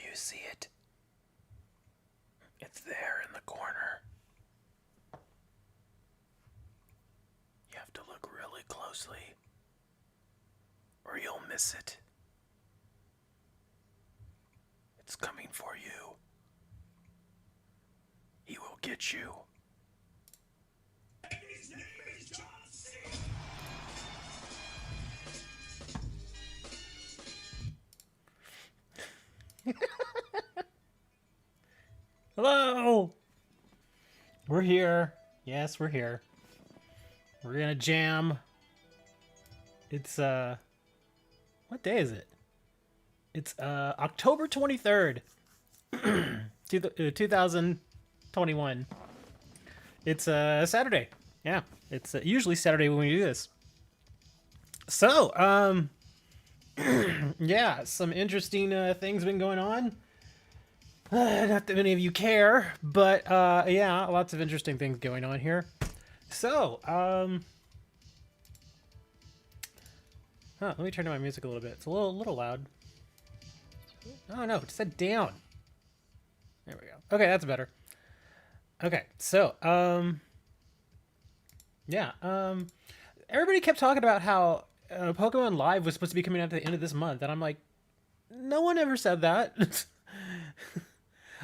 you see it? It's there in the corner. You have to look really closely, or you'll miss it. It's coming for you. He will get you. Hello! We're here. Yes, we're here. We're gonna jam. It's, what day is it? It's, October 23rd, 2021. It's, Saturday. Yeah, it's usually Saturday when we do this. So, yeah, some interesting, things been going on. Not that many of you care, but yeah, lots of interesting things going on here. So, let me turn down my music a little bit. It's a little loud. Oh no, it said down. There we go. Okay, that's better. Okay, so, yeah, everybody kept talking about how Pokemon Live was supposed to be coming out at the end of this month, and I'm like, no one ever said that.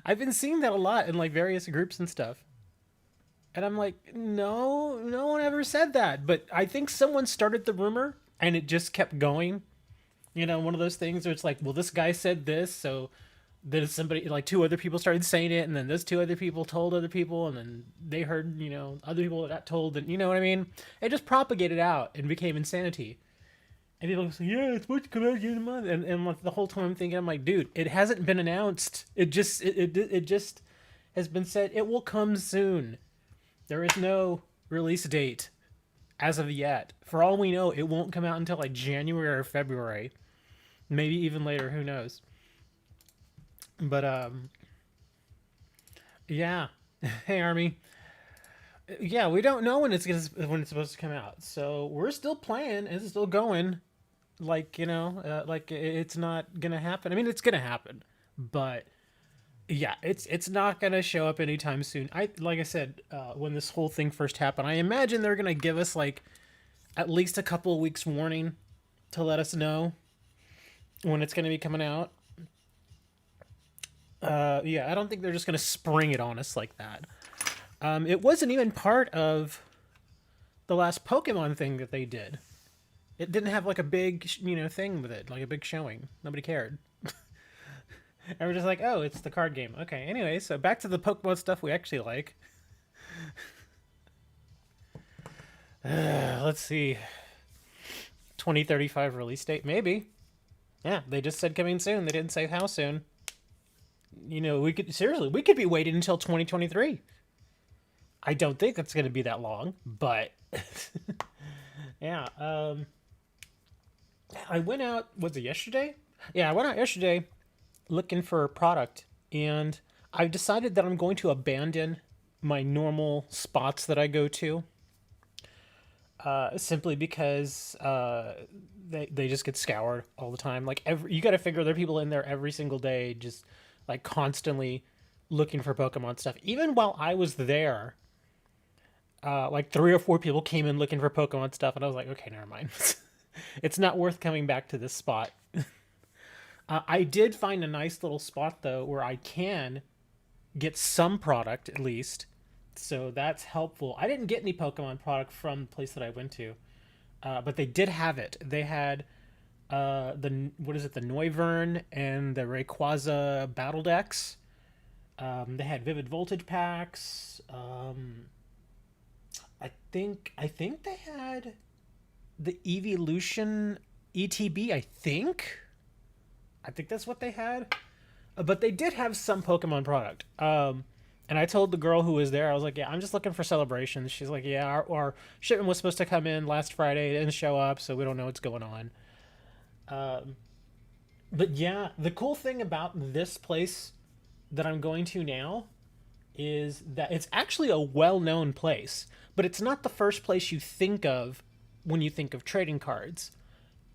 I've been seeing that a lot in like various groups and stuff. And I'm like, no, no one ever said that. But I think someone started the rumor and it just kept going. You know, one of those things where it's like, well, this guy said this, so then somebody, like two other people started saying it, and then those two other people told other people, and then they heard, you know, other people that got told, and you know what I mean? It just propagated out and became insanity. And people say, yeah, it's supposed to come out at the end of the month. And like, the whole time I'm thinking, I'm like, dude, it hasn't been announced. It just has been said it will come soon. There is no release date as of yet. For all we know, it won't come out until like January or February. Maybe even later, who knows. But, yeah. Hey, Army. Yeah, we don't know when it's supposed to come out. So we're still playing. It's still going. Like, you know, like it's not gonna happen. I mean, it's gonna happen, but yeah, it's not gonna show up anytime soon. Like I said, when this whole thing first happened, I imagine they're gonna give us like at least a couple of weeks warning to let us know when it's gonna be coming out. Yeah, I don't think they're just gonna spring it on us like that. It wasn't even part of the last Pokemon thing that they did. It didn't have like a big, you know, thing with it, like a big showing. Nobody cared. And we're just like, oh, it's the card game. Okay, anyway, so back to the Pokemon stuff we actually like. Let's see. 2035 release date? Maybe. Yeah, they just said coming soon. They didn't say how soon. You know, we could be waiting until 2023. I don't think it's going to be that long, but yeah. I went out, was it yesterday? Yeah, I went out yesterday looking for a product, and I've decided that I'm going to abandon my normal spots that I go to, simply because they just get scoured all the time. Like you got to figure there are people in there every single day, just like constantly looking for Pokemon stuff. Even while I was there, like 3 or 4 people came in looking for Pokemon stuff, and I was like, okay, never mind. It's not worth coming back to this spot. I did find a nice little spot though where I can get some product at least, so that's helpful. I didn't get any Pokemon product from the place that I went to, but they did have it. They had the Noivern and the Rayquaza battle decks. They had Vivid Voltage packs. I think they had the Evolution ETB. I think that's what they had. But they did have some Pokemon product. And I told the girl who was there, I was like, yeah, I'm just looking for celebrations. She's like, yeah, our shipment was supposed to come in last Friday. It didn't show up, so we don't know what's going on. But yeah, the cool thing about this place that I'm going to now is that it's actually a well-known place, but it's not the first place you think of when you think of trading cards.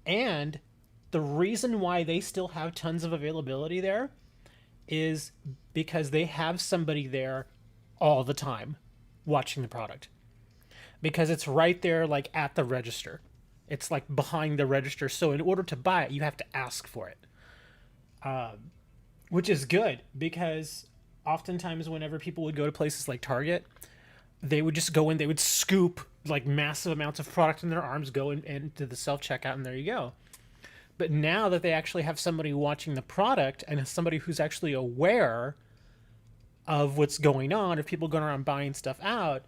And the reason why they still have tons of availability there is because they have somebody there all the time watching the product, because it's right there, like at the register. It's like behind the register. So in order to buy it, you have to ask for it, which is good because oftentimes whenever people would go to places like Target, they would just go in, they would scoop like massive amounts of product in their arms, go into the self checkout, and there you go. But now that they actually have somebody watching the product and somebody who's actually aware of what's going on, if people going around buying stuff out,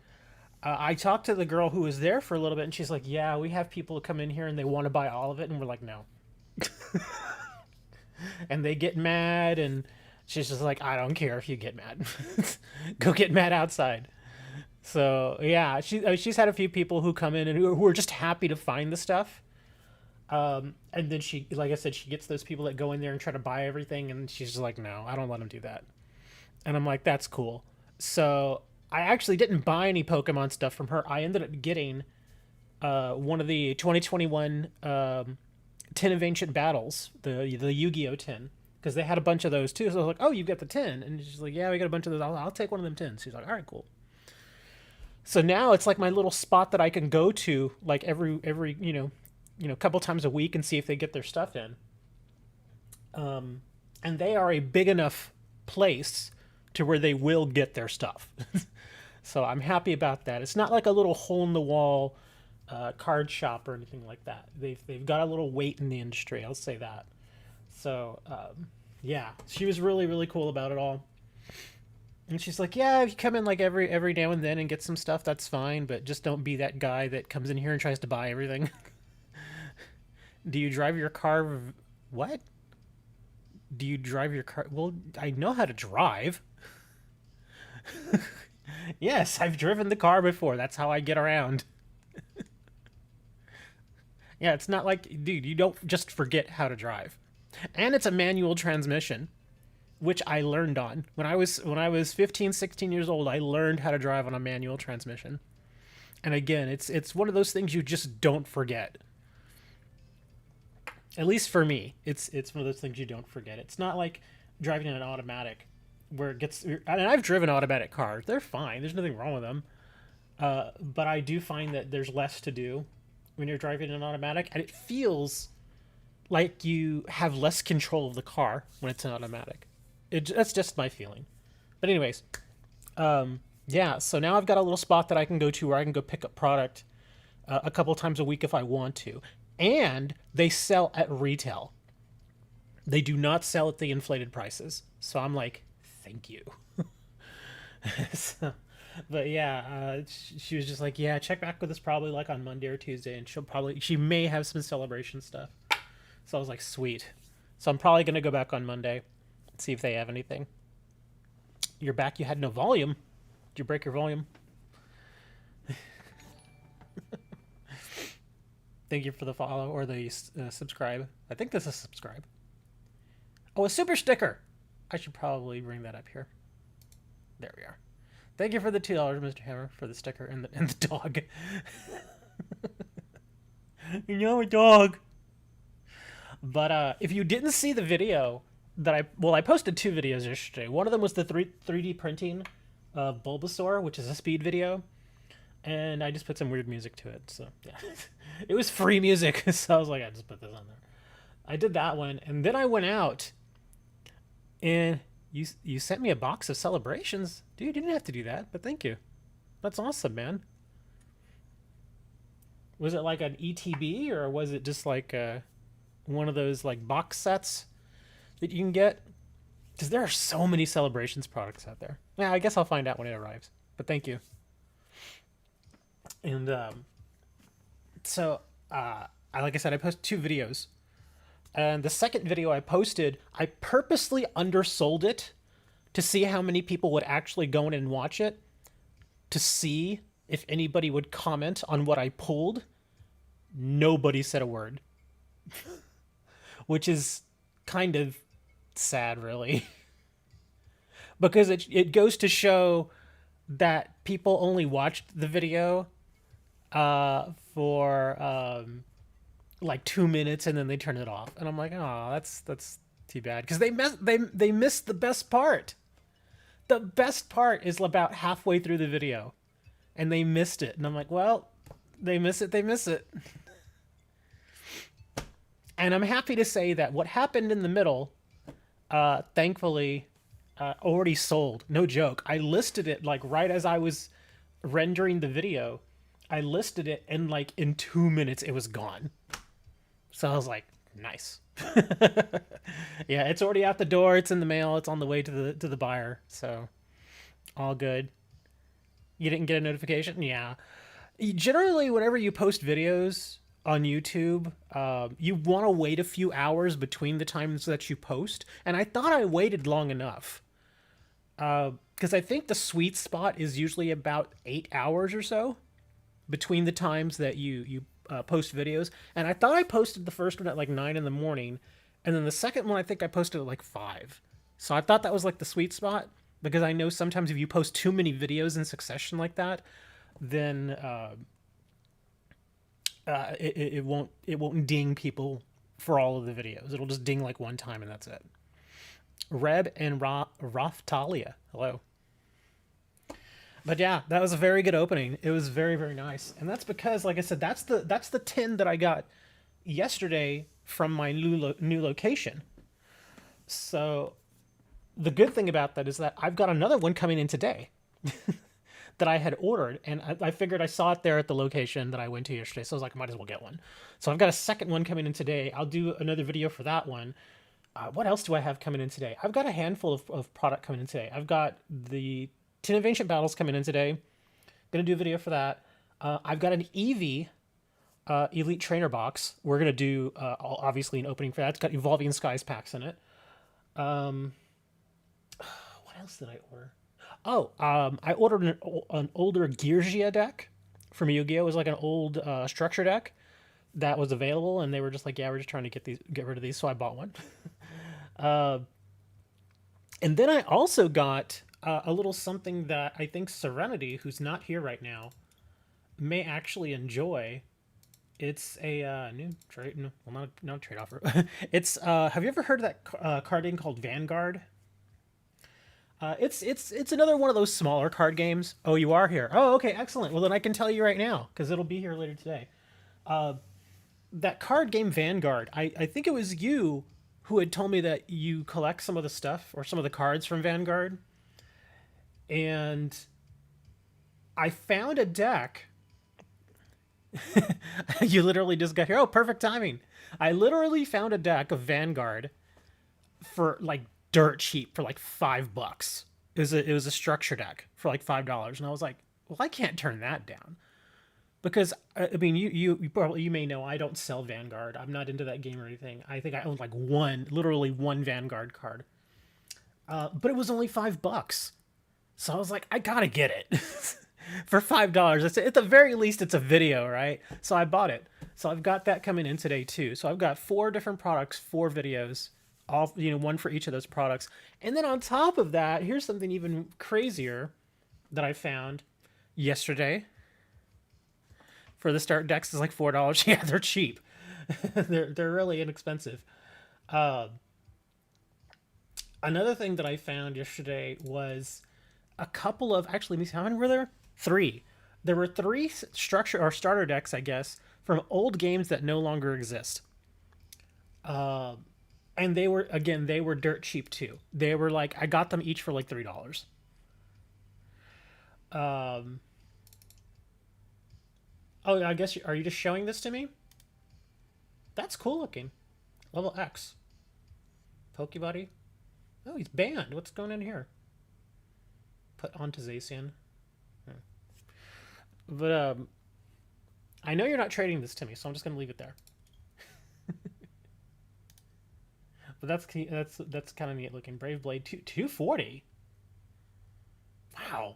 I talked to the girl who was there for a little bit, and she's like, "Yeah, we have people come in here and they want to buy all of it," and we're like, "No," and they get mad, and she's just like, "I don't care if you get mad, go get mad outside." So yeah, she's had a few people who come in and who are just happy to find the stuff. And then she, like I said, she gets those people that go in there and try to buy everything, and she's just like, "No, I don't let them do that." And I'm like, "That's cool." So I actually didn't buy any Pokemon stuff from her. I ended up getting one of the 2021 Tin of Ancient Battles, the Yu-Gi-Oh! Tin, because they had a bunch of those too. So I was like, "Oh, you got the tin?" And she's like, "Yeah, we got a bunch of those. I'll take one of them tins." She's like, "All right, cool." So now it's like my little spot that I can go to like every couple times a week and see if they get their stuff in. And they are a big enough place to where they will get their stuff. So I'm happy about that. It's not like a little hole in the wall card shop or anything like that. They've got a little weight in the industry. I'll say that. So yeah, she was really, really cool about it all. And she's like, "Yeah, if you come in like every now and then and get some stuff, that's fine, but just don't be that guy that comes in here and tries to buy everything." Do you drive your car? What? Do you drive your car? Well, I know how to drive. Yes, I've driven the car before. That's how I get around. Yeah, it's not like, dude, you don't just forget how to drive. And it's a manual transmission, which I learned on. When I was 15, 16 years old, I learned how to drive on a manual transmission. And again, it's one of those things you just don't forget. At least for me, it's one of those things you don't forget. It's not like driving in an automatic where it gets, and I've driven automatic cars. They're fine. There's nothing wrong with them. But I do find that there's less to do when you're driving an automatic, and it feels like you have less control of the car when it's an automatic. That's just my feeling. But anyways, yeah, so now I've got a little spot that I can go to where I can go pick up product a couple times a week if I want to. And they sell at retail. They do not sell at the inflated prices. So I'm like, thank you. So, but yeah, she was just like, "Yeah, check back with us probably like on Monday or Tuesday, and she may have some celebration stuff." So I was like, sweet. So I'm probably going to go back on Monday and see if they have anything. You're back. You had no volume. Did you break your volume? Thank you for the follow or the subscribe. I think this is subscribe. Oh, a super sticker. I should probably bring that up here. There we are. Thank you for the $2, Mr. Hammer, for the sticker and the dog. You know, a dog. But if you didn't see the video that I posted 2 videos yesterday. One of them was the 3D printing of Bulbasaur, which is a speed video. And I just put some weird music to it. So, yeah. It was free music. So I was like, I just put this on there. I did that one. And then I went out. And you sent me a box of celebrations. Dude, you didn't have to do that. But thank you. That's awesome, man. Was it like an ETB? Or was it just like one of those like box sets that you can get? Because there are so many celebrations products out there. Yeah, I guess I'll find out when it arrives. But thank you. And so, like I said, I posted 2 videos. And the second video I posted, I purposely undersold it to see how many people would actually go in and watch it, to see if anybody would comment on what I pulled. Nobody said a word. Which is kind of sad, really. Because it goes to show that people only watched the video for like 2 minutes and then they turn it off. And I'm like, oh, that's Too bad, because they missed the best part. The best part is about halfway through the video, and they missed it. And I'm like, well, they miss it. They miss it. And I'm happy to say that what happened in the middle, thankfully, already sold. No joke. I listed it like right as I was rendering the video. I listed it, and like in 2 minutes it was gone. So I was like, nice. Yeah, it's already out the door. It's in the mail. It's on the way to the buyer. So all good. You didn't get a notification? Yeah. Generally, whenever you post videos on YouTube, you want to wait a few hours between the times that you post. And I thought I waited long enough. Because I think the sweet spot is usually about 8 hours or so between the times that you post videos. And I thought I posted the first one at like 9 in the morning. And then the second one, I think I posted at like 5. So I thought that was like the sweet spot. Because I know sometimes if you post too many videos in succession like that, then it won't ding people for all of the videos. It'll just ding like one time and that's it. Reb and Raftalia, hello. But yeah, that was a very good opening. It was very, very nice, and that's because, like I said, that's the tin that I got yesterday from my new location. So the good thing about that is that I've got another one coming in today. That I had ordered, and I figured I saw it there at the location that I went to yesterday, so I was like, I might as well get one. So I've got a second one coming in today. I'll do another video for that one. What else do I have coming in today? I've got a handful of product coming in today. I've got the Tin of Ancient Battles coming in today. Gonna do a video for that. I've got an Eevee Elite Trainer box. We're gonna do obviously an opening for that. It's got Evolving Skies packs in it. What else did I order? Oh, I ordered an older Geargia deck from Yu-Gi-Oh! It was like an old structure deck that was available, and they were just like, yeah, we're just trying to get rid of these, so I bought one. And then I also got a little something that I think Serenity, who's not here right now, may actually enjoy. It's a new trade, no, well, not a trade offer. It's have you ever heard of that card game called Vanguard? It's another one of those smaller card games. Oh, you are here. Oh, okay, excellent. Well, then I can tell you right now because it'll be here later today. That card game Vanguard. I think it was you who had told me that you collect some of the stuff or some of the cards from Vanguard, and I found a deck. You literally just got here. Oh, perfect timing. I literally found a deck of Vanguard for like dirt cheap for like $5. It was a structure deck for like $5, and I was like, well, I can't turn that down because I mean, you may know I don't sell Vanguard. I'm not into that game or anything. I think I own like literally one Vanguard card, but it was only $5, so I was like, I gotta get it for $5. At the very least, it's a video, right? So I bought it. So I've got that coming in today too. So I've got 4 different products, 4 videos. All, one for each of those products. And then on top of that, here's something even crazier that I found yesterday. For the start decks is like $4. Yeah, they're cheap. they're really inexpensive. Another thing that I found yesterday was a couple of, actually, let me see, how many were there? 3. There were 3 structure or starter decks, I guess, from old games that no longer exist. And they were dirt cheap too. They were like, I got them each for like $3. Oh, I guess, are you just showing this to me? That's cool looking. Level X. Pokebody. Oh, he's banned. What's going on here? Put onto Zacian. But, I know you're not trading this to me, so I'm just going to leave it there. But that's kind of neat looking. Brave Blade 240. Wow.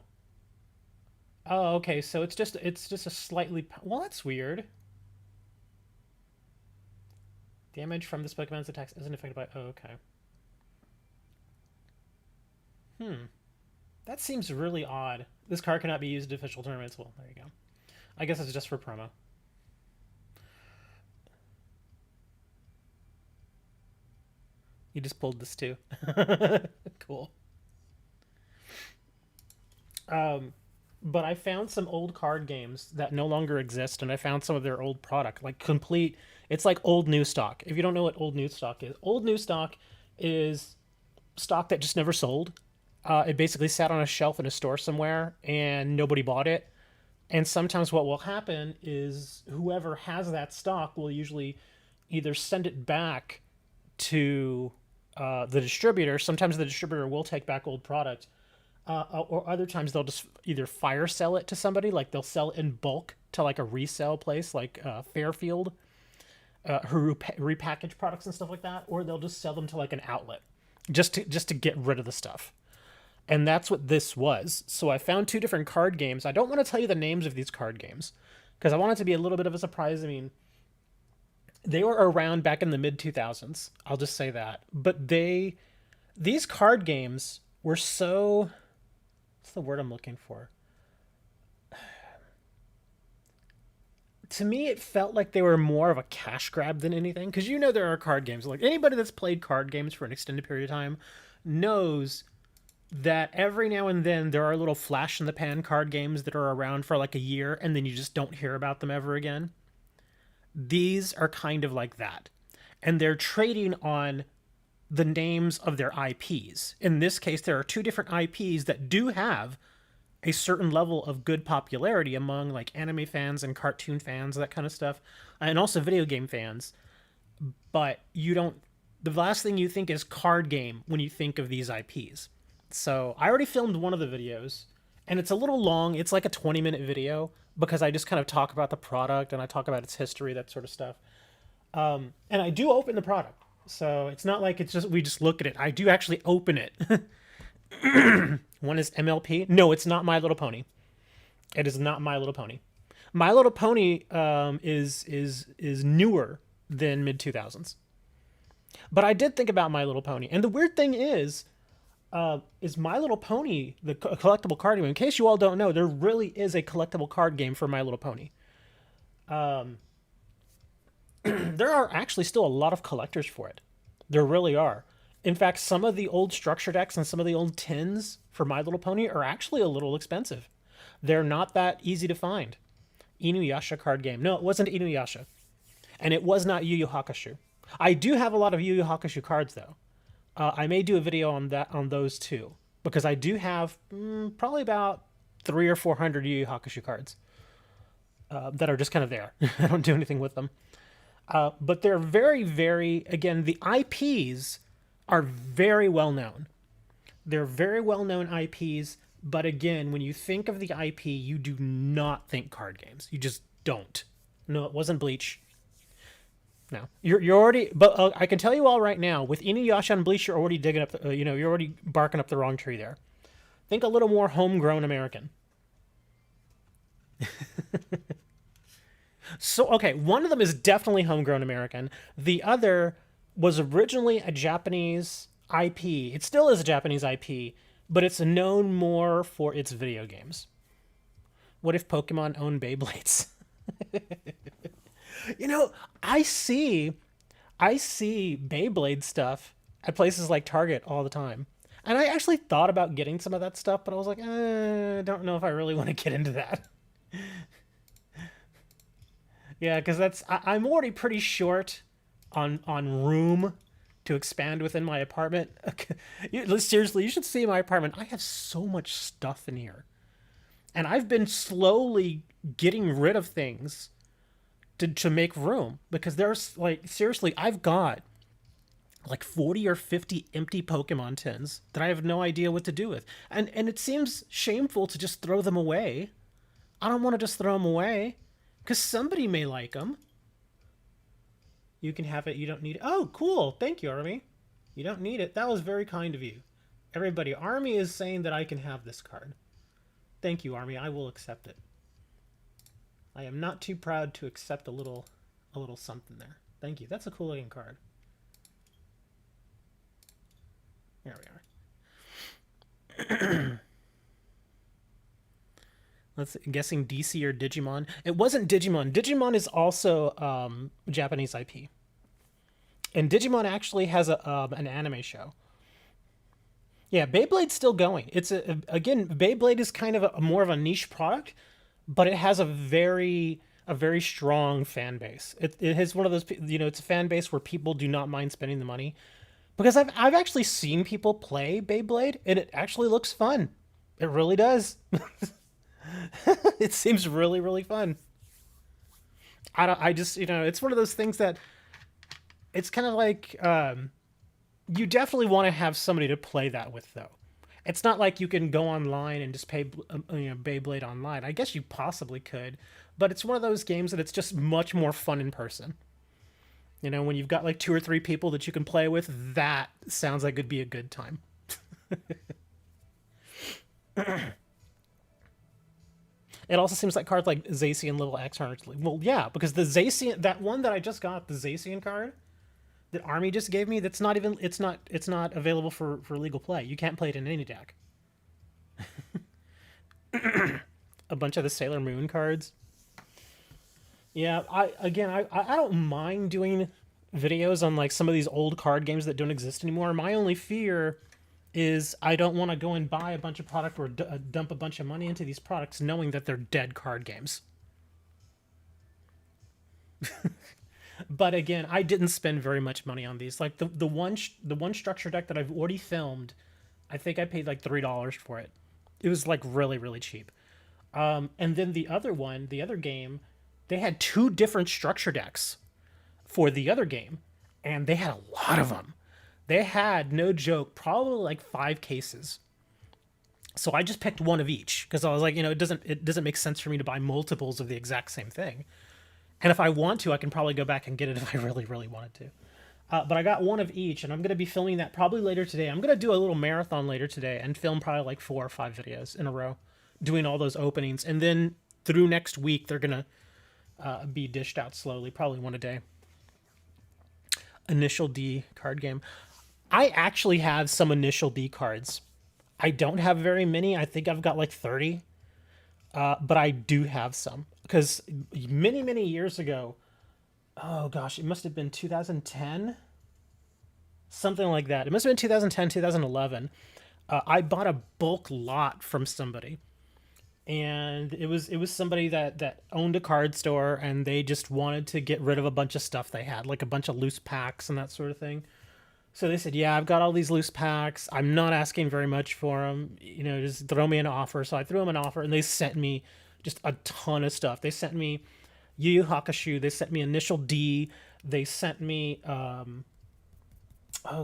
Oh, okay. So it's just a slightly, well, that's weird. Damage from this Pokemon's attacks isn't affected by. Oh, okay. That seems really odd. This card cannot be used in official tournaments. Well, there you go. I guess it's just for promo. You just pulled this too. Cool. But I found some old card games that no longer exist, and I found some of their old product, like complete. It's like old new stock. If you don't know what old new stock is stock that just never sold. It basically sat on a shelf in a store somewhere, and nobody bought it. And sometimes what will happen is whoever has that stock will usually either send it back to the distributor. Sometimes the distributor will take back old product, or other times they'll just either fire sell it to somebody, like they'll sell it in bulk to like a resale place like Fairfield, who repackage products and stuff like that, or they'll just sell them to like an outlet, just to get rid of the stuff. And that's what this was. So I found two different card games. I don't want to tell you the names of these card games because I want it to be a little bit of a surprise. I mean, they were around back in the mid 2000s. I'll just say that. But these card games were so, what's the word I'm looking for? To me, it felt like they were more of a cash grab than anything. Because you know there are card games. Like anybody that's played card games for an extended period of time knows that every now and then there are little flash in the pan card games that are around for like a year and then you just don't hear about them ever again. These are kind of like that. And they're trading on the names of their IPs. In this case, there are two different IPs that do have a certain level of good popularity among like anime fans and cartoon fans, that kind of stuff, and also video game fans. But you don't, the last thing you think is card game when you think of these IPs. So I already filmed one of the videos, and it's a little long. It's like a 20-minute video because I just kind of talk about the product and I talk about its history, that sort of stuff. And I do open the product, so it's not like it's just we just look at it. I do actually open it. One is MLP. No, it's not My Little Pony. It is not My Little Pony. My Little Pony is newer than mid 2000s. But I did think about My Little Pony, and the weird thing is My Little Pony, the collectible card game. In case you all don't know, there really is a collectible card game for My Little Pony. There are actually still a lot of collectors for it. There really are. In fact, some of the old structure decks and some of the old tins for My Little Pony are actually a little expensive. They're not that easy to find. Inuyasha card game. No, it wasn't Inuyasha. And it was not Yu Yu Hakusho. I do have a lot of Yu Yu Hakusho cards, though. I may do a video on those too, because I do have probably about 300 or 400 Yu Yu Hakusho cards that are just kind of there. I don't do anything with them. But they're very, very, again, the IPs are very well known. They're very well known IPs, but again, when you think of the IP, you do not think card games. You just don't. No, it wasn't Bleach. No, you're already. But I can tell you all right now, with Inuyasha and Bleach, you're already digging up. You're already barking up the wrong tree there. Think a little more homegrown American. So okay, one of them is definitely homegrown American. The other was originally a Japanese IP. It still is a Japanese IP, but it's known more for its video games. What if Pokemon owned Beyblades? You know, I see Beyblade stuff at places like Target all the time. And I actually thought about getting some of that stuff, but I was like, I don't know if I really want to get into that. Yeah, because I'm already pretty short on room to expand within my apartment. Seriously, you should see my apartment. I have so much stuff in here. And I've been slowly getting rid of things to make room, because there's like, seriously, I've got like 40 or 50 empty Pokemon tins that I have no idea what to do with. And it seems shameful to just throw them away. I don't want to just throw them away because somebody may like them. You can have it. You don't need it. Oh, cool. Thank you, Army. You don't need it. That was very kind of you. Everybody, Army is saying that I can have this card. Thank you, Army. I will accept it. I am not too proud to accept a little something there. Thank you. That's a cool looking card. There we are. I'm guessing DC or Digimon. It wasn't Digimon. Digimon is also Japanese IP. And Digimon actually has an anime show. Yeah, Beyblade's still going. It's again, Beyblade is kind of more of a niche product, but it has a very strong fan base. It has one of those, it's a fan base where people do not mind spending the money, because I've actually seen people play Beyblade and it actually looks fun. It really does. It seems really really fun. I just, it's one of those things that it's kind of like, you definitely want to have somebody to play that with, though. It's not like you can go online and just pay, Beyblade online. I guess you possibly could, but it's one of those games that it's just much more fun in person. When you've got like two or three people that you can play with, that sounds like it'd be a good time. It also seems like cards like Zacian Level X are well, yeah, because the Zacian, that one that I just got, the Zacian card that Army just gave me, that's not even, it's not available for legal play. You can't play it in any deck. A bunch of the Sailor Moon cards. Yeah, I don't mind doing videos on like some of these old card games that don't exist anymore. My only fear is I don't want to go and buy a bunch of product or dump a bunch of money into these products knowing that they're dead card games. But again, I didn't spend very much money on these. Like the one structure deck that I've already filmed, I think I paid like $3 for it. It was like really really cheap. And then the other one, the other game, they had two different structure decks for the other game, and they had a lot of them. They had, no joke, probably like 5 cases. So I just picked one of each because I was like, it doesn't make sense for me to buy multiples of the exact same thing. And if I want to, I can probably go back and get it if I really really wanted to. But I got one of each, and I'm going to be filming that probably later today. I'm going to do a little marathon later today and film probably like 4 or 5 videos in a row, doing all those openings. And then through next week, they're going to be dished out slowly, probably one a day. Initial D card game. I actually have some Initial D cards. I don't have very many. I think I've got like 30. But I do have some. Because many, many years ago, oh gosh, it must have been 2010? Something like that. It must have been 2010, 2011. I bought a bulk lot from somebody. And it was somebody that owned a card store, and they just wanted to get rid of a bunch of stuff they had, like a bunch of loose packs and that sort of thing. So they said, "Yeah, I've got all these loose packs. I'm not asking very much for them. Just throw me an offer." So I threw them an offer, and they sent me just a ton of stuff. They sent me Yu Yu Hakusho. They sent me Initial D. They sent me, oh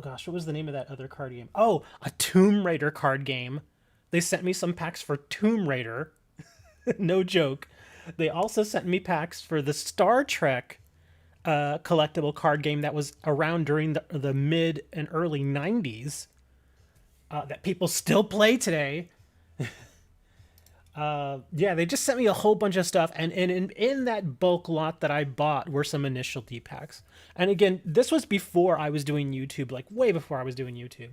gosh, what was the name of that other card game? Oh, a Tomb Raider card game. They sent me some packs for Tomb Raider. No joke. They also sent me packs for the Star Trek collectible card game that was around during the mid and early 90s, that people still play today. Yeah, they just sent me a whole bunch of stuff, and in that bulk lot that I bought were some Initial D packs. And again, this was before I was doing YouTube, like way before I was doing YouTube.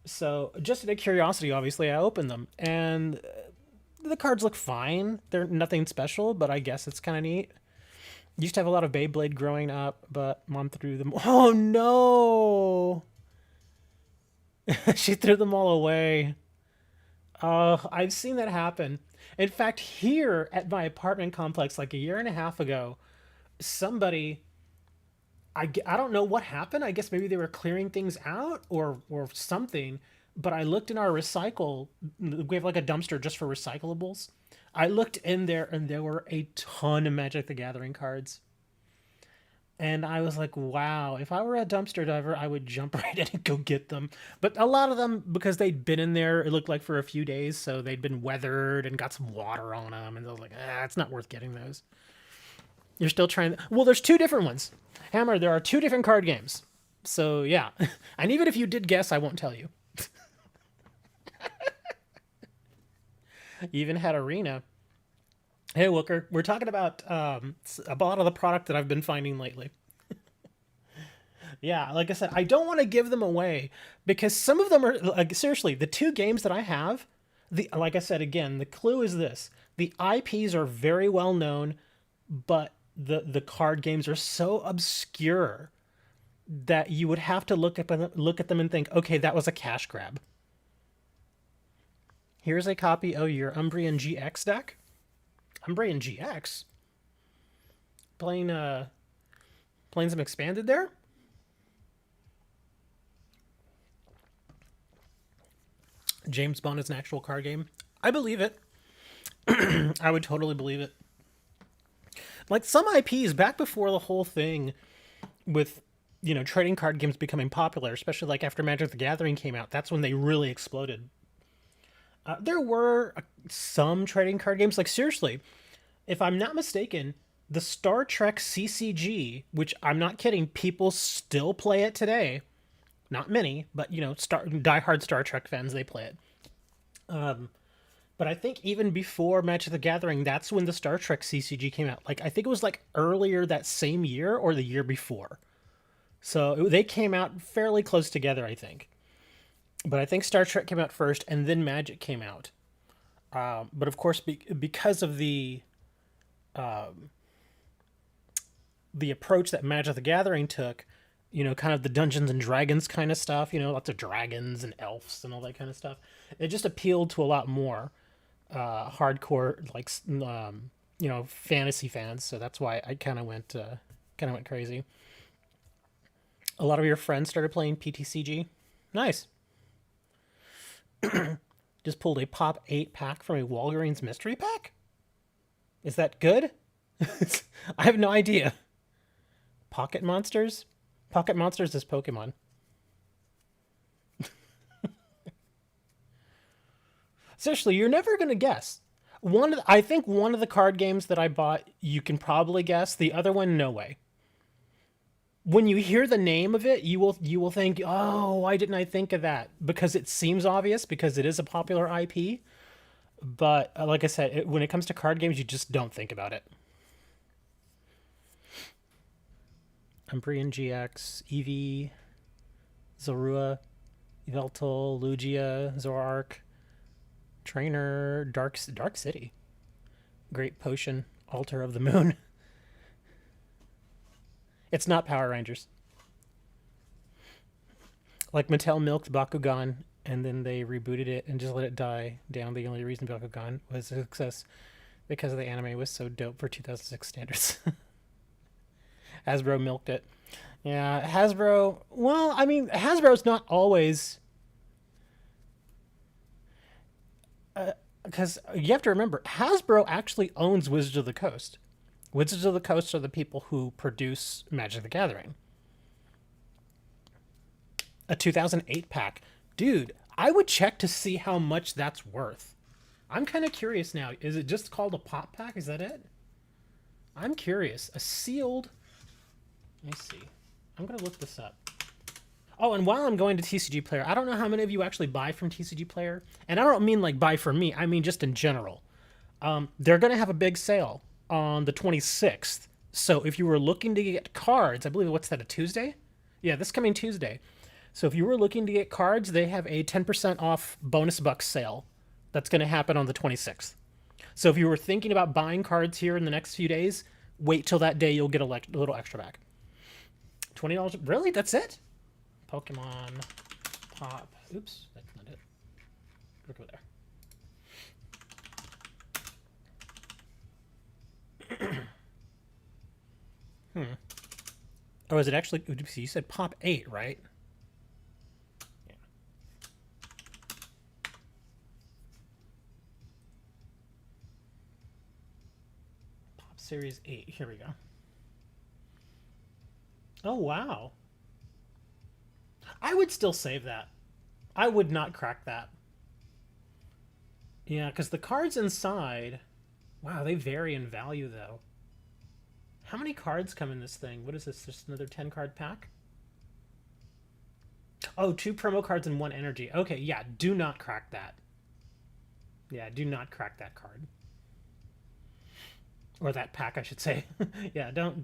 So just out of curiosity, obviously, I opened them, and the cards look fine. They're nothing special, but I guess it's kind of neat. Used to have a lot of Beyblade growing up, but Mom threw them. Oh no! She threw them all away. I've seen that happen. In fact, here at my apartment complex, like a year and a half ago, somebody, I don't know what happened. I guess maybe they were clearing things out or something. But I looked in our recycle. We have like a dumpster just for recyclables. I looked in there, and there were a ton of Magic the Gathering cards. And I was like, wow, if I were a dumpster diver, I would jump right in and go get them. But a lot of them, because they'd been in there, it looked like for a few days, so they'd been weathered and got some water on them. And I was like, it's not worth getting those. You're still trying. Well, there's two different ones. Hammer, there are two different card games. So, yeah. And even if you did guess, I won't tell you. Even had Arena. Hey, Wooker, we're talking about a lot of the product that I've been finding lately. Yeah, like I said, I don't want to give them away because some of them are, like, seriously, the two games that I have, like I said, again, the clue is this. The IPs are very well known, but the card games are so obscure that you would have to look at them and think, okay, that was a cash grab. Here's a copy of your Umbrian GX deck. Umbrian GX? Playing some expanded there? James Bond is an actual card game. I believe it. I would totally believe it. Like some IPs back before the whole thing with, trading card games becoming popular, especially like after Magic the Gathering came out, that's when they really exploded. There were some trading card games, like seriously, if I'm not mistaken, the Star Trek CCG, which I'm not kidding, people still play it today. Not many, but diehard Star Trek fans, they play it. But I think even before Magic the Gathering, that's when the Star Trek CCG came out. Like I think it was like earlier that same year or the year before. So they came out fairly close together, I think. But I think Star Trek came out first, and then Magic came out. But of course, because of the approach that Magic the Gathering took, kind of the Dungeons and Dragons kind of stuff, lots of dragons and elves and all that kind of stuff. It just appealed to a lot more hardcore, like, fantasy fans. So that's why I kind of went crazy. A lot of your friends started playing PTCG. Nice. Just pulled a Pop 8 pack from a Walgreens mystery pack? Is that good? I have no idea. Pocket Monsters? Pocket Monsters is Pokemon. Seriously, you're never going to guess. I think one of the card games that I bought, you can probably guess. The other one, no way. When you hear the name of it, you will think, oh, why didn't I think of that? Because it seems obvious, because it is a popular IP. But like I said, when it comes to card games, you just don't think about it. Umbrian GX, Eevee, Zorua, Yveltal, Lugia, Zoroark, Trainer, Dark City, Great Potion, Altar of the Moon. It's not Power Rangers. Like Mattel milked Bakugan, and then they rebooted it and just let it die down. The only reason Bakugan was a success because the anime was so dope for 2006 standards. Hasbro milked it. Yeah, Hasbro. Well, I mean, Hasbro's not always. Because you have to remember, Hasbro actually owns Wizards of the Coast. Wizards of the Coast are the people who produce Magic the Gathering. A 2008 pack. Dude, I would check to see how much that's worth. I'm kind of curious now. Is it just called a pop pack? Is that it? I'm curious. A sealed... Let me see. I'm going to look this up. Oh, and while I'm going to TCG Player, I don't know how many of you actually buy from TCG Player. And I don't mean like buy from me. I mean just in general. They're going to have a big sale on the 26th. So if you were looking to get cards, I believe, what's that, a Tuesday? Yeah, this coming Tuesday. So if you were looking to get cards, they have a 10% off bonus bucks sale that's going to happen on the 26th. So if you were thinking about buying cards here in the next few days, wait till that day, you'll get a little extra back. $20. Really? That's it? Pokemon Pop. Oops, that's not it. Look over there. Oh, is it actually... You said Pop 8, right? Yeah. Pop Series 8. Here we go. Oh, wow. I would still save that. I would not crack that. Yeah, because the cards inside... Wow, they vary in value, though. How many cards come in this thing? What is this? Just another 10-card pack? Oh, 2 promo cards and 1 energy. Okay, yeah, do not crack that. Yeah, do not crack that card. Or that pack, I should say. Yeah, don't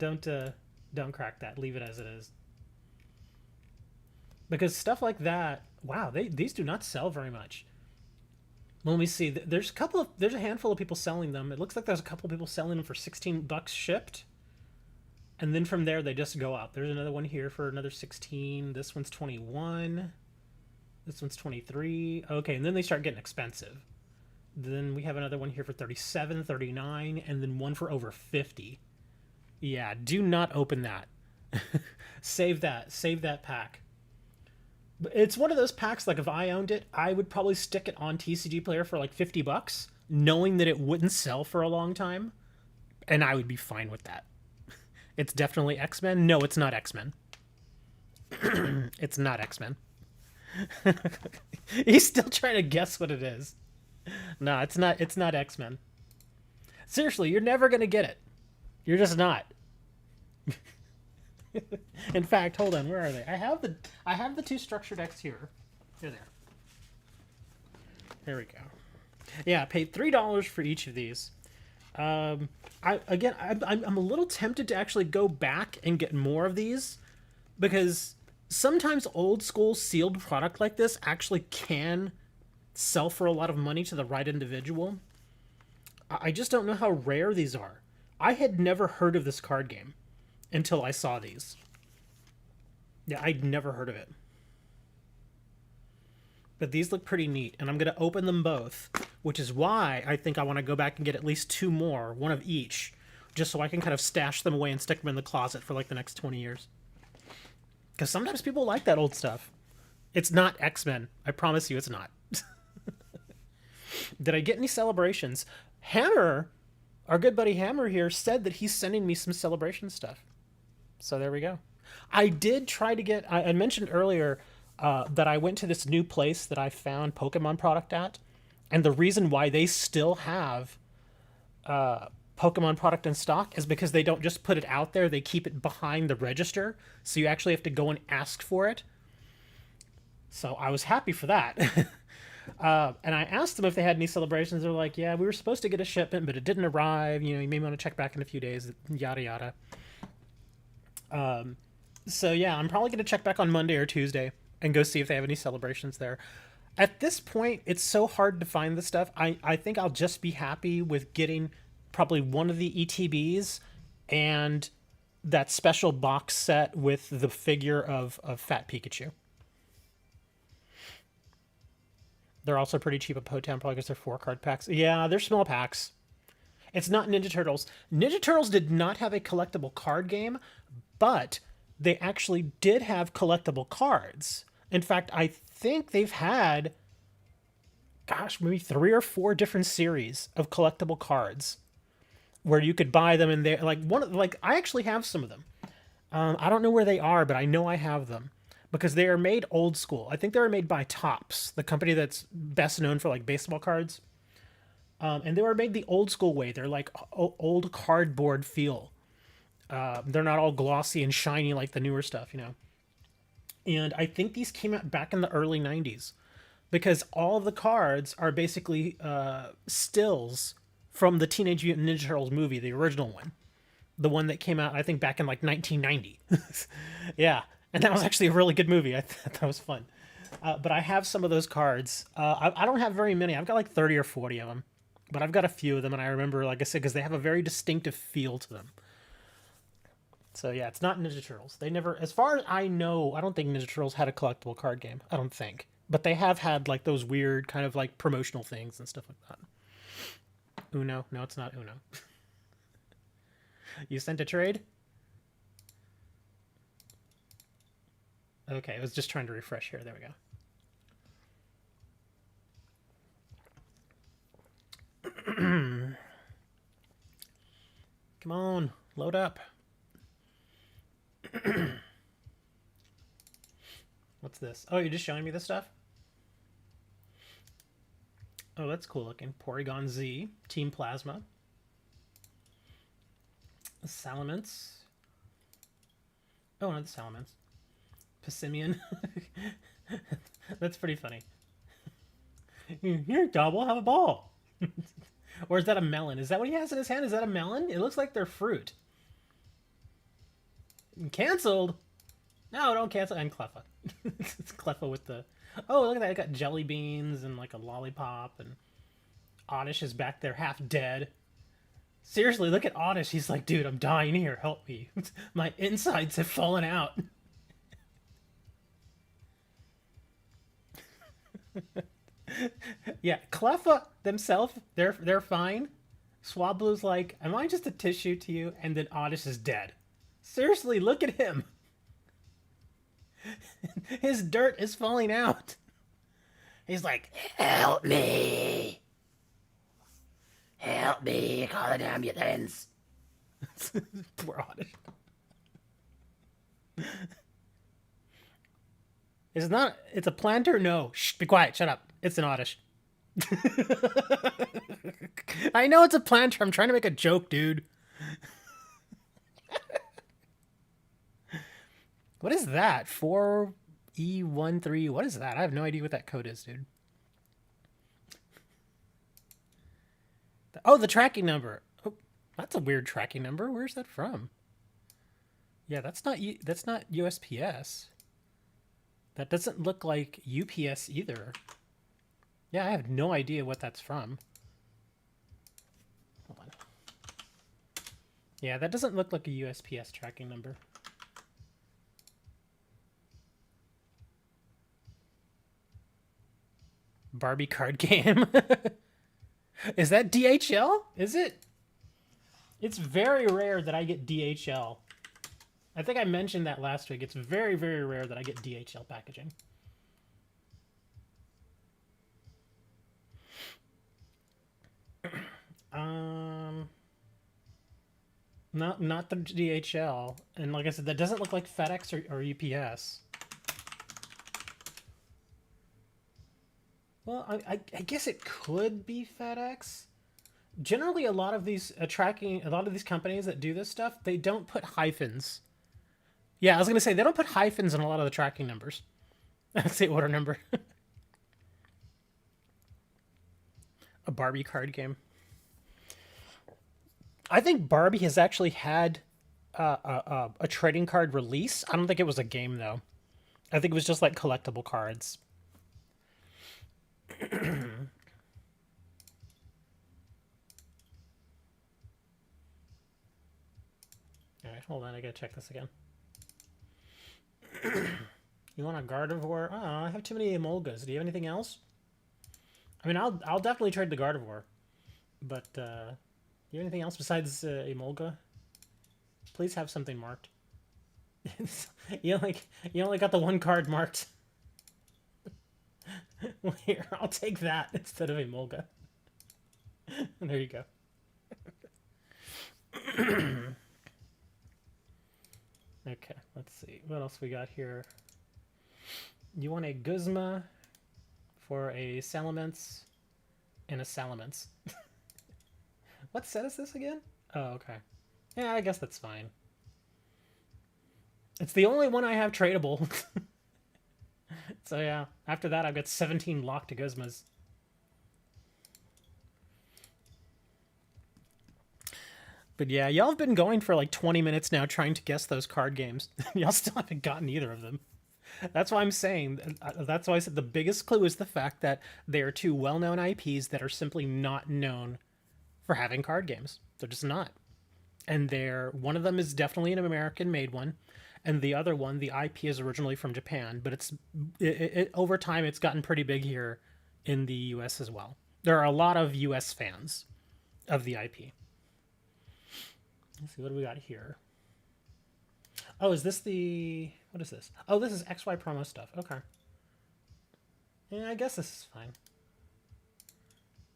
crack that. Leave it as it is. Because stuff like that, wow, these do not sell very much. Let me see. There's a handful of people selling them. It looks like there's a couple of people selling them for $16 shipped. And then from there, they just go up. There's another one here for another 16. This one's 21. This one's 23. Okay, and then they start getting expensive. Then we have another one here for 37, 39, and then one for over 50. Yeah, do not open that. Save that. Save that pack. It's one of those packs, like if I owned it, I would probably stick it on TCG Player for like $50, knowing that it wouldn't sell for a long time, and I would be fine with that. It's definitely X-Men. No, it's not X-Men. It's not X-Men. He's still trying to guess what it is. No, it's not. It's not X-Men. Seriously, you're never gonna get it. You're just not. In fact, hold on. Where are they? I have the two structured X here. Here they are. There we go. Yeah, I paid $3 for each of these. I'm a little tempted to actually go back and get more of these, because sometimes old school sealed product like this actually can sell for a lot of money to the right individual. I just don't know how rare these are. I had never heard of this card game until I saw these. Yeah, I'd never heard of it. But these look pretty neat, and I'm going to open them both, which is why I think I want to go back and get at least two more, one of each, just so I can kind of stash them away and stick them in the closet for like the next 20 years. Because sometimes people like that old stuff. It's not X-Men. I promise you it's not. Did I get any celebrations? Hammer, our good buddy Hammer here, said that he's sending me some celebration stuff. So there we go. I did try to get... I mentioned earlier that I went to this new place that I found Pokemon product at. And the reason why they still have Pokemon product in stock is because they don't just put it out there. They keep it behind the register. So you actually have to go and ask for it. So I was happy for that. And I asked them if they had any celebrations. They're like, yeah, we were supposed to get a shipment, but it didn't arrive. You know, you may want to check back in a few days, yada, yada. So yeah, I'm probably going to check back on Monday or Tuesday and go see if they have any celebrations there. At this point, it's so hard to find this stuff. I think I'll just be happy with getting probably one of the ETBs and that special box set with the figure of Fat Pikachu. They're also pretty cheap at Potown, probably because they're 4-card packs. Yeah, they're small packs. It's not Ninja Turtles. Ninja Turtles did not have a collectible card game, but they actually did have collectible cards. In fact, I think they've had, gosh, maybe 3 or 4 different series of collectible cards where you could buy them, and they I actually have some of them. I don't know where they are, but I know I have them because they are made old school. I think they were made by Topps, the company that's best known for like baseball cards. And they were made the old school way. They're like old cardboard feel. They're not all glossy and shiny like the newer stuff, you know. And I think these came out back in the early 90s because all of the cards are basically stills from the Teenage Mutant Ninja Turtles movie, the original one. The one that came out, I think, back in like 1990. Yeah, and that was actually a really good movie. I thought that was fun. But I have some of those cards. I don't have very many. I've got like 30 or 40 of them. But I've got a few of them, and I remember, like I said, because they have a very distinctive feel to them. So yeah, it's not Ninja Turtles. They never, as far as I know, I don't think Ninja Turtles had a collectible card game. I don't think. But they have had like those weird kind of like promotional things and stuff like that. Uno. No, it's not Uno. You sent a trade? Okay, I was just trying to refresh here. There we go. Come on, load up. What's this? Oh, you're just showing me this stuff? Oh, that's cool looking. Porygon Z, Team Plasma. Salamence. Oh, not the Salamence. Passimian. That's pretty funny. Here, Double, have a ball. Or is that a melon? Is that what he has in his hand? Is that a melon? It looks like they're fruit. Cancelled? No, don't cancel. And Cleffa. It's Cleffa with the... Oh, look at that. I got jelly beans and like a lollipop. And Oddish is back there half dead. Seriously, look at Oddish. He's like, dude, I'm dying here. Help me. My insides have fallen out. Yeah, Cleffa themselves, they're fine. Swablu's like, am I just a tissue to you? And then Oddish is dead. Seriously, look at him. His dirt is falling out. He's like, help me. Help me. Call an ambulance. Poor Oddish. It's a planter? No. Shh, be quiet. Shut up. It's an Oddish. I know it's a planter. I'm trying to make a joke, dude. What is that? 4E13. What is that? I have no idea what that code is, dude. Oh, the tracking number. Oh, that's a weird tracking number. Where's that from? Yeah, that's not USPS. That doesn't look like UPS either. Yeah, I have no idea what that's from. Hold on. Yeah, that doesn't look like a USPS tracking number. Barbie card game. Is that DHL? Is it? It's very rare that I get DHL. I think I mentioned that last week. It's very, very rare that I get DHL packaging. Not the DHL. And like I said, that doesn't look like FedEx or UPS. Well, I guess it could be FedEx. Generally, a lot of these companies that do this stuff, they don't put hyphens. Yeah, I was gonna say they don't put hyphens in a lot of the tracking numbers. That's the order number. A Barbie card game. I think Barbie has actually had a trading card release. I don't think it was a game though. I think it was just like collectible cards. All right, hold on. I gotta check this again. You want a Gardevoir? Oh, I have too many Emolgas. Do you have anything else? I mean, I'll definitely trade the Gardevoir, but do you have anything else besides Emolga? Please have something marked. you only got the one card marked. Well, here, I'll take that instead of Emolga. There you go. Okay, let's see. What else we got here? You want a Guzma for a Salamence and a Salamence. What set is this again? Oh, okay. Yeah, I guess that's fine. It's the only one I have tradable. So yeah, after that I've got 17 locked Guzmas. But yeah, y'all have been going for like 20 minutes now trying to guess those card games. Y'all still haven't gotten either of them. That's why I'm saying, that's why I said the biggest clue is the fact that they are two well-known IPs that are simply not known for having card games. They're just not. And one of them is definitely an American-made one, and the other one, the IP is originally from Japan, but over time it's gotten pretty big here in the US as well. There are a lot of US fans of the IP. Let's see, what do we got here? Oh, is this what is this? Oh, this is XY promo stuff. Okay. Yeah, I guess this is fine.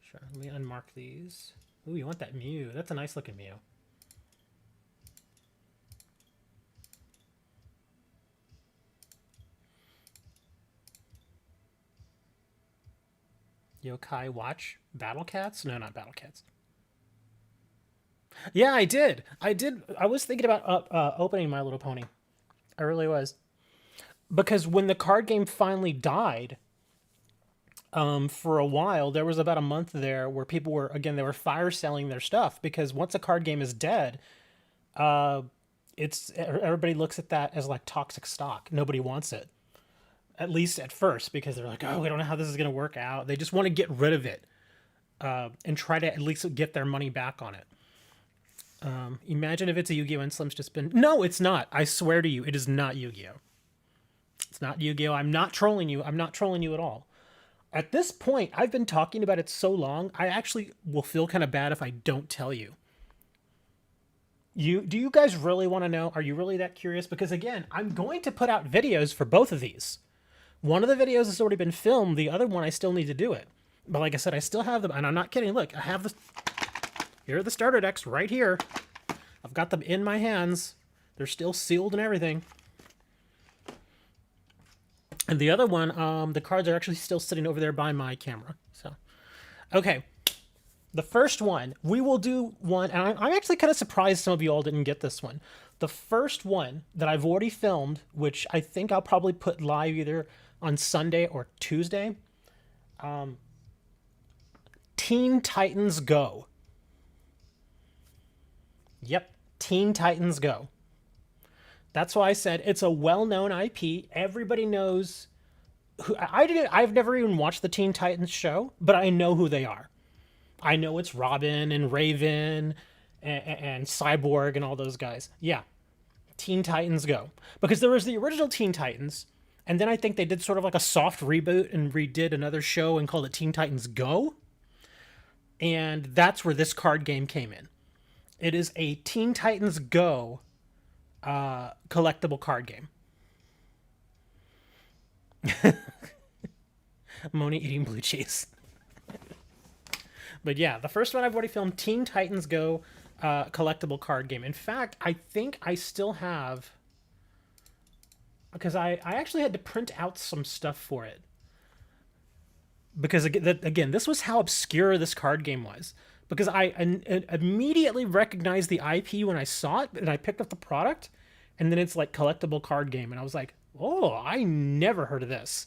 Sure, let me unmark these. Ooh, you want that Mew. That's a nice looking Mew. Yokai Watch Battle Cats? No, not Battle Cats. Yeah, I did. I was thinking about opening My Little Pony. I really was. Because when the card game finally died, for a while, there was about a month there where people were, again, they were fire selling their stuff, because once a card game is dead, everybody looks at that as like toxic stock. Nobody wants it. At least at first, because they're like, oh, we don't know how this is going to work out. They just want to get rid of it and try to at least get their money back on it. Imagine if it's a Yu-Gi-Oh! And Slim's just been... No, it's not. I swear to you, it is not Yu-Gi-Oh! It's not Yu-Gi-Oh! I'm not trolling you. I'm not trolling you at all. At this point, I've been talking about it so long, I actually will feel kind of bad if I don't tell you. Do you guys really want to know? Are you really that curious? Because again, I'm going to put out videos for both of these. One of the videos has already been filmed. The other one, I still need to do it. But like I said, I still have them, and I'm not kidding. Look, I have the... Here are the starter decks right here. I've got them in my hands. They're still sealed and everything. And the other one, the cards are actually still sitting over there by my camera. So, okay. The first one, we will do one, and I'm actually kind of surprised some of you all didn't get this one. The first one that I've already filmed, which I think I'll probably put live either on Sunday or Tuesday. Teen Titans Go. Yep, Teen Titans Go. That's why I said it's a well-known IP. Everybody knows who I've never even watched the Teen Titans show, but I know who they are. I know it's Robin and Raven and Cyborg and all those guys. Yeah, Teen Titans Go. Because there was the original Teen Titans, and then I think they did sort of like a soft reboot and redid another show and called it Teen Titans Go. And that's where this card game came in. It is a Teen Titans Go collectible card game. Moni eating blue cheese. But yeah, the first one I've already filmed, Teen Titans Go collectible card game. In fact, I think I still have... Because I actually had to print out some stuff for it. Because, again, this was how obscure this card game was. Because I immediately recognized the IP when I saw it, and I picked up the product, and then it's like collectible card game. And I was like, oh, I never heard of this.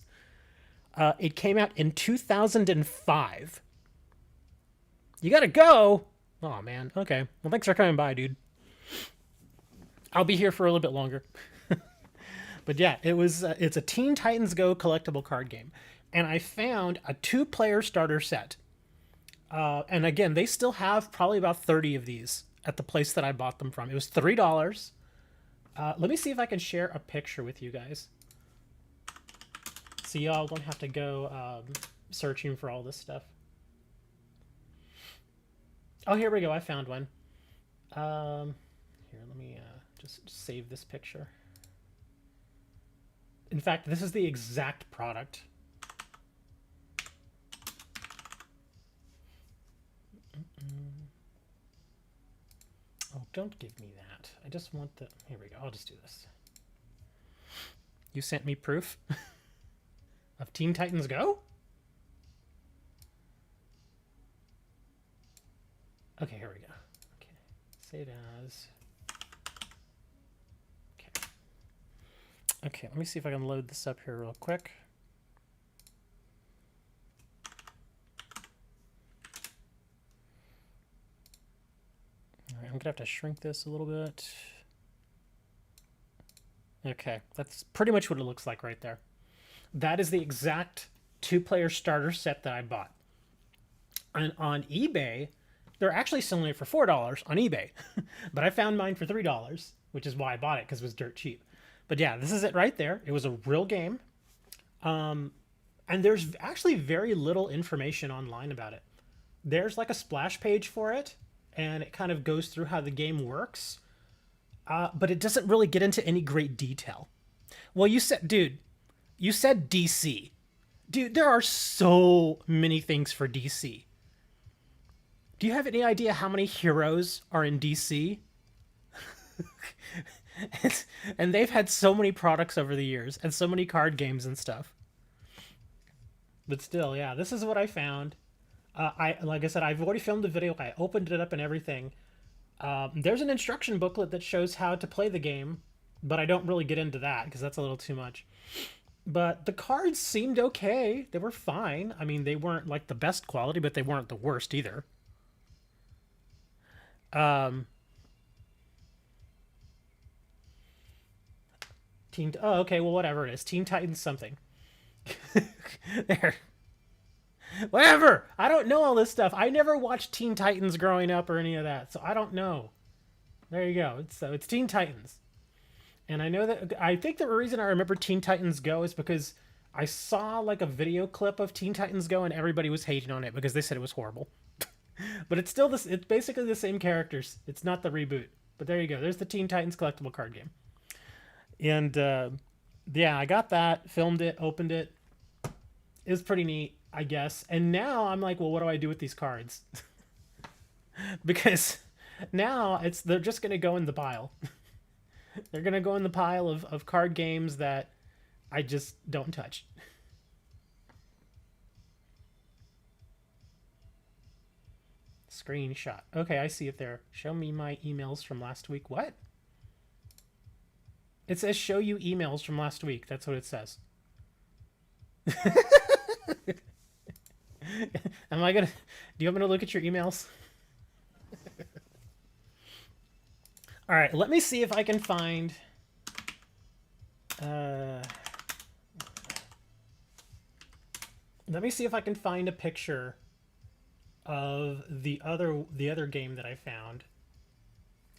It came out in 2005. You gotta go. Oh, man. Okay. Well, thanks for coming by, dude. I'll be here for a little bit longer. But yeah, it's a Teen Titans Go collectible card game. And I found a 2-player starter set. And again, they still have probably about 30 of these at the place that I bought them from. It was $3. Let me see if I can share a picture with you guys. So y'all don't have to go searching for all this stuff. Oh, here we go. I found one. Here, let me just save this picture. In fact, this is the exact product. Oh, don't give me that. I just want the... Here we go. I'll just do this. You sent me proof of Teen Titans Go? Okay, here we go. Okay, save as... Okay. Okay, let me see if I can load this up here real quick. All right, I'm gonna have to shrink this a little bit. Okay, that's pretty much what it looks like right there. That is the exact 2-player starter set that I bought. And on eBay, they're actually selling it for $4 on eBay. But I found mine for $3, which is why I bought it, because it was dirt cheap. But yeah, this is it right there. It was a real game. And there's actually very little information online about it. There's like a splash page for it, and it kind of goes through how the game works. But it doesn't really get into any great detail. Well, you said, dude, you said DC. Dude, there are so many things for DC. Do you have any idea how many heroes are in DC? And they've had so many products over the years and so many card games and stuff. But still, yeah, this is what I found. Like I said, I've already filmed the video. I opened it up and everything. There's an instruction booklet that shows how to play the game, but I don't really get into that because that's a little too much. But the cards seemed okay. They were fine. I mean, they weren't like the best quality, but they weren't the worst either. Oh, okay, well, whatever it is. Teen Titans something. There. Whatever! I don't know all this stuff. I never watched Teen Titans growing up or any of that, so I don't know. There you go. It's Teen Titans. And I think the reason I remember Teen Titans Go is because I saw like a video clip of Teen Titans Go and everybody was hating on it because they said it was horrible. But it's still this. It's basically the same characters. It's not the reboot. But there you go. There's the Teen Titans collectible card game. And yeah, I got that, filmed it, opened it. It was pretty neat, I guess. And now I'm like, well, what do I do with these cards? Because now they're just gonna go in the pile. They're gonna go in the pile of card games that I just don't touch. Screenshot. Okay, I see it there. Show me my emails from last week. What? It says show you emails from last week. That's what it says. Am I gonna... Do you want me to look at your emails? Alright, let me see if I can find... let me see if I can find a picture of the other game that I found.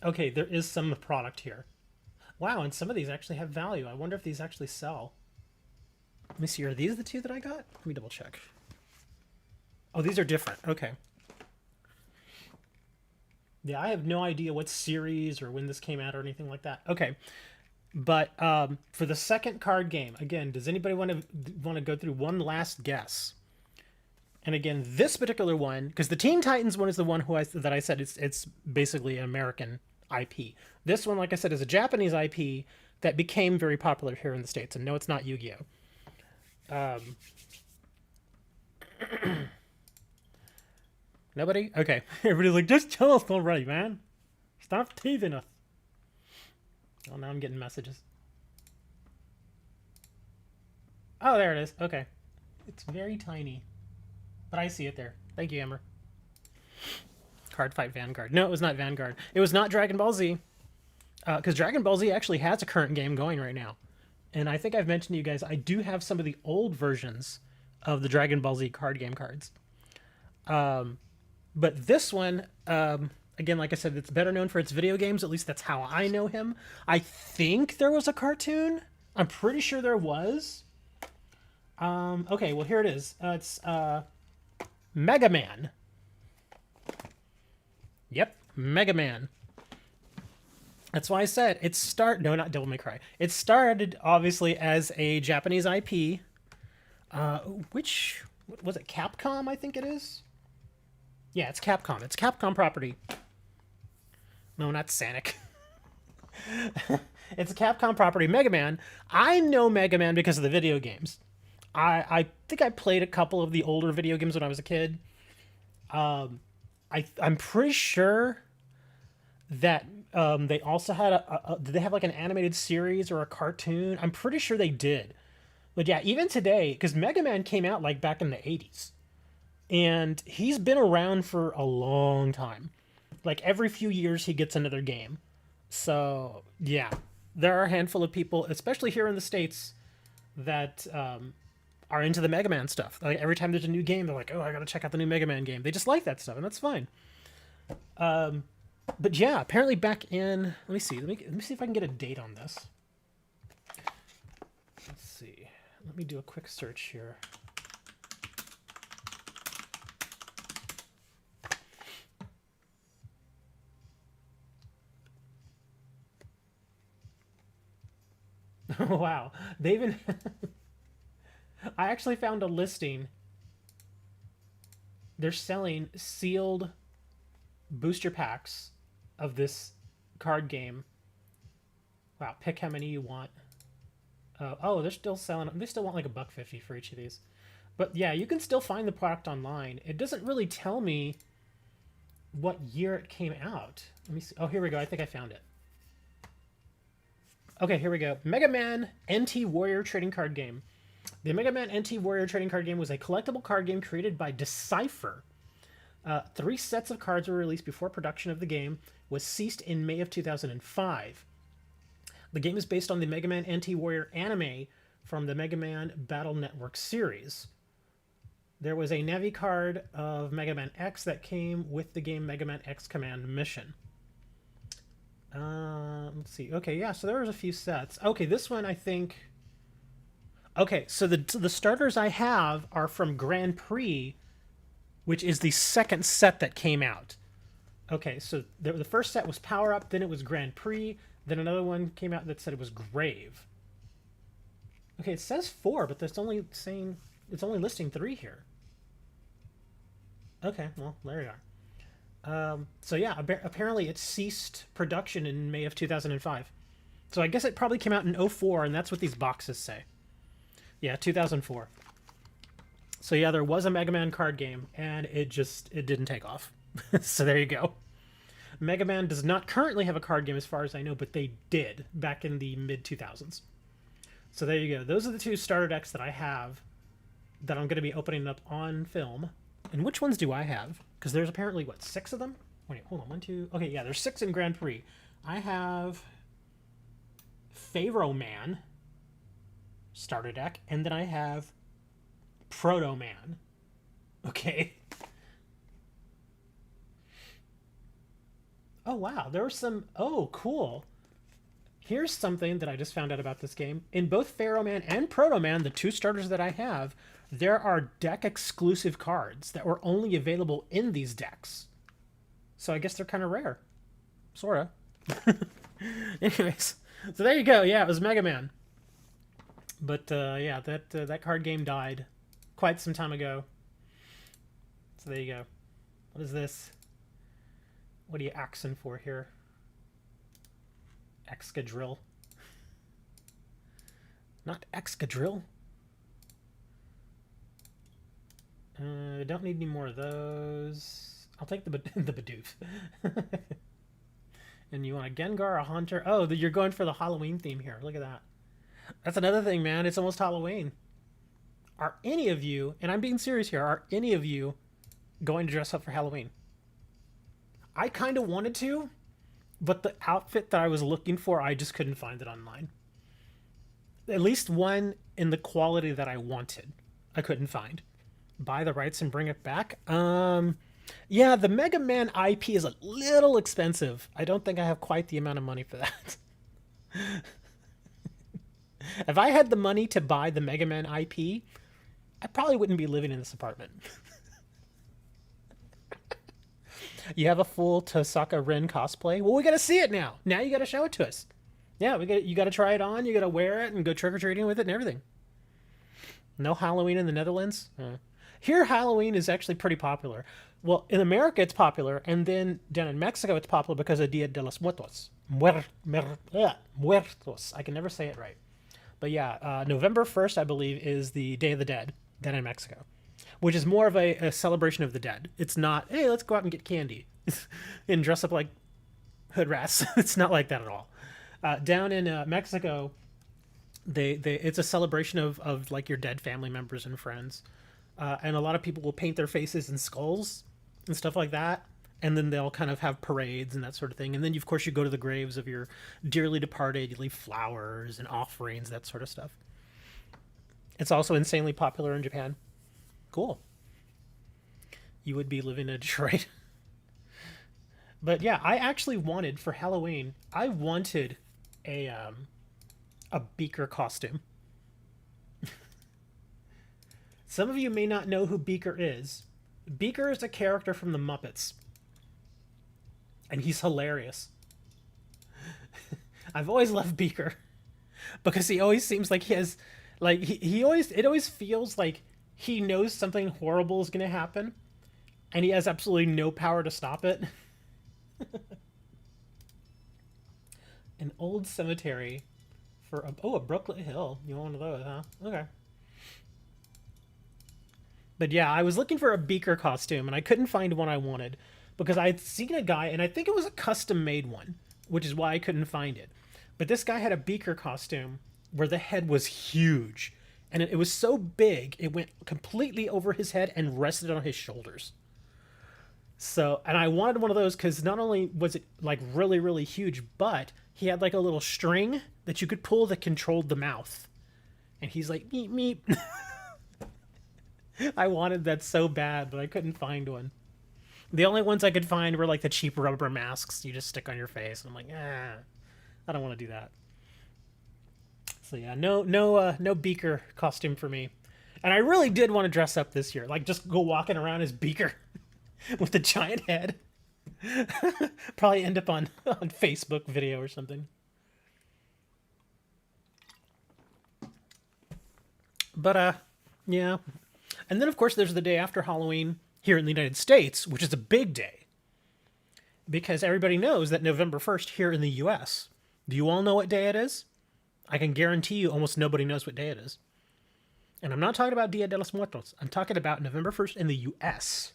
Okay, there is some product here. Wow, and some of these actually have value. I wonder if these actually sell. Let me see, are these the two that I got? Let me double check. Oh, these are different. Okay. Yeah, I have no idea what series or when this came out or anything like that. Okay. But for the second card game, again, does anybody want to go through one last guess? And again, this particular one, because the Teen Titans one is the one that I said it's basically an American IP. This one, like I said, is a Japanese IP that became very popular here in the States. And no, it's not Yu-Gi-Oh! Nobody? Okay. Everybody's like, just tell us already, man. Stop teasing us. Oh, now I'm getting messages. Oh, there it is. Okay. It's very tiny. But I see it there. Thank you, Amber. Card Fight Vanguard. No, it was not Vanguard. It was not Dragon Ball Z. Because Dragon Ball Z actually has a current game going right now. And I think I've mentioned to you guys, I do have some of the old versions of the Dragon Ball Z card game cards. But this one, again, like I said, it's better known for its video games. At least that's how I know him. I think there was a cartoon. I'm pretty sure there was. Okay, well, here it is. It's Mega Man. Yep, Mega Man. That's why I said no, not Devil May Cry. It started obviously as a Japanese IP. Which was it? Capcom, I think it is. Yeah, it's Capcom. It's Capcom property. No, not Sonic. It's a Capcom property. Mega Man. I know Mega Man because of the video games. I think I played a couple of the older video games when I was a kid. I'm pretty sure that they also had did they have like an animated series or a cartoon? I'm pretty sure they did. But yeah, even today, because Mega Man came out like back in the 80s. And he's been around for a long time. Like every few years he gets another game. So yeah, there are a handful of people, especially here in the States, that are into the Mega Man stuff. Like every time there's a new game, they're like, oh, I gotta check out the new Mega Man game. They just like that stuff, and that's fine. But yeah, apparently back in, let me see if I can get a date on this. Let's see. Let me do a quick search here. Wow, they even I actually found a listing. They're selling sealed booster packs of this card game. Wow, pick how many you want. Oh, they're still selling them. They still want like $1.50 for each of these. But yeah, you can still find the product online. It doesn't really tell me what year it came out. Let me see. Oh, here we go. I think I found it. Okay, here we go. Mega Man NT Warrior trading card game. The Mega Man NT Warrior trading card game was a collectible card game created by Decipher. 3 sets of cards were released before production of the game was ceased in May of 2005. The game is based on the Mega Man NT Warrior anime from the Mega Man Battle Network series. There was a Navi card of Mega Man X that came with the game Mega Man X Command Mission. Let's see. Okay, yeah, so there was a few sets. Okay, this one I think. Okay, so the starters I have are from Grand Prix, which is the second set that came out. Okay, so the first set was Power Up, then it was Grand Prix, then another one came out that said it was Grave. Okay, it says 4, but it's only listing 3 here. Okay, well, there you are. So yeah, apparently it ceased production in May of 2005. So I guess it probably came out in 04, and that's what these boxes say. Yeah, 2004. So yeah, there was a Mega Man card game, and it didn't take off. So there you go. Mega Man does not currently have a card game as far as I know, but they did back in the mid 2000s. So there you go. Those are the 2 starter decks that I have that I'm going to be opening up on film. And which ones do I have? Because there's apparently, what, 6 of them? Wait, hold on. 1, 2... Okay, yeah, there's 6 in Grand Prix. I have Pharaoh Man starter deck, and then I have Proto Man. Okay. Oh, wow. There were some... Oh, cool. Here's something that I just found out about this game. In both Pharaoh Man and Proto Man, the 2 starters that I have, there are deck-exclusive cards that were only available in these decks. So I guess they're kind of rare. Sorta. Anyways, so there you go. Yeah, it was Mega Man. But, yeah, that card game died quite some time ago. So there you go. What is this? What are you axing for here? Excadrill. Not Excadrill. Don't need any more of those. I'll take the Bidoof. And you want a Gengar, a Haunter? Oh, you're going for the Halloween theme here. Look at that. That's another thing, man. It's almost Halloween. Are any of you, and I'm being serious here, are any of you going to dress up for Halloween? I kind of wanted to, but the outfit that I was looking for, I just couldn't find it online. At least one in the quality that I wanted, I couldn't find. Buy the rights and bring it back? Yeah, the Mega Man IP is a little expensive. I don't think I have quite the amount of money for that. If I had the money to buy the Mega Man IP, I probably wouldn't be living in this apartment. You have a full Tosaka Ren cosplay? Well, we gotta see it now. Now you gotta show it to us. Yeah, you gotta try it on, you gotta wear it, and go trick-or-treating with it and everything. No Halloween in the Netherlands? Here, Halloween is actually pretty popular. Well, in America, it's popular, and then down in Mexico, it's popular because of Dia de los Muertos. Muertos. I can never say it right. But yeah, November 1st, I believe, is the Day of the Dead down in Mexico, which is more of a celebration of the dead. It's not, hey, let's go out and get candy and dress up like hood rats. It's not like that at all. Down in Mexico, it's a celebration of like your dead family members and friends. And a lot of people will paint their faces in skulls and stuff like that. And then they'll kind of have parades and that sort of thing. And then, of course, you go to the graves of your dearly departed. You leave flowers and offerings, that sort of stuff. It's also insanely popular in Japan. Cool. You would be living in Detroit. But yeah, I actually wanted, for Halloween, I wanted a Beaker costume. Some of you may not know who Beaker is. Beaker is a character from the Muppets. And he's hilarious. I've always loved Beaker. Because he always seems like he has... Like, it always feels like he knows something horrible is going to happen. And he has absolutely no power to stop it. An old cemetery for... a Brooklet Hill. You want one of those, huh? Okay. But yeah, I was looking for a Beaker costume, and I couldn't find one I wanted. Because I'd seen a guy, and I think it was a custom-made one, which is why I couldn't find it. But this guy had a Beaker costume where the head was huge. And it was so big, it went completely over his head and rested on his shoulders. So, and I wanted one of those because not only was it, like, really, really huge, but he had, like, a little string that you could pull that controlled the mouth. And he's like, meep, meep. I wanted that so bad, but I couldn't find one. The only ones I could find were like the cheap rubber masks you just stick on your face. And I'm like, I don't want to do that. So yeah, no Beaker costume for me. And I really did want to dress up this year, like just go walking around as Beaker with a giant head. Probably end up on Facebook video or something. But yeah. And then of course there's the day after Halloween here in the United States, which is a big day. Because everybody knows that November 1st here in the US. Do you all know what day it is? I can guarantee you almost nobody knows what day it is. And I'm not talking about Dia de los Muertos. I'm talking about November 1st in the US.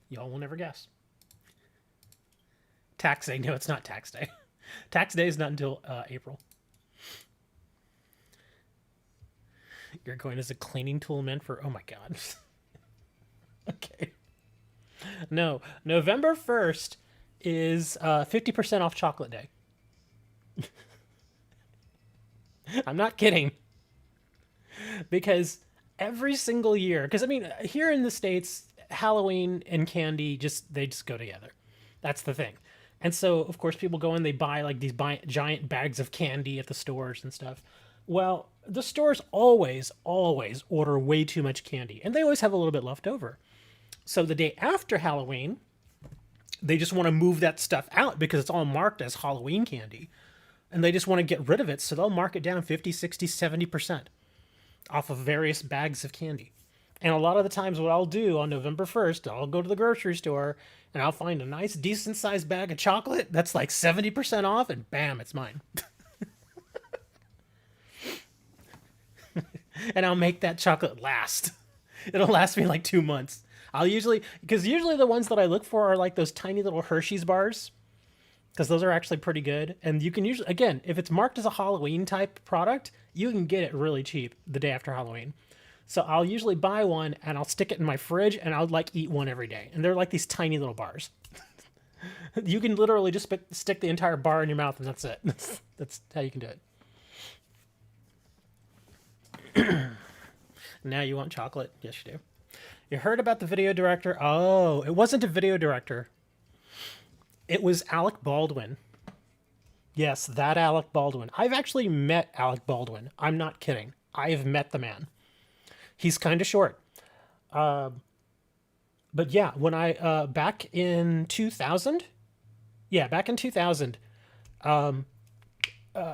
Y'all will never guess. Tax day. No, it's not tax day. Tax day is not until April. You're going as a cleaning tool man for... Oh my god. Okay. No, November 1st is 50% off chocolate day. I'm not kidding. Because every single year, because I mean, here in the States, Halloween and candy they just go together. That's the thing. And so, of course, people go in, they buy like these giant bags of candy at the stores and stuff. Well, the stores always order way too much candy, and they always have a little bit left over. So the day after Halloween, they just want to move that stuff out because it's all marked as Halloween candy. And they just want to get rid of it, so they'll mark it down 50, 60, 70% off of various bags of candy. And a lot of the times what I'll do on November 1st, I'll go to the grocery store and I'll find a nice, decent-sized bag of chocolate that's like 70% off, and bam, it's mine. And I'll make that chocolate last. It'll last me like 2 months. Because usually the ones that I look for are like those tiny little Hershey's bars, because those are actually pretty good. And you can usually, again, if it's marked as a Halloween type product, you can get it really cheap the day after Halloween. So I'll usually buy one and I'll stick it in my fridge and I'll like eat one every day. And they're like these tiny little bars. You can literally just stick the entire bar in your mouth and that's it. That's how you can do it. Now you want chocolate? Yes, you do. You heard about the video director? Oh, it wasn't a video director. It was Alec Baldwin. Yes, that Alec Baldwin. I've actually met Alec Baldwin. I'm not kidding. I have met the man. He's kind of short. But yeah, when back in 2000,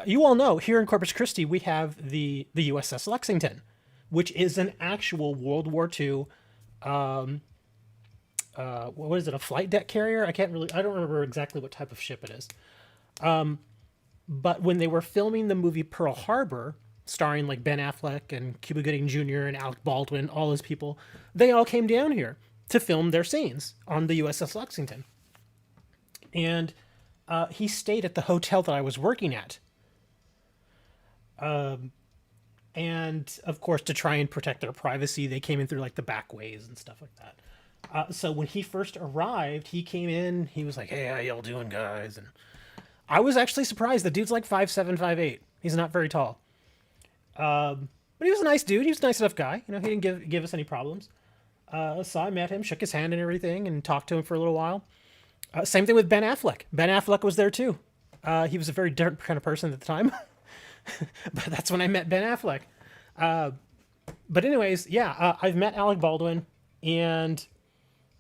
you all know here in Corpus Christi, we have the USS Lexington, which is an actual World War II, what is it? A flight deck carrier? I don't remember exactly what type of ship it is. But when they were filming the movie Pearl Harbor, starring like Ben Affleck and Cuba Gooding Jr. and Alec Baldwin, all those people, they all came down here to film their scenes on the USS Lexington. And he stayed at the hotel that I was working at. And of course, to try and protect their privacy, they came in through like the back ways and stuff like that. So when he first arrived, he came in, he was like, "Hey, how y'all doing, guys?" And I was actually surprised. The dude's like 5'7", 5'8". He's not very tall. But he was a nice dude. He was a nice enough guy. You know, he didn't give us any problems. So I met him, shook his hand and everything, and talked to him for a little while. Same thing with Ben Affleck. Ben Affleck was there too. He was a very different kind of person at the time. But that's when I met Ben Affleck. But anyways, yeah, I've met Alec Baldwin, and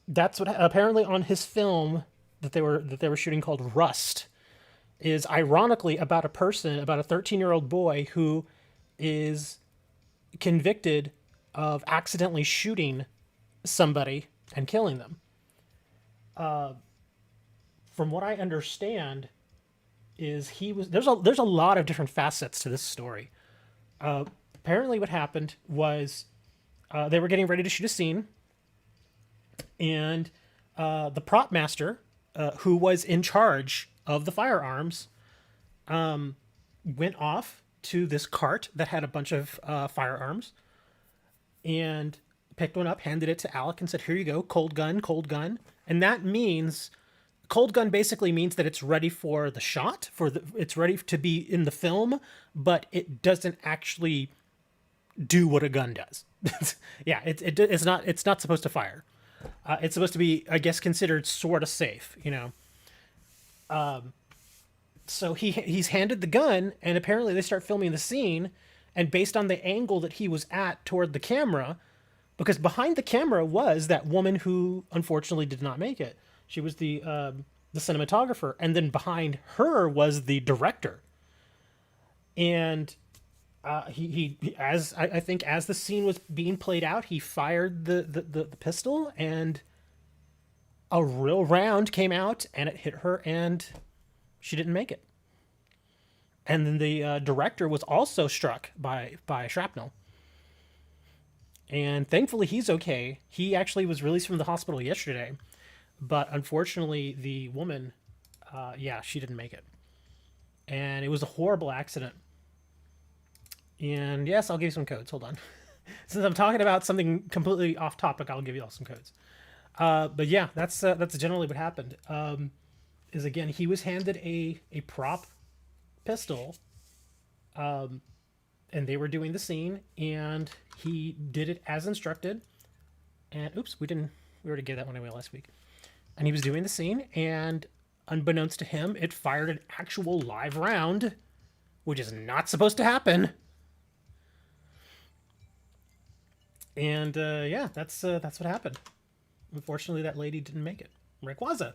that's what apparently on his film that they were shooting called Rust is ironically about a 13-year-old boy who is convicted of accidentally shooting somebody and killing them. From what I understand, is there's a lot of different facets to this story. Apparently, what happened was they were getting ready to shoot a scene, and the prop master, who was in charge of the firearms, went off to this cart that had a bunch of firearms, and picked one up, handed it to Alec, and said, "Here you go, cold gun, cold gun." And that means cold gun basically means that it's ready for the shot, it's ready to be in the film, but it doesn't actually do what a gun does. Yeah, it's not supposed to fire. It's supposed to be, I guess, considered sort of safe, you know. So he's handed the gun, and apparently they start filming the scene, and based on the angle that he was at toward the camera, because behind the camera was that woman who unfortunately did not make it. She was the cinematographer, and then behind her was the director. And I think as the scene was being played out, he fired the pistol, and a real round came out, and it hit her, and she didn't make it. And then the director was also struck by shrapnel. And thankfully, he's okay. He actually was released from the hospital yesterday, but unfortunately, the woman, yeah, she didn't make it, and it was a horrible accident. And yes, I'll give you some codes. Hold on. Since I'm talking about something completely off topic, I'll give you all some codes. But yeah, that's generally what happened. Is again, he was handed a prop pistol, and they were doing the scene, and he did it as instructed. And oops, we already gave that one away last week. And he was doing the scene, and unbeknownst to him, it fired an actual live round, which is not supposed to happen. And yeah, that's what happened. Unfortunately, that lady didn't make it. Rayquaza.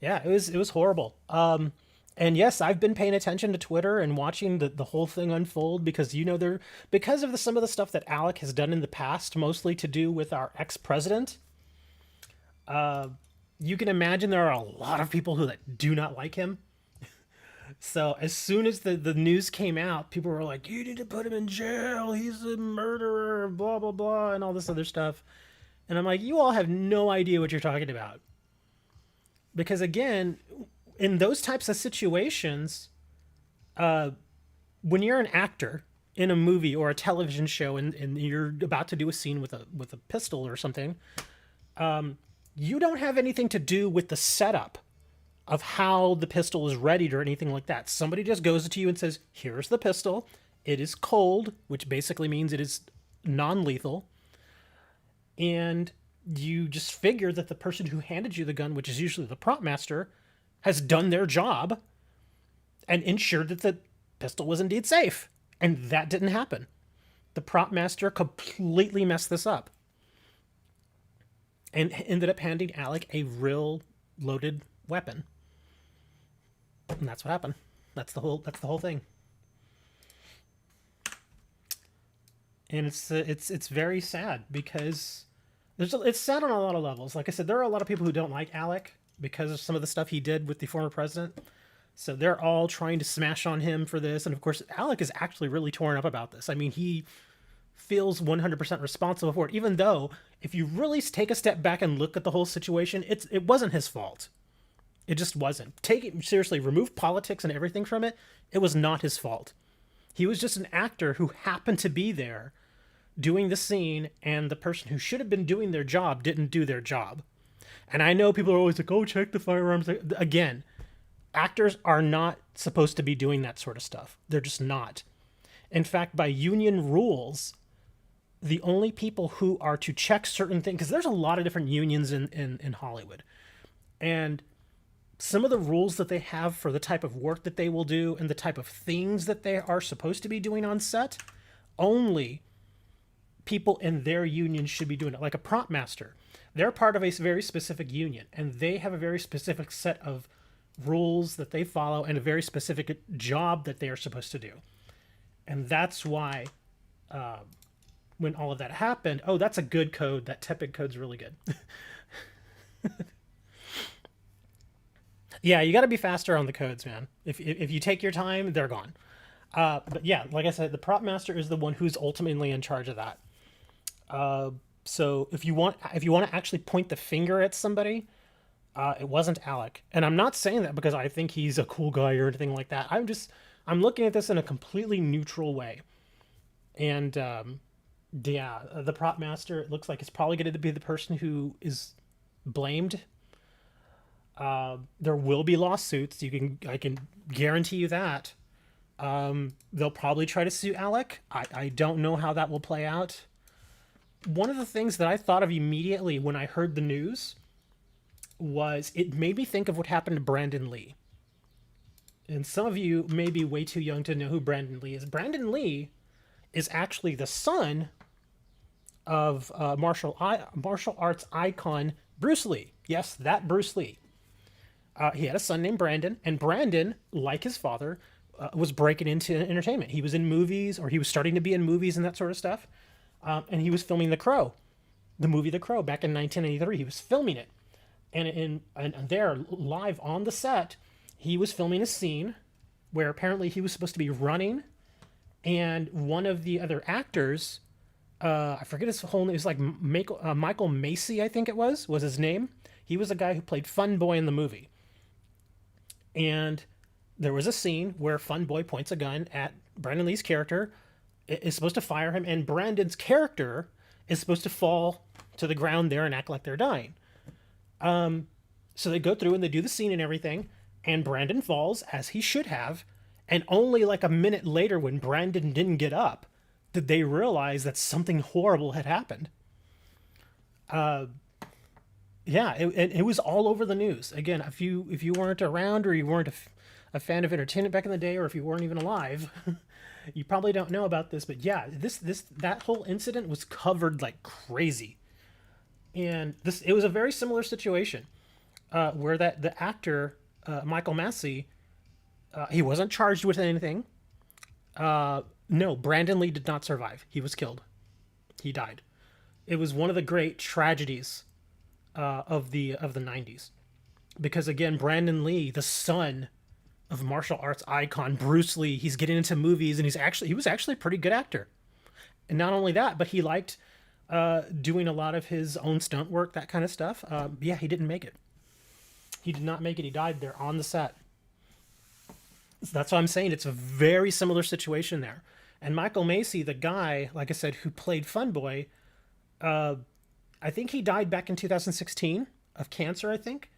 Yeah, it was horrible. And yes, I've been paying attention to Twitter and watching the whole thing unfold, because you know because of some of the stuff that Alec has done in the past, mostly to do with our ex-president. You can imagine there are a lot of people who do not like him. So as soon as the news came out, people were like, "You need to put him in jail. He's a murderer." Blah blah blah, and all this other stuff. And I'm like, you all have no idea what you're talking about. Because again, in those types of situations, when you're an actor in a movie or a television show, and you're about to do a scene with a pistol or something, you don't have anything to do with the setup of how the pistol is readied or anything like that. Somebody just goes to you and says, "Here's the pistol. It is cold," which basically means it is non-lethal. And you just figure that the person who handed you the gun, which is usually the prop master, has done their job and ensured that the pistol was indeed safe. And that didn't happen. The prop master completely messed this up and ended up handing Alec a real loaded weapon. And that's what happened. That's the whole thing. And it's very sad, because it's sad on a lot of levels. Like I said, there are a lot of people who don't like Alec because of some of the stuff he did with the former president. So they're all trying to smash on him for this. And of course, Alec is actually really torn up about this. I mean, he feels 100% responsible for it, even though if you really take a step back and look at the whole situation, it wasn't his fault. It just wasn't. Take it seriously, remove politics and everything from it. It was not his fault. He was just an actor who happened to be there doing the scene, and the person who should have been doing their job didn't do their job. And I know people are always like, "Oh, check the firearms." Again, actors are not supposed to be doing that sort of stuff. They're just not. In fact, by union rules, the only people who are to check certain things, because there's a lot of different unions in Hollywood, and some of the rules that they have for the type of work that they will do and the type of things that they are supposed to be doing on set, only people in their union should be doing it. Like a prop master, they're part of a very specific union, and they have a very specific set of rules that they follow and a very specific job that they are supposed to do. And that's why when all of that happened, oh, that's a good code. That tepid code's really good. Yeah, you got to be faster on the codes, man. If you take your time, they're gone. But yeah, like I said, the prop master is the one who's ultimately in charge of that. So if you want to actually point the finger at somebody, it wasn't Alec. And I'm not saying that because I think he's a cool guy or anything like that. I'm looking at this in a completely neutral way. And yeah, the prop master, it looks like it's probably going to be the person who is blamed. There will be lawsuits. I can guarantee you that. They'll probably try to sue Alec. I don't know how that will play out. one of the things that I thought of immediately when I heard the news was it made me think of what happened to Brandon Lee. And some of you may be way too young to know who Brandon Lee is. Brandon Lee is actually the son of martial arts icon Bruce Lee. Yes, that Bruce Lee. He had a son named Brandon, and Brandon, like his father, was breaking into entertainment. He was in movies, or he was starting to be in movies and that sort of stuff. And he was filming The Crow, the movie The Crow, back in 1983. He was filming it, and there, live on the set, he was filming a scene where apparently he was supposed to be running, and one of the other actors, I forget his whole name, it was like Michael Macy, I think it was his name. He was the guy who played Fun Boy in the movie. And there was a scene where Fun Boy points a gun at Brandon Lee's character, is supposed to fire him, and Brandon's character is supposed to fall to the ground there and act like they're dying. So they go through and they do the scene and everything, and Brandon falls, as he should have, and only like a minute later, when Brandon didn't get up, did they realize that something horrible had happened. Yeah, it was all over the news. Again, if you weren't around, or you weren't a fan of entertainment back in the day, or if you weren't even alive, you probably don't know about this. But yeah, that whole incident was covered like crazy, and it was a very similar situation, where that the actor, Michael Massey, he wasn't charged with anything. No, Brandon Lee did not survive. He was killed. He died. It was one of the great tragedies of the '90s, because again, Brandon Lee, the son of martial arts icon Bruce Lee, he's getting into movies, and he was actually a pretty good actor. And not only that, but he liked doing a lot of his own stunt work, that kind of stuff. Yeah, he didn't make it. He did not make it. He died there on the set. So that's what I'm saying. It's a very similar situation there. And Michael Macy, the guy, like I said, who played Fun Boy, I think he died back in 2016 of cancer, I think.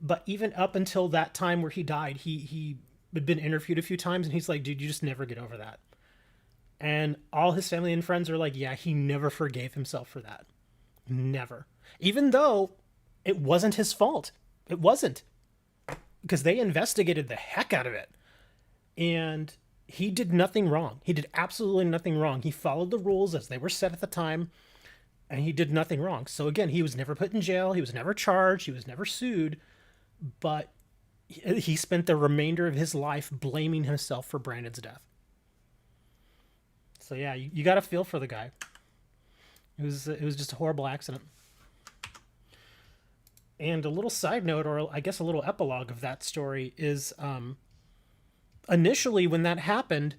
But even up until that time where he died, he had been interviewed a few times, and he's like, dude, you just never get over that. And all his family and friends are like, yeah, he never forgave himself for that. Never. Even though it wasn't his fault. It wasn't. Because they investigated the heck out of it. And he did nothing wrong. He did absolutely nothing wrong. He followed the rules as they were set at the time, and he did nothing wrong. So again, he was never put in jail. He was never charged. He was never sued. But he spent the remainder of his life blaming himself for Brandon's death. So yeah, you got to feel for the guy. It was just a horrible accident. And a little side note, or I guess a little epilogue of that story is, initially when that happened,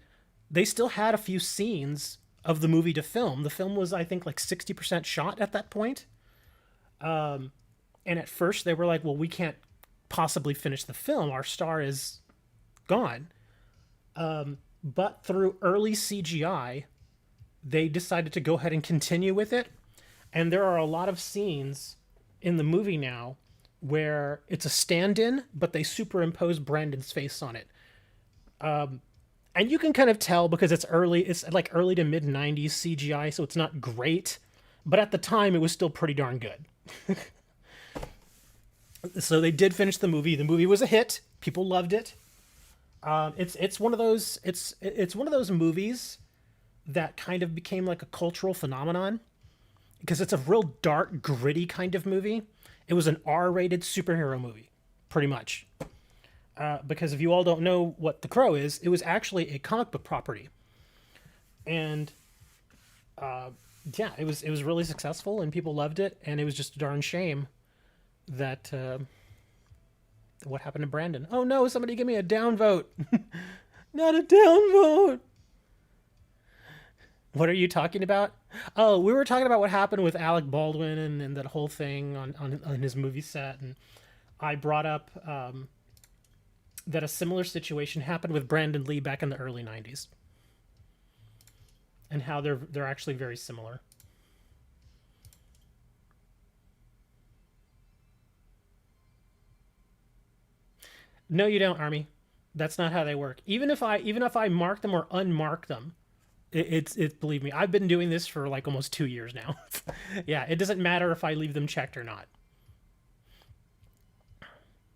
they still had a few scenes of the movie to film. The film was, I think, like 60% shot at that point. And at first they were like, well, we can't possibly finish the film. Our star is gone. But through early CGI, they decided to go ahead and continue with it. And there are a lot of scenes in the movie now where it's a stand-in, but they superimpose Brandon's face on it. And you can kind of tell because it's like early to mid 90s CGI, so it's not great, but at the time it was still pretty darn good. So they did finish the movie. The movie was a hit. People loved it. It's one of those movies that kind of became like a cultural phenomenon, because it's a real dark, gritty kind of movie. It was an R-rated superhero movie, pretty much. Because if you all don't know what The Crow is, it was actually a comic book property. And yeah, it was really successful, and people loved it, and it was just a darn shame that what happened to Brandon. Oh no, somebody give me a downvote. Not a downvote. What are you talking about? Oh, we were talking about what happened with Alec Baldwin and that whole thing on his movie set, and I brought up that a similar situation happened with Brandon Lee back in the early 90s, and how they're actually very similar. No, you don't, Army. That's not how they work. Even if I mark them or unmark them, Believe me, I've been doing this for like almost 2 years now. Yeah, it doesn't matter if I leave them checked or not.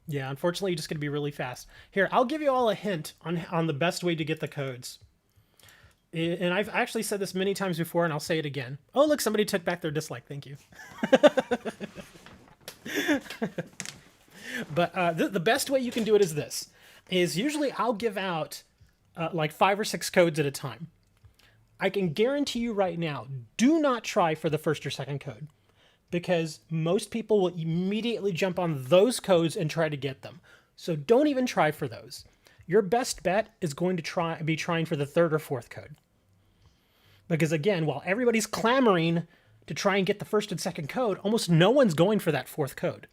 Yeah, unfortunately, you're just going to be really fast. Here, I'll give you all a hint on the best way to get the codes. And I've actually said this many times before, and I'll say it again. Oh, look, somebody took back their dislike. Thank you. But the best way you can do it is this. Is usually I'll give out like 5 or 6 codes at a time. I can guarantee you right now, do not try for the first or second code, because most people will immediately jump on those codes and try to get them. So don't even try for those. Your best bet is going to be trying for the third or fourth code. Because again, while everybody's clamoring to try and get the first and second code, almost no one's going for that fourth code.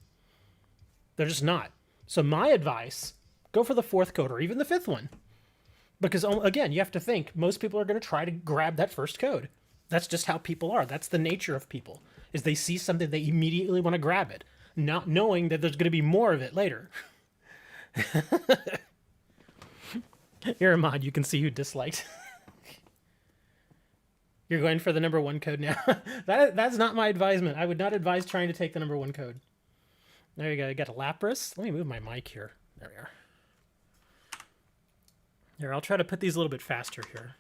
They're just not. So my advice, go for the fourth code or even the fifth one. Because again, you have to think, most people are going to try to grab that first code. That's just how people are. That's the nature of people, is they see something, they immediately want to grab it, not knowing that there's going to be more of it later. You're a mod, you can see who disliked. You're going for the number 1 code now. That's not my advisement. I would not advise trying to take the number 1 code. There you go. You got a Lapras. Let me move my mic here. There we are. Here, I'll try to put these a little bit faster here.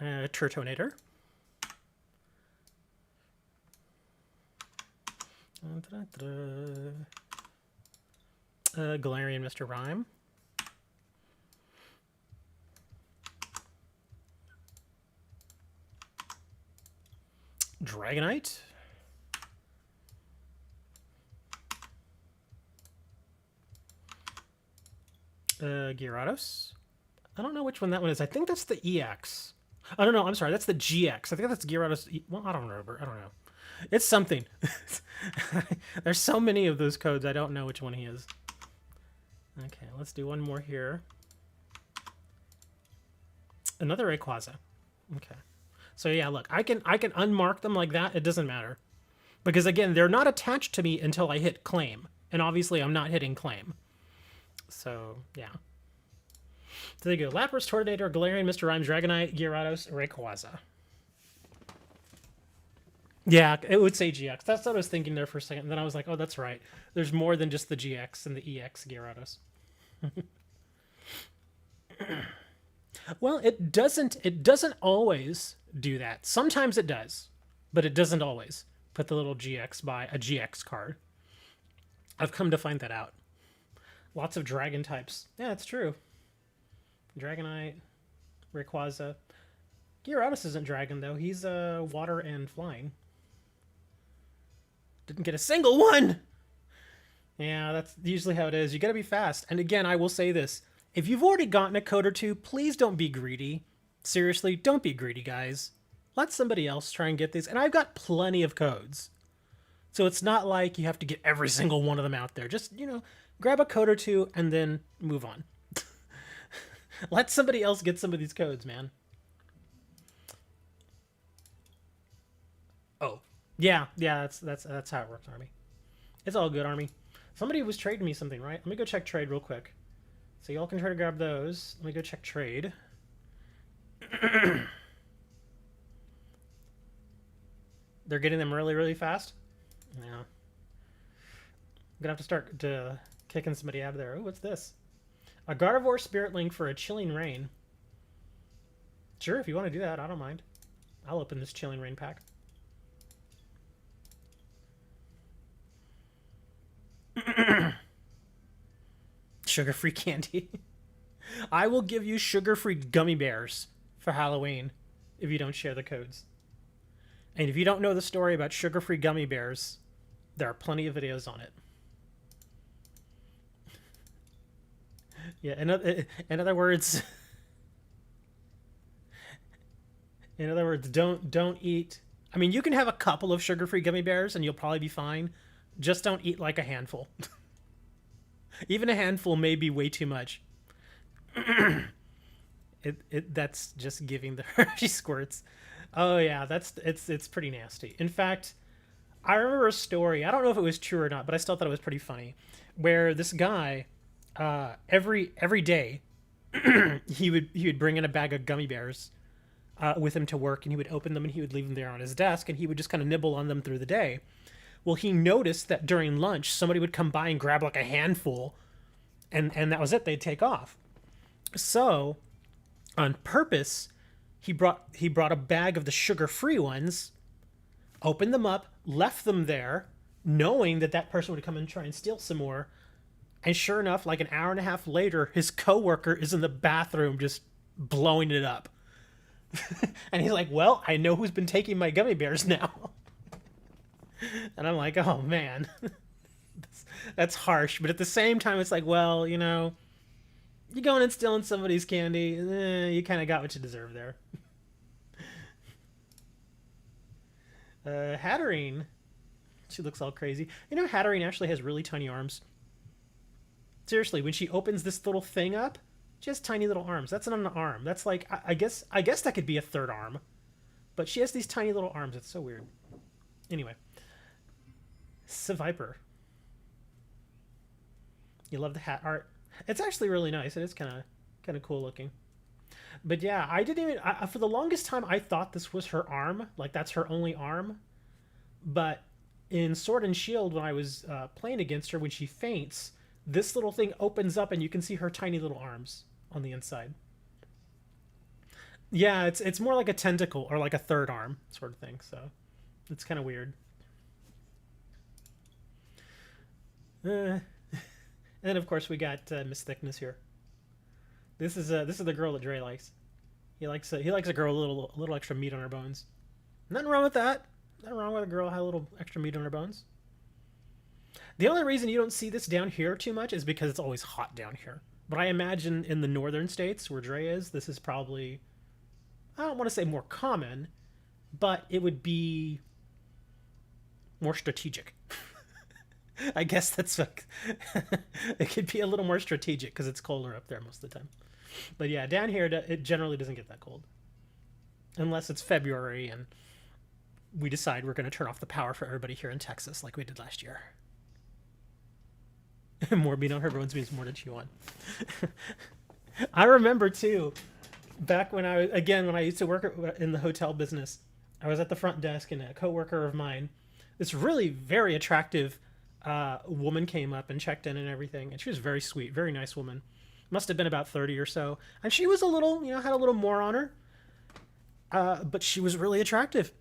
Turtonator. Galarian Mr. Rhyme. Dragonite. Gyarados. I don't know which one that one is. I think that's the EX. I don't know. I'm sorry. That's the GX. I think that's Gyarados. Well, I don't remember. I don't know. It's something. There's so many of those codes. I don't know which one he is. Okay, let's do one more here. Another Rayquaza. Okay. So yeah, look, I can unmark them like that. It doesn't matter. Because again, they're not attached to me until I hit claim. And obviously I'm not hitting claim. So, yeah. So there you go. Lapras, Tornado, Galarian, Mr. Rhyme, Dragonite, Gyarados, Rayquaza. Yeah, it would say GX. That's what I was thinking there for a second. And then I was like, oh, that's right. There's more than just the GX and the EX Gyarados. Well, it doesn't always do that. Sometimes it does, but it doesn't always put the little GX by a GX card. I've come to find that out. Lots of dragon types. Yeah, it's true. Dragonite, Rayquaza. Gyarados isn't dragon, though. He's water and flying. Didn't get a single one! Yeah, that's usually how it is. You gotta be fast. And again, I will say this. If you've already gotten a code or two, please don't be greedy. Seriously, don't be greedy, guys. Let somebody else try and get these. And I've got plenty of codes. So it's not like you have to get every single one of them out there. Just, grab a code or two and then move on. Let somebody else get some of these codes, man. Oh, yeah, that's how it works, Army. It's all good, Army. Somebody was trading me something, right? Let me go check trade real quick. So y'all can try to grab those. Let me go check trade. They're getting them really, really fast? Yeah. I'm gonna have to start kicking somebody out of there. Oh, what's this? A Gardevoir Spirit Link for a Chilling Rain. Sure, if you want to do that, I don't mind. I'll open this Chilling Rain pack. Sugar-free candy. I will give you sugar-free gummy bears for Halloween if you don't share the codes. And if you don't know the story about sugar-free gummy bears, there are plenty of videos on it. Yeah, in other words, don't eat. I mean, you can have a couple of sugar-free gummy bears and you'll probably be fine. Just don't eat like a handful. Even a handful may be way too much. That's just giving the Hershey squirts. Oh yeah, it's pretty nasty. In fact, I remember a story. I don't know if it was true or not, but I still thought it was pretty funny, where this guy every day he would bring in a bag of gummy bears with him to work, and he would open them and he would leave them there on his desk, and he would just kind of nibble on them through the day. Well, he noticed that during lunch, somebody would come by and grab like a handful, and that was it. They'd take off. So, on purpose, he brought a bag of the sugar-free ones, opened them up, left them there, knowing that that person would come and try and steal some more. And sure enough, like an hour and a half later, his coworker is in the bathroom just blowing it up. And he's like, well, I know who's been taking my gummy bears now. And I'm like, oh man, that's harsh. But at the same time, it's like, well, you going and stealing somebody's candy, you kind of got what you deserve there. Hatterene, she looks all crazy. Hatterene actually has really tiny arms. Seriously, when she opens this little thing up, she has tiny little arms. That's not an arm. That's like, I guess that could be a third arm. But she has these tiny little arms. It's so weird. Anyway. Viper. You love the hat art. It's actually really nice. It is kind of cool looking. But yeah, I didn't even... for the longest time, I thought this was her arm. Like, that's her only arm. But in Sword and Shield, when I was playing against her, when she faints, this little thing opens up and you can see her tiny little arms on the inside. Yeah, it's more like a tentacle or like a third arm sort of thing. So it's kind of weird. And then of course we got Miss Thickness here. This is the girl that Dre likes. He likes a girl with a little extra meat on her bones. Nothing wrong with that. Nothing wrong with a girl had a little extra meat on her bones. The only reason you don't see this down here too much is because it's always hot down here. But I imagine in the northern states where Dre is, this is probably, I don't want to say more common, but it would be more strategic. I guess that's it could be a little more strategic because it's colder up there most of the time. But yeah, down here it generally doesn't get that cold. Unless it's February and we decide we're going to turn off the power for everybody here in Texas like we did last year. More meat on her bones means more to chew on. I remember too, back when I used to work in the hotel business, I was at the front desk and a coworker of mine, this really very attractive woman came up and checked in and everything, and she was very sweet, very nice woman. Must have been about 30 or so, and she was a little, had a little more on her, but she was really attractive.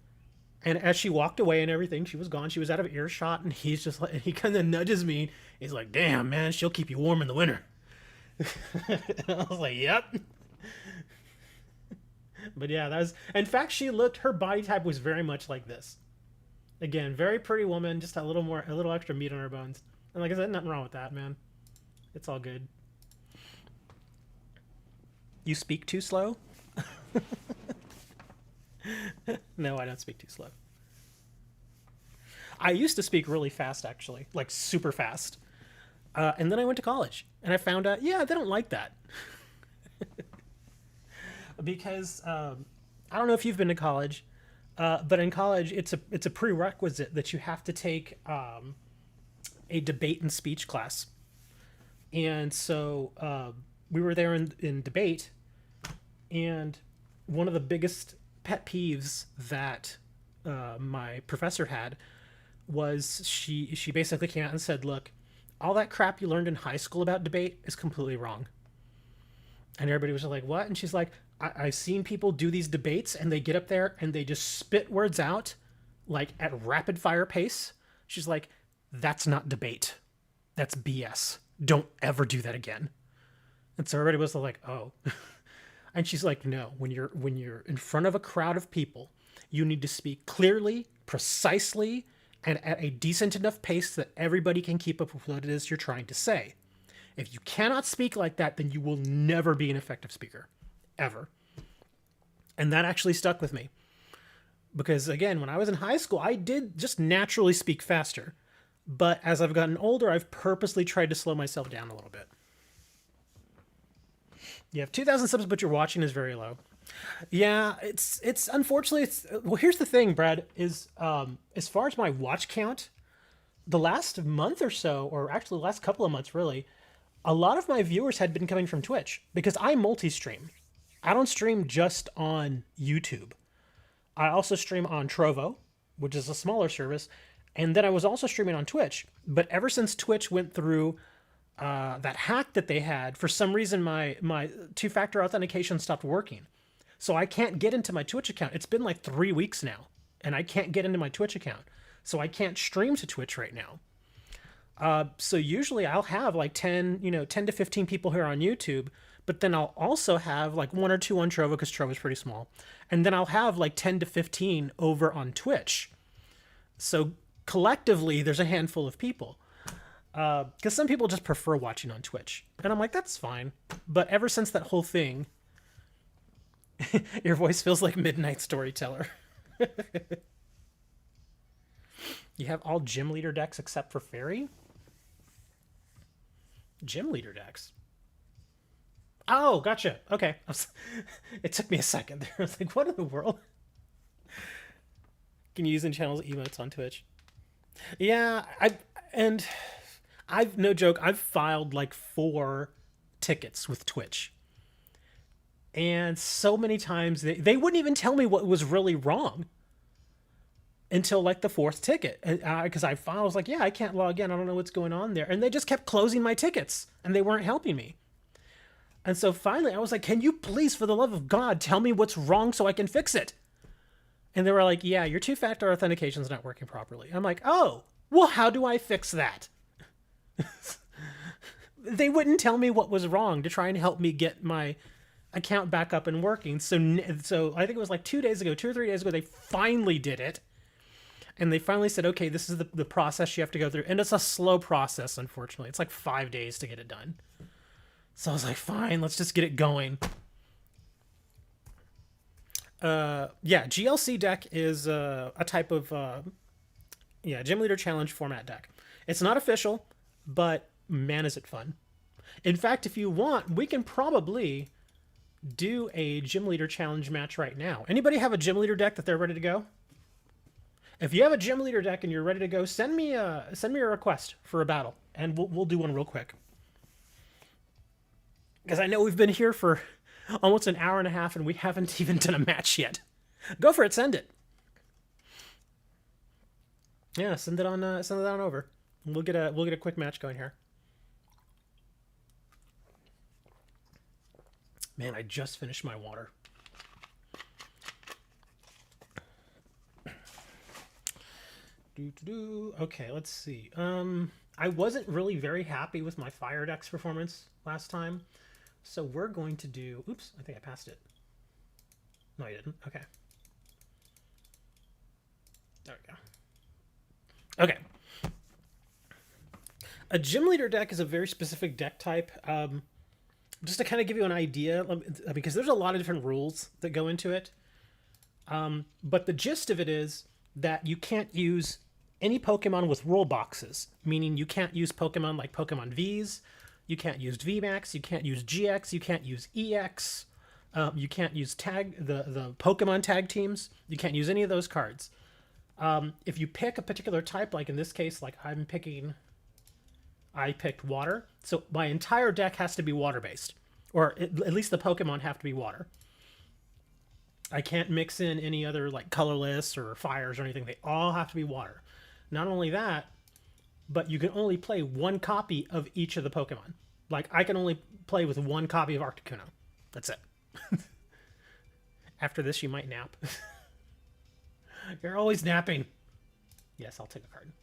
And as she walked away and everything, she was gone. She was out of earshot, and he's just like, he kind of nudges me. He's like, "Damn, man, she'll keep you warm in the winter." I was like, "Yep." But yeah, that was. In fact, her body type was very much like this. Again, very pretty woman, just a little extra meat on her bones. And like I said, nothing wrong with that, man. It's all good. You speak too slow? No, I don't speak too slow. I used to speak really fast, actually, like super fast. And then I went to college, and I found out, yeah, they don't like that. Because I don't know if you've been to college, but in college, it's a prerequisite that you have to take a debate and speech class. And so we were there in debate, and one of the biggest pet peeves that my professor had was she basically came out and said, "Look, all that crap you learned in high school about debate is completely wrong." And everybody was like, "What?" And she's like, I've seen people do these debates and they get up there and they just spit words out like at rapid fire pace. She's like, "That's not debate. That's BS. Don't ever do that again." And so everybody was like, "Oh." And she's like, "No, when you're in front of a crowd of people, you need to speak clearly, precisely, and at a decent enough pace that everybody can keep up with what it is you're trying to say. If you cannot speak like that, then you will never be an effective speaker. Ever." And that actually stuck with me. Because again, when I was in high school, I did just naturally speak faster. But as I've gotten older, I've purposely tried to slow myself down a little bit. You have 2,000 subs, but your watching is very low. Yeah, it's unfortunately, well, here's the thing, Brad, is as far as my watch count, the last month or so, or actually the last couple of months really, a lot of my viewers had been coming from Twitch because I multi-stream. I don't stream just on YouTube. I also stream on Trovo, which is a smaller service, and then I was also streaming on Twitch. But ever since Twitch went through that hack that they had, for some reason my two-factor authentication stopped working. So I can't get into my Twitch account. It's been like 3 weeks now, and I can't get into my Twitch account. So I can't stream to Twitch right now. So usually I'll have like 10 to 15 people here on YouTube, but then I'll also have like 1 or 2 on Trovo because Trovo's pretty small. And then I'll have like 10 to 15 over on Twitch. So collectively, there's a handful of people. Because some people just prefer watching on Twitch. And I'm like, that's fine. But ever since that whole thing, your voice feels like Midnight Storyteller. You have all gym leader decks except for Fairy? Gym leader decks? Oh, gotcha. Okay. It took me a second there. I was like, what in the world? Can you use in channels emotes on Twitch? Yeah, I've no joke, I've filed like 4 tickets with Twitch. And so many times they wouldn't even tell me what was really wrong until like the 4th ticket. Because I filed, I was like, yeah, I can't log in. I don't know what's going on there. And they just kept closing my tickets and they weren't helping me. And so finally I was like, can you please, for the love of God, tell me what's wrong so I can fix it? And they were like, yeah, your two-factor authentication is not working properly. I'm like, oh, well, how do I fix that? They wouldn't tell me what was wrong to try and help me get my account back up and working. So I think it was like 2 days ago, 2 or 3 days ago, they finally did it. And they finally said, okay, this is the process you have to go through. And it's a slow process, unfortunately. It's like 5 days to get it done. So I was like, fine, let's just get it going. Yeah, GLC deck is a type of Gym Leader Challenge format deck. It's not official, but man, is it fun. In fact, if you want, we can probably do a Gym Leader Challenge match right now. Anybody have a Gym Leader deck that they're ready to go? If you have a Gym Leader deck and you're ready to go, send me a request for a battle, and we'll do one real quick. Because I know we've been here for almost an hour and a half and we haven't even done a match yet. Go for it, send it. Yeah, send it on over. We'll get a quick match going here. Man, I just finished my water. Okay, let's see. I wasn't really very happy with my Fire deck's performance last time. So we're going to do... Oops, I think I passed it. No, I didn't. Okay. There we go. Okay. A Gym Leader deck is a very specific deck type. Just to kind of give you an idea, because there's a lot of different rules that go into it. But the gist of it is that you can't use any Pokemon with rule boxes, meaning you can't use Pokemon like Pokemon Vs, you can't use VMAX, you can't use GX, you can't use EX, you can't use the Pokemon tag teams, you can't use any of those cards. If you pick a particular type, like in this case, like I picked water, so my entire deck has to be water-based, or at least the Pokemon have to be water. I can't mix in any other like colorless or fires or anything. They all have to be water. Not only that, but you can only play 1 copy of each of the Pokemon. Like, I can only play with 1 copy of Articuno. That's it. After this, you might nap. You're always napping. Yes, I'll take a card.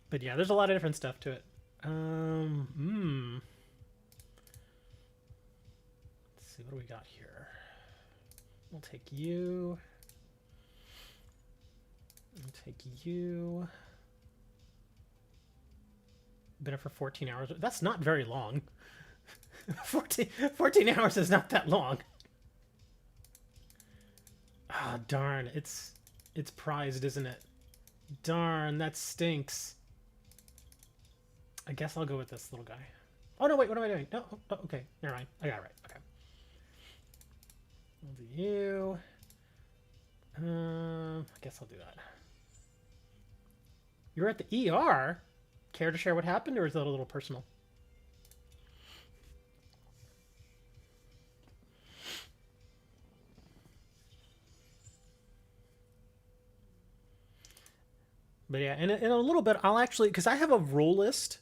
But yeah, there's a lot of different stuff to it. Let's see, what do we got here? We'll take you. I'll take you. Been up for 14 hours. That's not very long. 14 hours is not that long. Ah, oh, darn. It's prized, isn't it? Darn, that stinks. I guess I'll go with this little guy. Oh, no, wait, what am I doing? No, oh, okay, never mind. I got it right. Okay. I'll do you. I guess I'll do that. You're at the ER? Care to share what happened, or is that a little personal? But yeah, in a little bit, I'll actually, because I have a rule list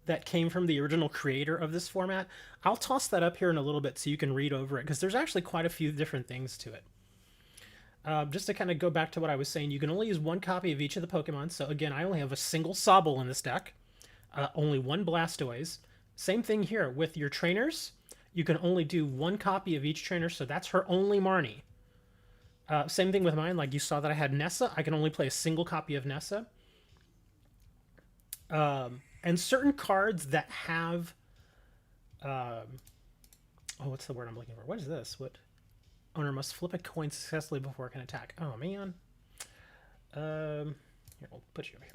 that came from the original creator of this format. I'll toss that up here in a little bit so you can read over it, because there's actually quite a few different things to it. Just to kind of go back to what I was saying, you can only use one copy of each of the Pokemon. So again, I only have a single Sobble in this deck, only one Blastoise. Same thing here with your trainers. You can only do one copy of each trainer, so that's her only Marnie. Same thing with mine. Like you saw that I had Nessa. I can only play a single copy of Nessa. And certain cards that have... oh, what's the word I'm looking for? What is this? What? Owner must flip a coin successfully before it can attack. Oh, man. Here, we'll put you over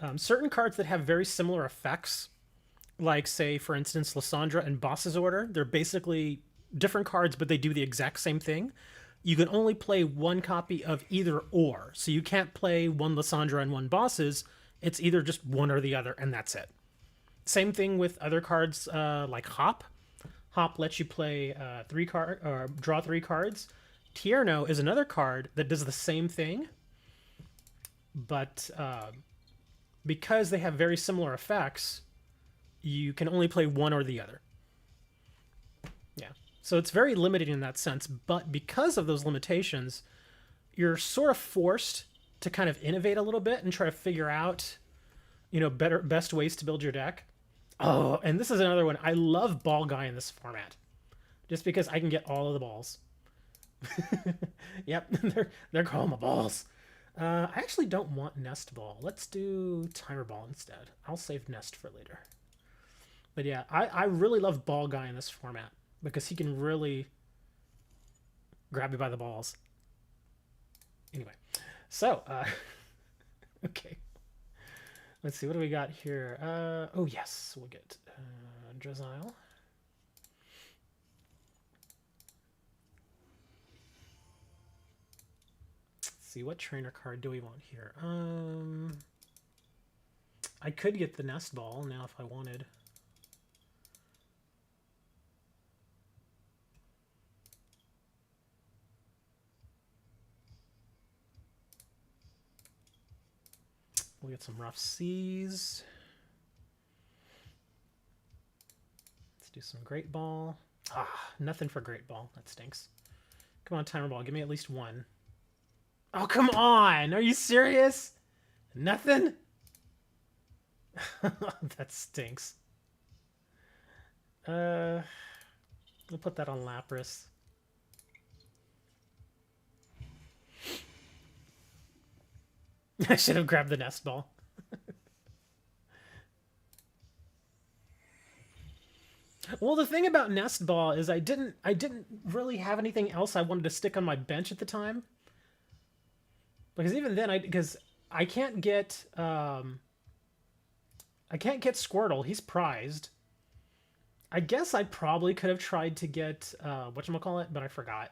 here. Certain cards that have very similar effects, like, say, for instance, Lysandra and Boss's Order, they're basically different cards, but they do the exact same thing. You can only play one copy of either or. So you can't play one Lysandra and one Boss's. It's either just one or the other, and that's it. Same thing with other cards like Hop. Hop lets you play draw 3 cards. Tierno is another card that does the same thing, but because they have very similar effects, you can only play one or the other. Yeah, so it's very limiting in that sense, but because of those limitations, you're sort of forced to kind of innovate a little bit and try to figure out, best ways to build your deck. Oh, and this is another one. I love Ball Guy in this format, just because I can get all of the balls. Yep, they're calling my balls. I actually don't want Nest Ball. Let's do Timer Ball instead. I'll save Nest for later. But yeah, I really love Ball Guy in this format because he can really grab you by the balls. Anyway, so okay. Let's see, what do we got here? Oh, yes, we'll get Drizzile. Let's see, what trainer card do we want here? I could get the Nest Ball now if I wanted. We'll get some Rough Seas. Let's do some Great Ball. Ah, nothing for Great Ball. That stinks. Come on, Timer Ball. Give me at least one. Oh, come on. Are you serious? Nothing? That stinks. We'll put that on Lapras. I should have grabbed the Nest Ball. Well, the thing about Nest Ball is I didn't really have anything else I wanted to stick on my bench at the time. Because even then, because I can't get Squirtle. He's prized. I guess I probably could have tried to get whatchamacallit, but I forgot.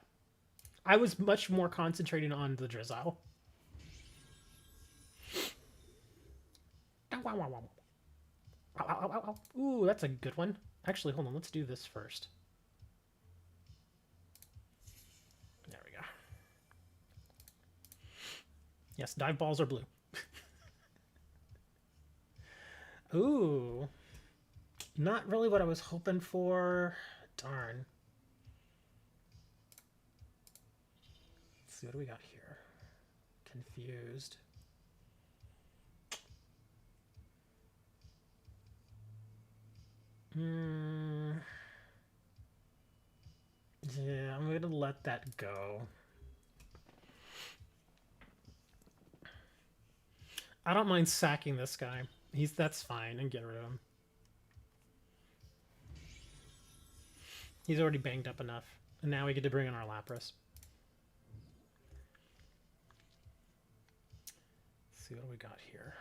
I was much more concentrating on the Drizzile. Ooh, that's a good one. Actually, hold on. Let's do this first. There we go. Yes, dive balls are blue. Ooh. Not really what I was hoping for. Darn. Let's see, what do we got here? Confused. Yeah, I'm gonna let that go. I don't mind sacking this guy. That's fine, and get rid of him. He's already banged up enough. And now we get to bring in our Lapras. Let's see what we got here.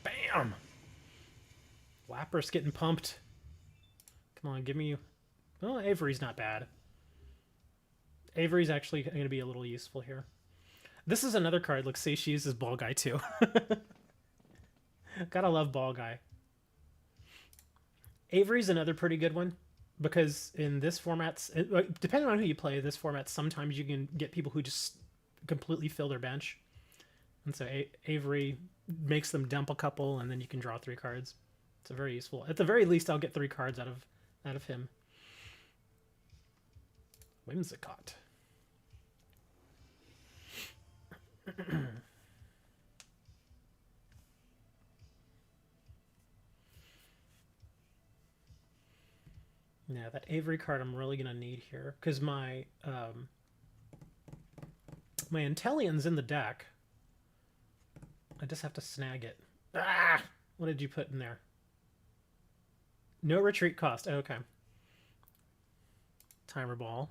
Bam! Lapras getting pumped. Come on, give me... Oh, Avery's not bad. Avery's actually going to be a little useful here. This is another card. Look, say she uses Ball Guy too. Gotta love Ball Guy. Avery's another pretty good one because in this format, depending on who you play, this format, sometimes you can get people who just completely fill their bench. And so Avery makes them dump a couple, and then you can draw 3 cards. It's a very useful. At the very least, I'll get 3 cards out of him. Whimsicott. Yeah, that Avery card I'm really gonna need here because my my Intellion's in the deck. I just have to snag it. Ah! What did you put in there? No retreat cost. Oh, okay. Timer ball.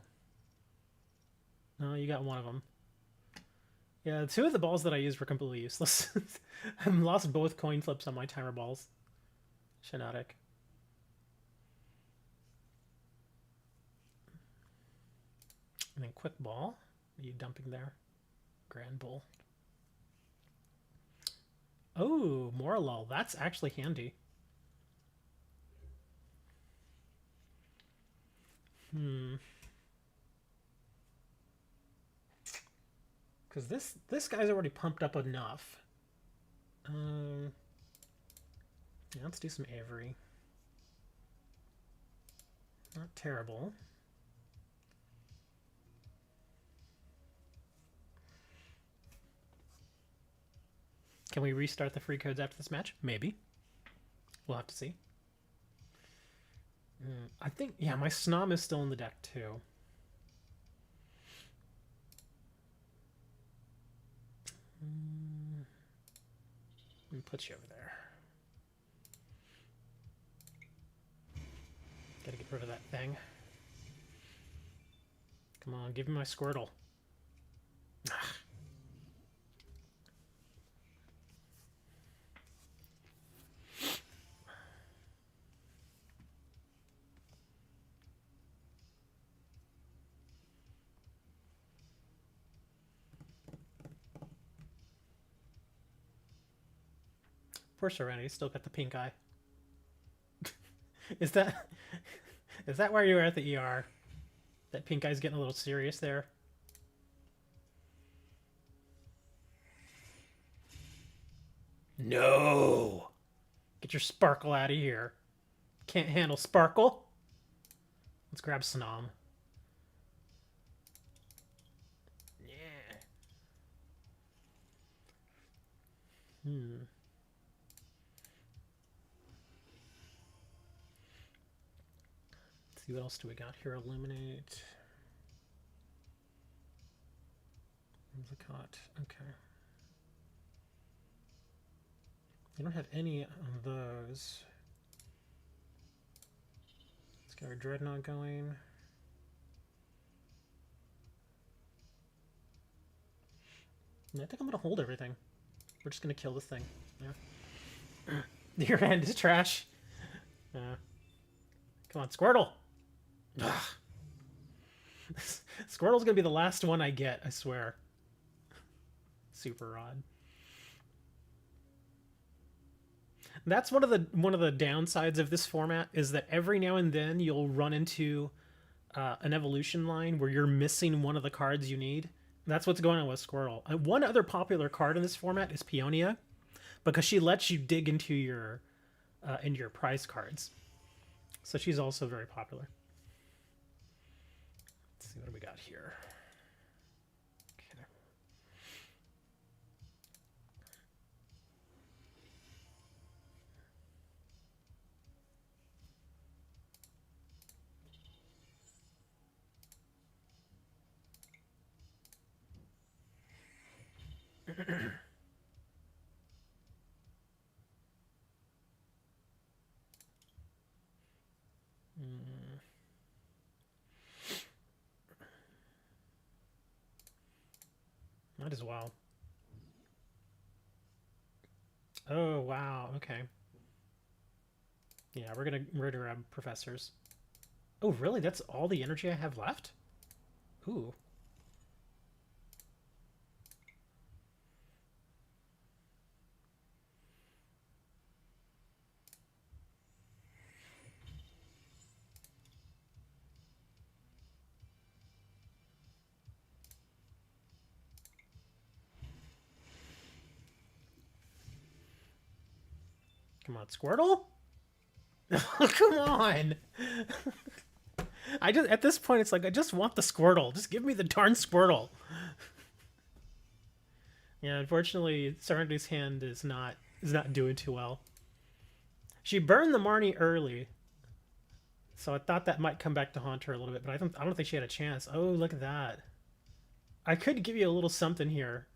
No, you got one of them. Yeah, 2 of the balls that I used were completely useless. I lost both coin flips on my timer balls. Shinotic. And then quick ball. What are you dumping there? Grand Bull. Oh, Morlul. That's actually handy. Because this guy's already pumped up enough. Yeah, let's do some Avery. Not terrible. Can we restart the free codes after this match? Maybe. We'll have to see. I think, yeah, my Snom is still in the deck too. Let me put you over there. Gotta get rid of that thing. Come on, give me my Squirtle. Poor Serenity, still got the pink eye. Is that where you were at the ER? That pink eye's getting a little serious there. No! Get your Sparkle out of here. Can't handle Sparkle. Let's grab Snom. Yeah. Let's see, what else do we got here? Illuminate. Whimsicott. Okay. I don't have any of those. Let's get our Dreadnought going. I think I'm gonna hold everything. We're just gonna kill this thing. Yeah. Your hand is trash. Yeah. Come on, Squirtle. Ugh. Squirtle's gonna be the last one I get, I swear. Super Rod. That's one of the downsides of this format is that every now and then you'll run into an evolution line where you're missing one of the cards you need. That's what's going on with Squirtle. And one other popular card in this format is Peonia, because she lets you dig into your prize cards. So she's also very popular. Let's see what do we got here. Might as well. Oh wow, okay. Yeah, we're gonna grab professors. Oh really? That's all the energy I have left? Ooh, Come on, Squirtle? Come on! At this point, it's like, I just want the Squirtle. Just give me the darn Squirtle. Yeah, unfortunately, Serenity's hand is not doing too well. She burned the Marnie early, so I thought that might come back to haunt her a little bit, but I don't think she had a chance. Oh, look at that. I could give you a little something here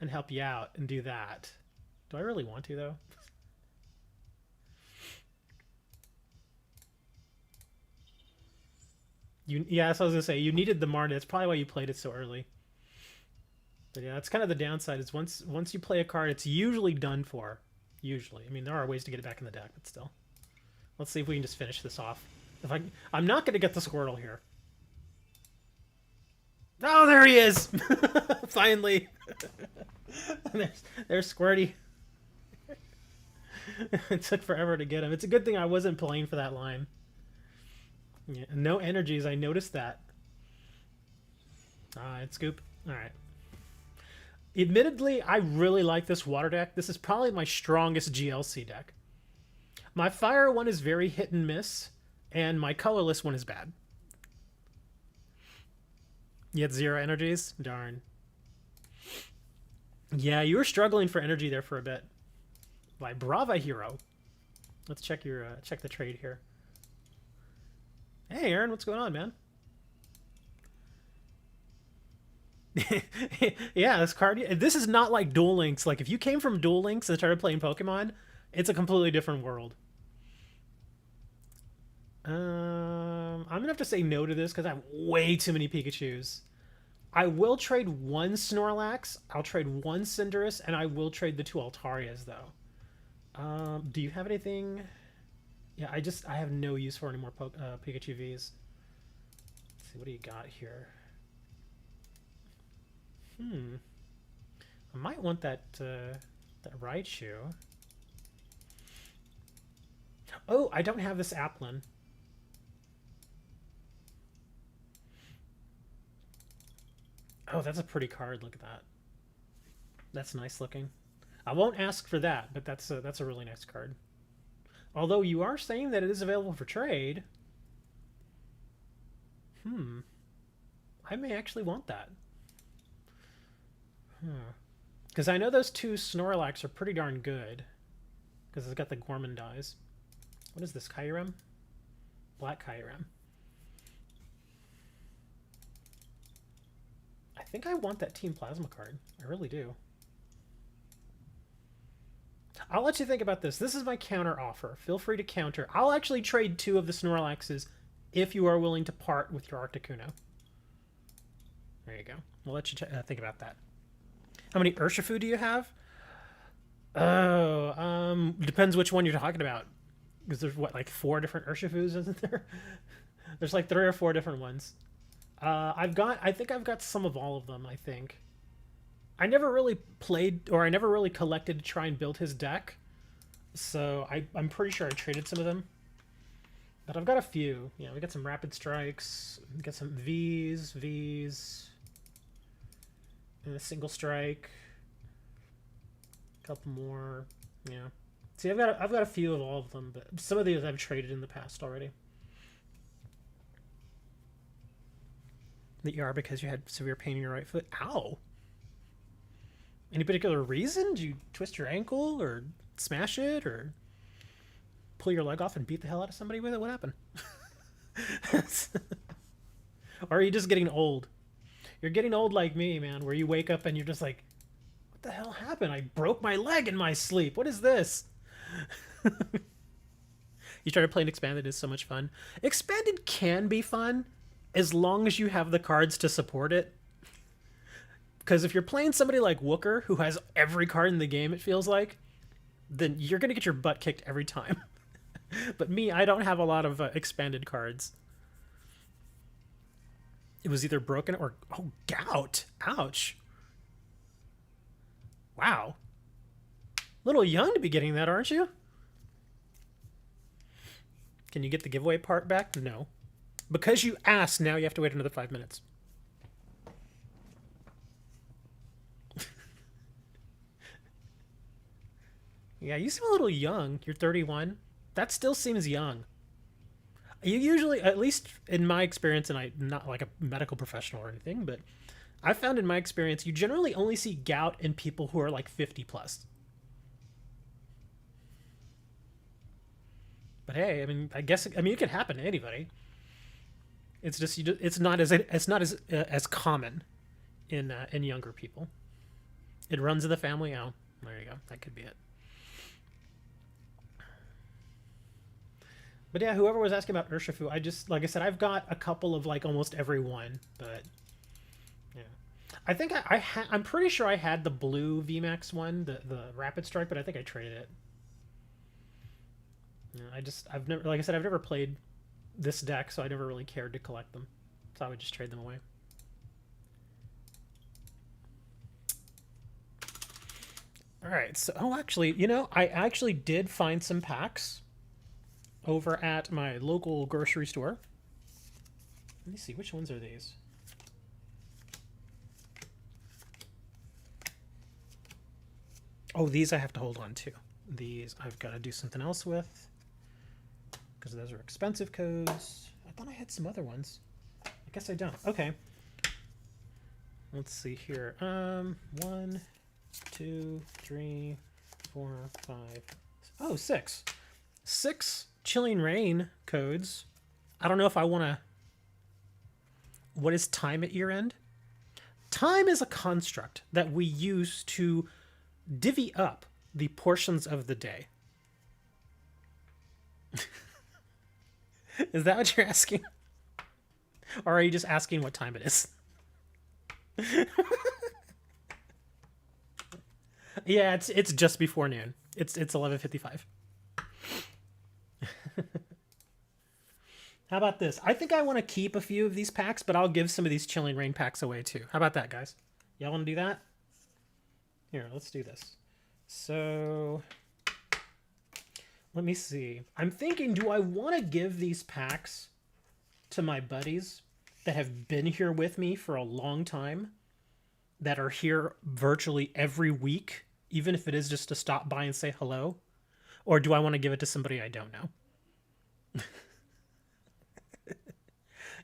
and help you out and do that. Do I really want to, though? Yeah, that's what I was going to say. You needed the Marnie. That's probably why you played it so early. But yeah, that's kind of the downside, is once you play a card, it's usually done for. Usually. I mean, there are ways to get it back in the deck, but still. Let's see if we can just finish this off. I'm not going to get the Squirtle here. Oh, there he is! Finally! there's Squirty. It took forever to get him. It's a good thing I wasn't playing for that line. Yeah, no energies, I noticed that. Alright, Scoop. Alright. Admittedly, I really like this water deck. This is probably my strongest GLC deck. My fire one is very hit and miss, and my colorless one is bad. You had 0 energies? Darn. Yeah, you were struggling for energy there for a bit. By Brava Hero. Let's check check the trade here. Hey, Aaron, what's going on, man? Yeah, this card. This is not like Duel Links. Like, if you came from Duel Links and started playing Pokemon, it's a completely different world. I'm gonna have to say no to this because I have way too many Pikachus. I will trade 1 Snorlax. I'll trade 1 Cinderace, and I will trade the 2 Altarias, though. Do you have anything? Yeah, I have no use for any more Pikachu Vs. Let's see, what do you got here? I might want that Raichu. Oh, I don't have this Applin. Oh, that's a pretty card. Look at that. That's nice looking. I won't ask for that, but that's a really nice card. Although you are saying that it is available for trade. I may actually want that. Because I know those 2 Snorlax are pretty darn good. Because it's got the Gormandise. What is this, Kyurem? Black Kyurem. I think I want that Team Plasma card. I really do. I'll let you think about this. This is my counter offer. Feel free to counter. I'll actually trade 2 of the Snorlaxes if you are willing to part with your Articuno. There you go. We'll let you think about that. How many Urshifu do you have? Oh, depends which one you're talking about. Because there's, what, like 4 different Urshifus, isn't there? There's like 3 or 4 different ones. I think I've got some of all of them, I think. I never really played, or I never really collected to try and build his deck. So I'm pretty sure I traded some of them. But I've got a few. You know, we got some Rapid Strikes, we got some Vs, and a Single Strike. A couple more, yeah. See, I've got a few of all of them, but some of these I've traded in the past already. That you are because you had severe pain in your right foot. Ow! Any particular reason? Did you twist your ankle, or smash it, or pull your leg off and beat the hell out of somebody with it? What happened? Or are you just getting old? You're getting old like me, man, where you wake up and you're just like, what the hell happened? I broke my leg in my sleep. What is this? You started playing Expanded. It's so much fun. Expanded can be fun as long as you have the cards to support it. Because if you're playing somebody like Wooker, who has every card in the game, it feels like, then you're going to get your butt kicked every time. But me, I don't have a lot of expanded cards. It was either broken or... Oh, gout! Ouch! Wow. A little young to be getting that, aren't you? Can you get the giveaway part back? No. Because you asked, now you have to wait another 5 minutes. Yeah, you seem a little young. You're 31. That still seems young. You usually, at least in my experience, and I'm not like a medical professional or anything, but I found in my experience, you generally only see gout in people who are like 50 plus. But hey, I mean, I mean, it could happen to anybody. It's just, it's not as common in younger people. It runs in the family. Oh, there you go. That could be it. But yeah, whoever was asking about Urshifu, I just, like I said, I've got a couple of like almost every one, but yeah. I think I'm pretty sure I had the blue VMAX one, the Rapid Strike, but I think I traded it. Yeah, I've never, like I said, I've never played this deck, so I never really cared to collect them. So I would just trade them away. All right, so, oh, actually, I actually did find some packs over at my local grocery store. Let me see, which ones are these? Oh, these I have to hold on to. These I've got to do something else with because those are expensive codes. I thought I had some other ones. I guess I don't. Okay. Let's see here. 1, 2, 3, 4, 5. Oh, 6. 6 Chilling Rain codes. I don't know if I want to. What is time at year end? Time is a construct that we use to divvy up the portions of the day. Is that what you're asking? Or are you just asking what time it is? Yeah, it's just before noon. It's 11:55. How about this? I think I want to keep a few of these packs, but I'll give some of these Chilling Rain packs away too. How about that, guys? Y'all want to do that? Here, let's do this. So, let me see. I'm thinking, do I want to give these packs to my buddies that have been here with me for a long time, that are here virtually every week, even if it is just to stop by and say hello? Or do I want to give it to somebody I don't know?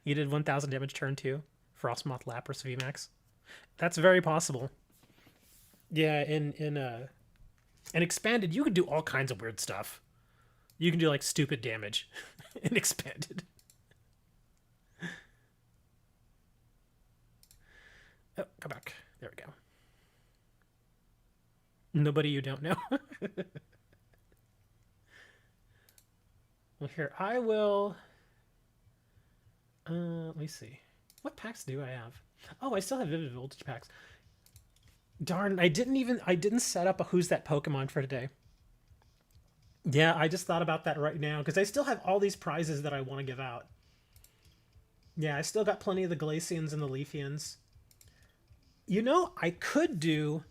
You did 1,000 damage turn 2. Frostmoth Lapras VMAX. That's very possible. Yeah, in expanded, you can do all kinds of weird stuff. You can do like stupid damage in expanded. Oh, come back. There we go. Nobody you don't know. Well, here, I will... let me see. What packs do I have? Oh, I still have Vivid Voltage packs. Darn, I didn't set up a Who's That Pokemon for today. Yeah, I just thought about that right now, because I still have all these prizes that I want to give out. Yeah, I still got plenty of the Glacians and the Leafians. You know, I could do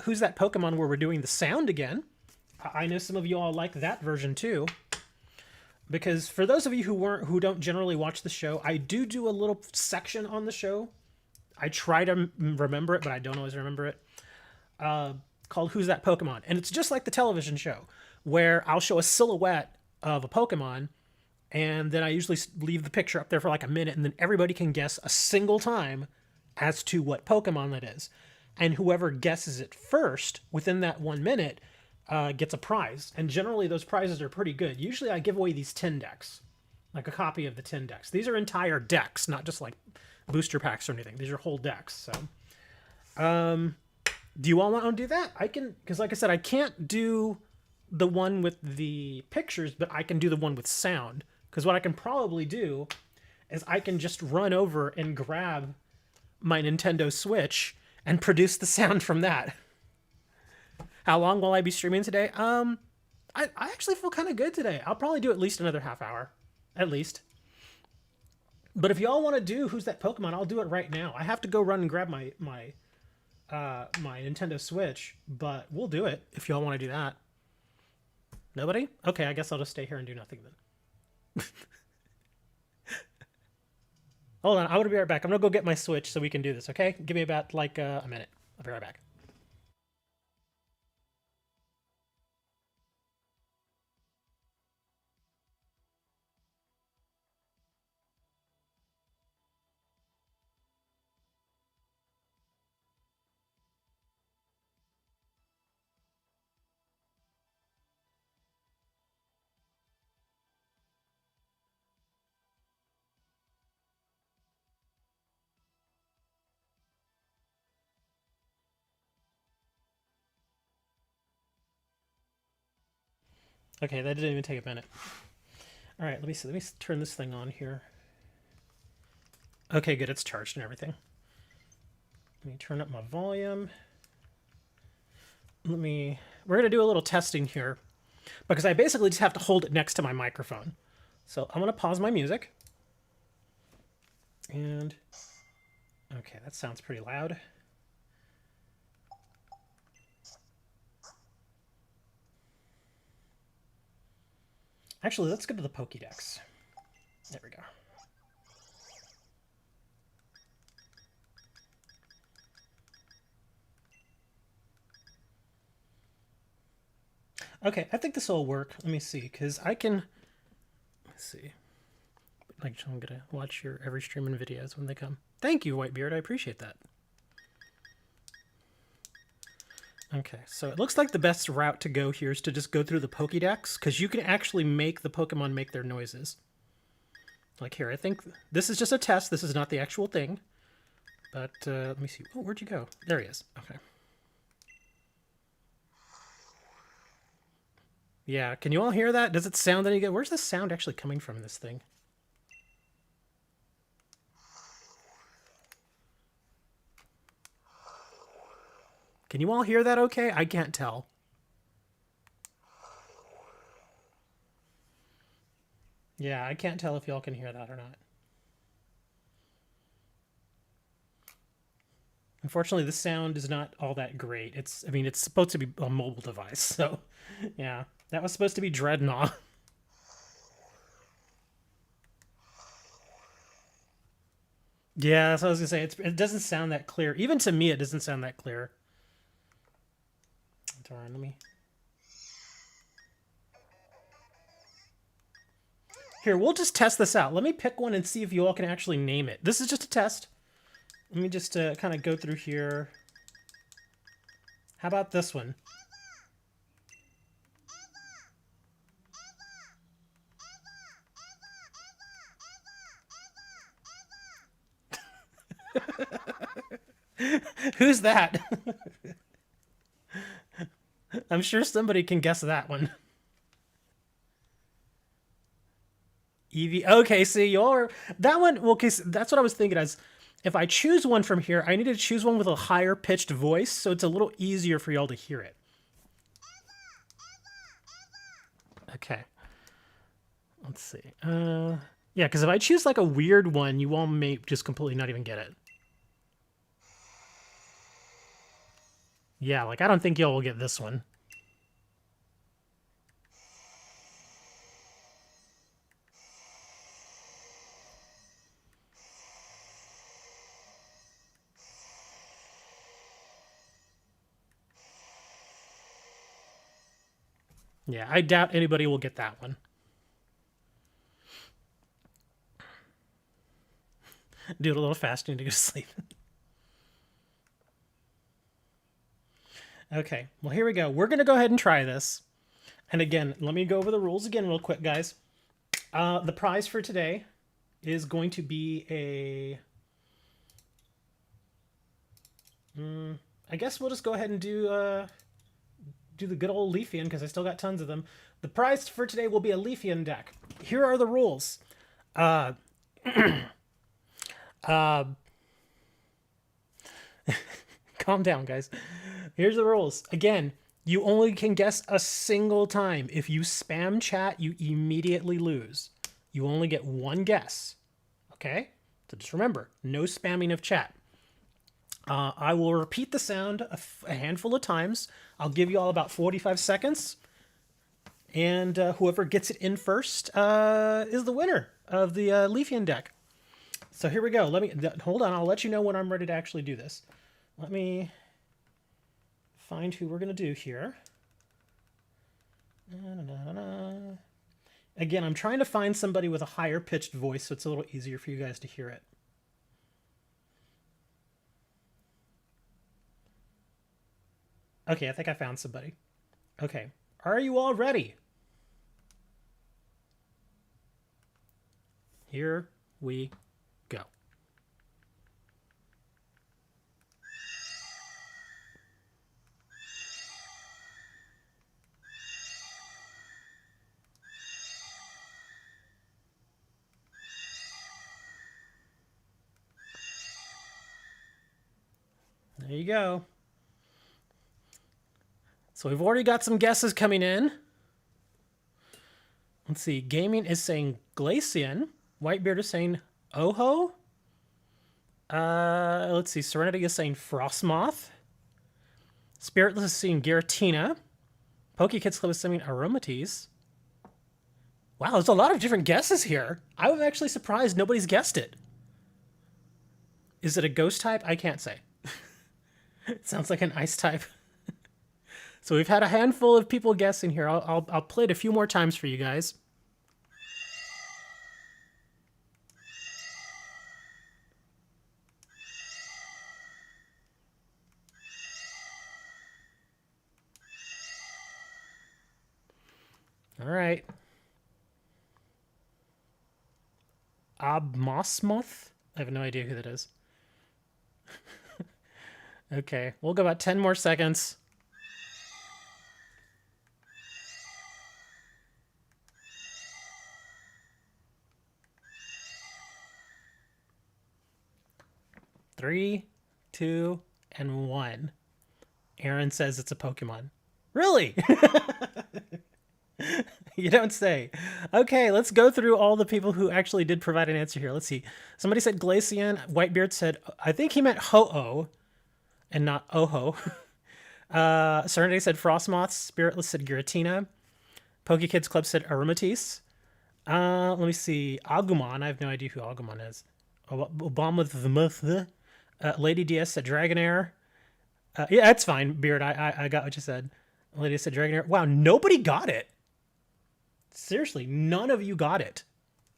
Who's That Pokemon where we're doing the sound again. I know some of you all like that version too. Because for those of you who don't generally watch the show, I do a little section on the show. I try to remember it, but I don't always remember it. Called Who's That Pokemon? And it's just like the television show, where I'll show a silhouette of a Pokemon, and then I usually leave the picture up there for like a minute, and then everybody can guess a single time as to what Pokemon that is. And whoever guesses it first within that 1 minute gets a prize. And generally those prizes are pretty good. Usually I give away these 10 decks, like a copy of the 10 decks. These are entire decks, not just like booster packs or anything. These are whole decks. So, do you all want to do that? I can, because like I said, I can't do the one with the pictures, but I can do the one with sound. Because what I can probably do is I can just run over and grab my Nintendo Switch and produce the sound from that. How long will I be streaming today? I actually feel kind of good today. I'll probably do at least another half hour. At least. But if y'all want to do Who's That Pokemon, I'll do it right now. I have to go run and grab my Nintendo Switch, but we'll do it if y'all want to do that. Nobody? Okay, I guess I'll just stay here and do nothing then. Hold on, I'm going to be right back. I'm going to go get my Switch so we can do this, okay? Give me about, like, a minute. I'll be right back. Okay, that didn't even take a minute. All right, let me see. Let me turn this thing on here. Okay, good. It's charged and everything. Let me turn up my volume. We're going to do a little testing here because I basically just have to hold it next to my microphone. So I'm going to pause my music. And, okay, that sounds pretty loud. Actually, let's go to the Pokédex. There we go. Okay, I think this will work. Let me see, because I can... Let's see. Like, I'm going to watch your every streaming videos when they come. Thank you, Whitebeard. I appreciate that. Okay, so it looks like the best route to go here is to just go through the Pokédex, because you can actually make the Pokemon make their noises. Like here, I think this is just a test. This is not the actual thing. But let me see. Oh, where'd you go? There he is. Okay. Yeah, can you all hear that? Does it sound any good? Where's the sound actually coming from in this thing? Can you all hear that okay? I can't tell. Yeah, I can't tell if y'all can hear that or not. Unfortunately, the sound is not all that great. I mean, it's supposed to be a mobile device, so yeah. That was supposed to be Dreadnought. Yeah, so I was gonna say, it doesn't sound that clear. Even to me, it doesn't sound that clear. Darn, let me... Here, we'll just test this out. Let me pick one and see if you all can actually name it. This is just a test. Let me just kind of go through here. How about this one? Who's that? I'm sure somebody can guess that one. Eevee. Okay, see, you're that one. Well, okay, so that's what I was thinking. As if I choose one from here, I need to choose one with a higher pitched voice, so it's a little easier for y'all to hear it. Okay. Let's see. Yeah, because if I choose like a weird one, you all may just completely not even get it. Yeah, like I don't think y'all will get this one. Yeah, I doubt anybody will get that one. Do it a little faster to go to sleep. Okay, well, here we go. We're going to go ahead and try this. And again, let me go over the rules again real quick, guys. The prize for today is going to be a... I guess we'll just go ahead and do the good old Leafian, because I still got tons of them. The prize for today will be a Leafian deck. Here are the rules. Calm down, guys. Here's the rules. Again, you only can guess a single time. If you spam chat, you immediately lose. You only get one guess. Okay? So just remember, no spamming of chat. I will repeat the sound a handful of times. I'll give you all about 45 seconds. And whoever gets it in first is the winner of the Leafian deck. So here we go. Hold on. I'll let you know when I'm ready to actually do this. Let me find who we're going to do here. Again, I'm trying to find somebody with a higher pitched voice so it's a little easier for you guys to hear it. Okay, I think I found somebody. Okay, are you all ready? Here we go. There you go. So we've already got some guesses coming in. Let's see. Gaming is saying Glacian. Whitebeard is saying Oho. Let's see. Serenity is saying Frostmoth. Spiritless is saying Giratina. PokeKids Club is saying Aromatease. Wow, there's a lot of different guesses here. I was actually surprised nobody's guessed it. Is it a ghost type? I can't say. It sounds like an ice type. So we've had a handful of people guessing here. I'll play it a few more times for you guys. All right. Abmosmoth? I have no idea who that is. Okay, we'll go about 10 more seconds. Three, 2, and 1. Aaron says it's a Pokemon. Really? You don't say. Okay, let's go through all the people who actually did provide an answer here. Let's see. Somebody said Glacian. Whitebeard said, I think he meant Ho-Oh and not Oho. Serenity said Frostmoth. Spiritless said Giratina. PokeKids Club said Aromatease. Let me see. Agumon. I have no idea who Agumon is. Obama the Muth. Lady DS said Dragonair. Yeah, that's fine, Beard. I got what you said. Lady said Dragonair. Wow, nobody got it. Seriously, none of you got it.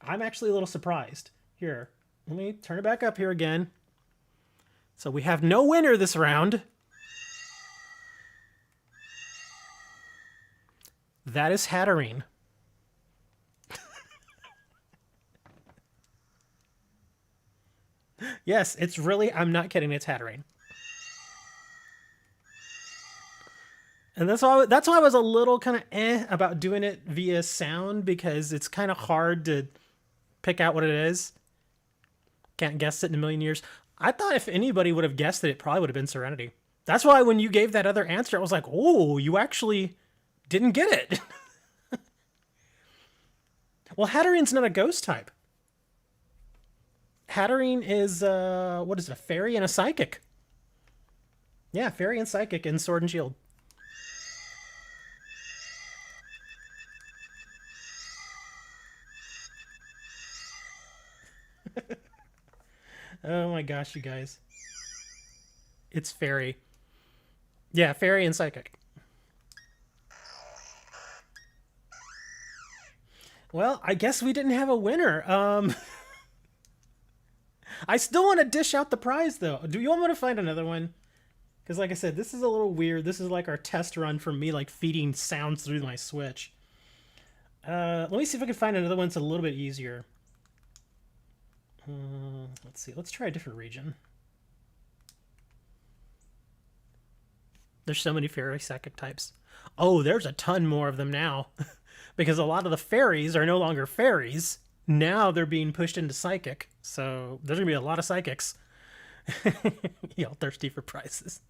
I'm actually a little surprised. Here, let me turn it back up here again. So we have no winner this round. That is Hatterene. Yes, it's really, I'm not kidding, it's Hatterene. And that's why I was a little kind of about doing it via sound, because it's kind of hard to pick out what it is. Can't guess it in a million years. I thought if anybody would have guessed it, it probably would have been Serenity. That's why when you gave that other answer, I was like, oh, you actually didn't get it. Well, Hatterene's not a ghost type. Hatterene is, what is it, a fairy and a psychic. Yeah, fairy and psychic in Sword and Shield. Oh my gosh, you guys. It's fairy. Yeah, fairy and psychic. Well, I guess we didn't have a winner. I still want to dish out the prize, though. Do you want me to find another one? Because like I said, this is a little weird. This is like our test run for me, like feeding sounds through my Switch. Let me see if I can find another one that's a little bit easier. Let's see. Let's try a different region. There's so many fairy psychic types. Oh, there's a ton more of them now. Because a lot of the fairies are no longer fairies. Now they're being pushed into psychic. So there's going to be a lot of psychics. Y'all thirsty for prizes.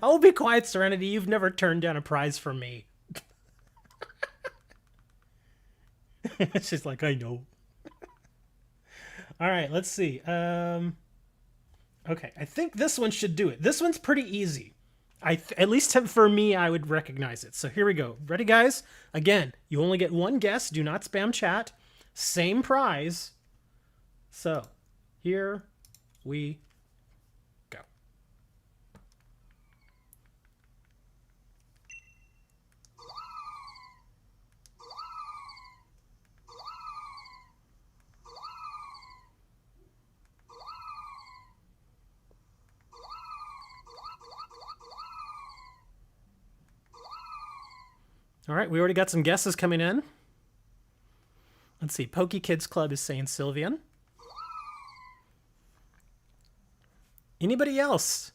Oh, be quiet, Serenity. You've never turned down a prize from me. She's like, I know. All right, let's see. Okay, I think this one should do it. This one's pretty easy. At least for me, I would recognize it. So here we go. Ready, guys? Again, you only get one guess. Do not spam chat. Same prize. So here we go. All right, we already got some guesses coming in. Let's see. PokeKids Club is saying Sylveon. Anybody else?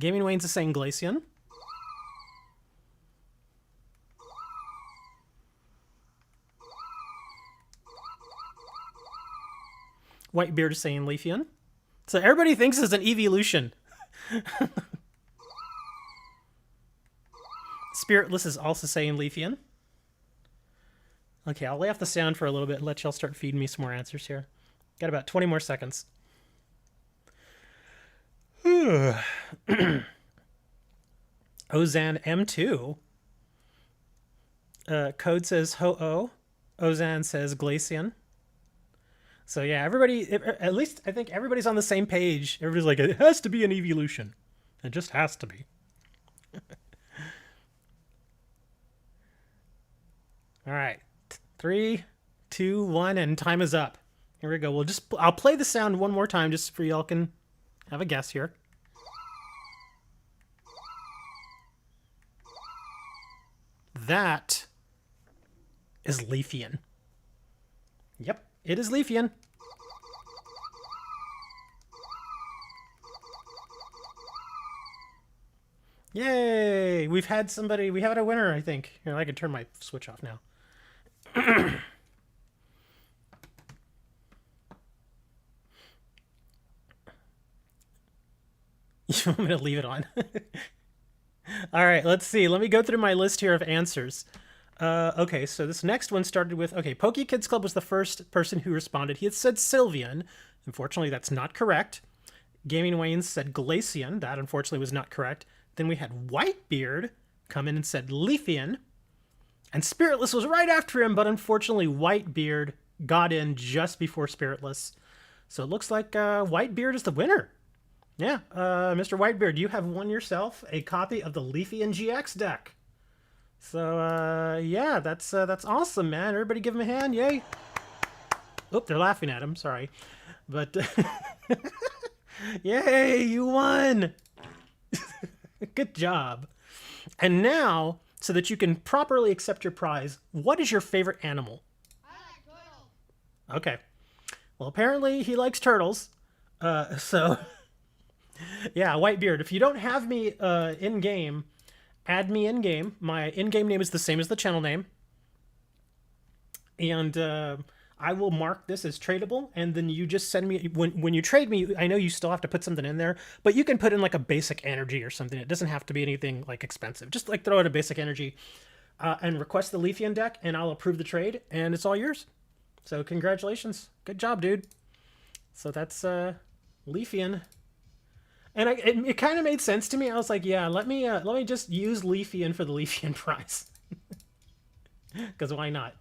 Gaming Wayne's is saying Glacian. Whitebeard is saying Leafeon. So everybody thinks it's an evolution. Spiritless is also saying Leafian. Okay, I'll lay off the sound for a little bit and let y'all start feeding me some more answers here. Got about 20 more seconds. Ozan M2. Code says Ho-Oh. Ozan says Glacian. So yeah, everybody, at least I think everybody's on the same page. Everybody's like, it has to be an evolution. It just has to be. All right. 3, 2, 1, and time is up. Here we go. I'll play the sound one more time just for y'all can have a guess here. That is Leafian. Yep, it is Leafian. Yay! We have a winner, I think. Here, I can turn my switch off now. You want me to leave it on? All right, let's see. Let me go through my list here of answers. Okay, so this next one started with, okay, Poke Kids Club was the first person who responded. He had said Sylveon. Unfortunately, that's not correct. Gaming Wayne said Glacian. That, unfortunately, was not correct. Then we had Whitebeard come in and said Leafian. And Spiritless was right after him, but unfortunately, Whitebeard got in just before Spiritless. So it looks like Whitebeard is the winner. Yeah, Mr. Whitebeard, you have won yourself a copy of the Leafian GX deck. So, yeah, that's awesome, man. Everybody give him a hand. Yay. Oop, they're laughing at him. Sorry. But, yay, you won. Good job. And now, so that you can properly accept your prize, what is your favorite animal? I like turtles. Okay. Well, apparently he likes turtles. So, yeah, Whitebeard, if you don't have me in-game, add me in-game. My in-game name is the same as the channel name. And I will mark this as tradable, and then you just send me, when you trade me, I know you still have to put something in there, but you can put in like a basic energy or something. It doesn't have to be anything like expensive. Just like throw in a basic energy and request the Leafian deck, and I'll approve the trade, and it's all yours. So congratulations. Good job, dude. So that's Leafian. And it kind of made sense to me. I was like, yeah, let me just use Leafian for the Leafian prize. Because why not?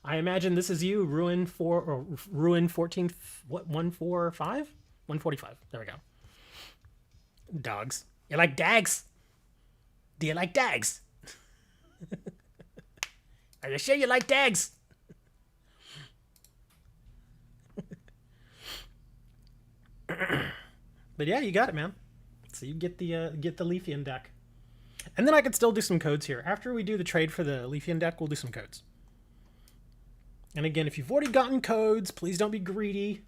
I imagine this is you, Ruin 4 or Ruin 14, what, 145? 145. There we go. Dogs. You like dags? Do you like dags? Are you sure you like dags? But yeah, you got it, man. So you get the Leafian deck. And then I can still do some codes here. After we do the trade for the Leafian deck, we'll do some codes. And again, if you've already gotten codes, please don't be greedy.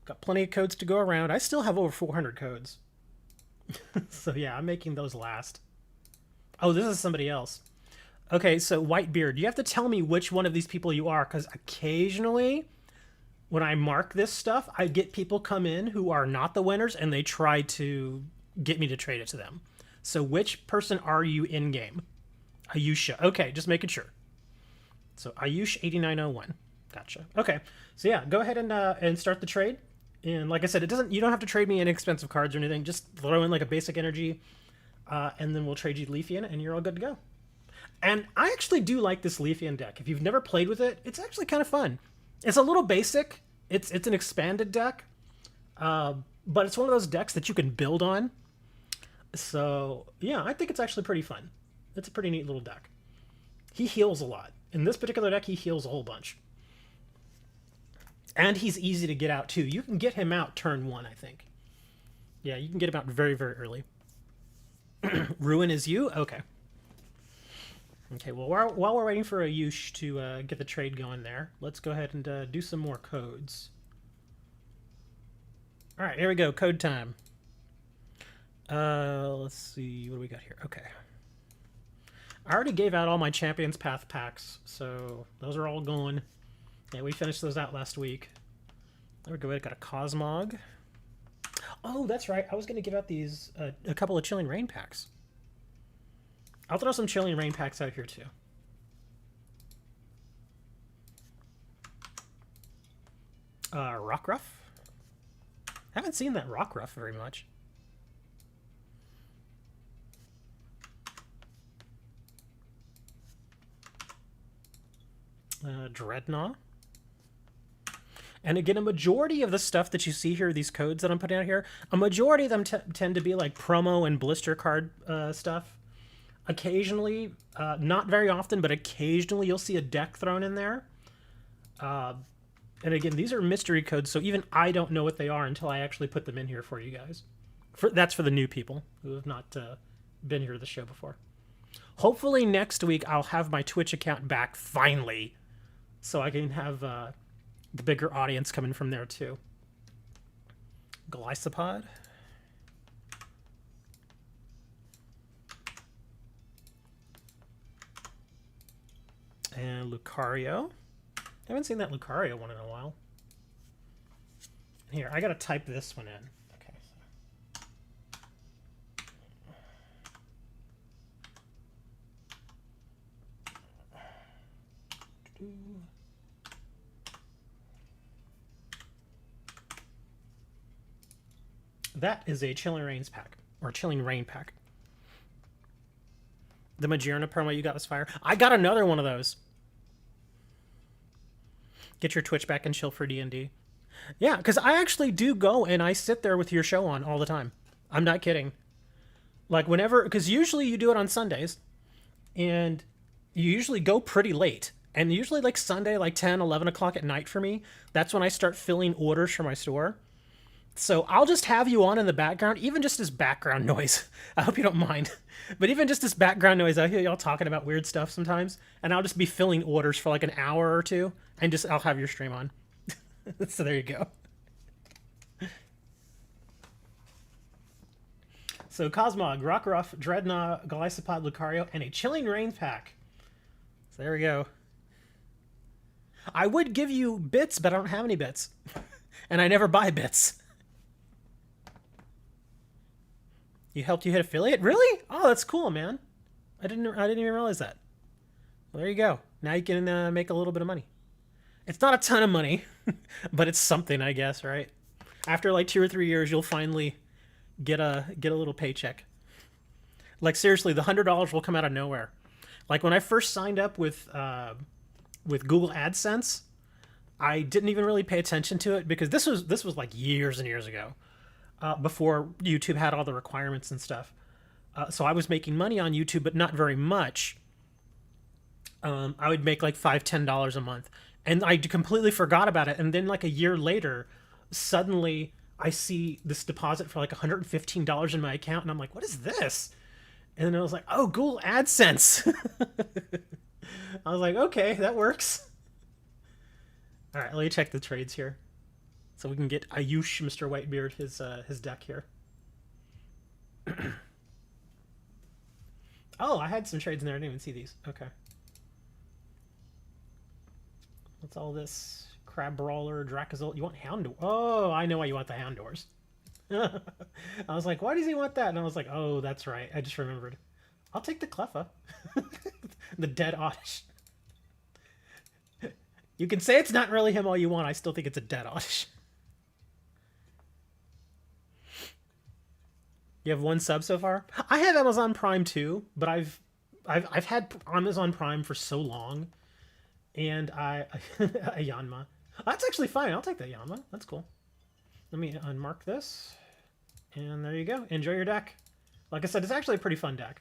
Got plenty of codes to go around. I still have over 400 codes. So yeah, I'm making those last. Oh, this is somebody else. Okay, so Whitebeard, you have to tell me which one of these people you are, because occasionally when I mark this stuff, I get people come in who are not the winners, and they try to get me to trade it to them. So which person are you in-game? Ayusha. Okay, just making sure. So Ayush8901. Gotcha. Okay. So yeah, go ahead and start the trade. And like I said, you don't have to trade me any expensive cards or anything. Just throw in like a basic energy, and then we'll trade you Leafian, and you're all good to go. And I actually do like this Leafian deck. If you've never played with it, it's actually kind of fun. It's a little basic. It's an expanded deck, but it's one of those decks that you can build on. So yeah, I think it's actually pretty fun. It's a pretty neat little deck. He heals a lot. In this particular deck, he heals a whole bunch. And he's easy to get out, too. You can get him out turn 1, I think. Yeah, you can get him out very, very early. Ruin is you? Okay. Okay, well, while we're waiting for Ayush to get the trade going there, let's go ahead and do some more codes. All right, here we go. Code time. Let's see. What do we got here? Okay. I already gave out all my Champions Path packs, so those are all going. Yeah, we finished those out last week. There we go. We got a Cosmog. Oh, that's right. I was going to give out these a couple of Chilling Rain packs. I'll throw some Chilling Rain packs out here too. Rockruff. Haven't seen that Rockruff very much. Dreadnought. And again, a majority of the stuff that you see here, these codes that I'm putting out here, a majority of them tend to be like promo and blister card stuff. Occasionally, not very often, but occasionally you'll see a deck thrown in there. And again, these are mystery codes, so even I don't know what they are until I actually put them in here for you guys. That's for the new people who have not been here to the show before. Hopefully next week I'll have my Twitch account back, finally, so I can have the bigger audience coming from there too. Glycopod. And Lucario. I haven't seen that Lucario one in a while. Here, I gotta type this one in. Okay. That is a Chilling Rains pack, or Chilling Rain pack. The Magearna promo you got was fire. I got another one of those. Get your Twitch back and chill for D&D. Yeah, because I actually do go and I sit there with your show on all the time. I'm not kidding. Like whenever, because usually you do it on Sundays, and you usually go pretty late. And usually like Sunday, like 10, 11 o'clock at night for me, that's when I start filling orders for my store. So I'll just have you on in the background, even just as background noise. I hope you don't mind. But even just as background noise, I hear y'all talking about weird stuff sometimes, and I'll just be filling orders for like an hour or two, and I'll have your stream on. So there you go. So Cosmog, Rockruff, Dreadnought, Glycopod, Lucario, and a Chilling Rain pack. So there we go. I would give you bits, but I don't have any bits. And I never buy bits. You helped you hit affiliate? Really? Oh, that's cool, man. I didn't even realize that. Well, there you go. Now you can make a little bit of money. It's not a ton of money, but it's something, I guess, right? After like 2 or 3 years, you'll finally get a little paycheck. Like seriously, the $100 will come out of nowhere. Like when I first signed up with Google AdSense, I didn't even really pay attention to it because this was like years and years ago. Before YouTube had all the requirements and stuff. So I was making money on YouTube, but not very much. I would make like $5, $10 a month. And I completely forgot about it. And then like a year later, suddenly I see this deposit for like $115 in my account. And I'm like, what is this? And then I was like, oh, Google AdSense. I was like, okay, that works. All right, let me check the trades here. So we can get Ayush, Mr. Whitebeard, his deck here. Oh, I had some trades in there. I didn't even see these. Okay. What's all this? Crab Brawler, Dracozolt. You want Houndour? Oh, I know why you want the Houndours. I was like, why does he want that? And I was like, oh, that's right. I just remembered. I'll take the Cleffa. The dead Oddish. You can say it's not really him all you want. I still think it's a dead Oddish. You have 1 sub so far? I have Amazon Prime too, but I've had Amazon Prime for so long, and a Yanma. That's actually fine. I'll take that Yanma. That's cool. Let me unmark this, and there you go. Enjoy your deck. Like I said, it's actually a pretty fun deck.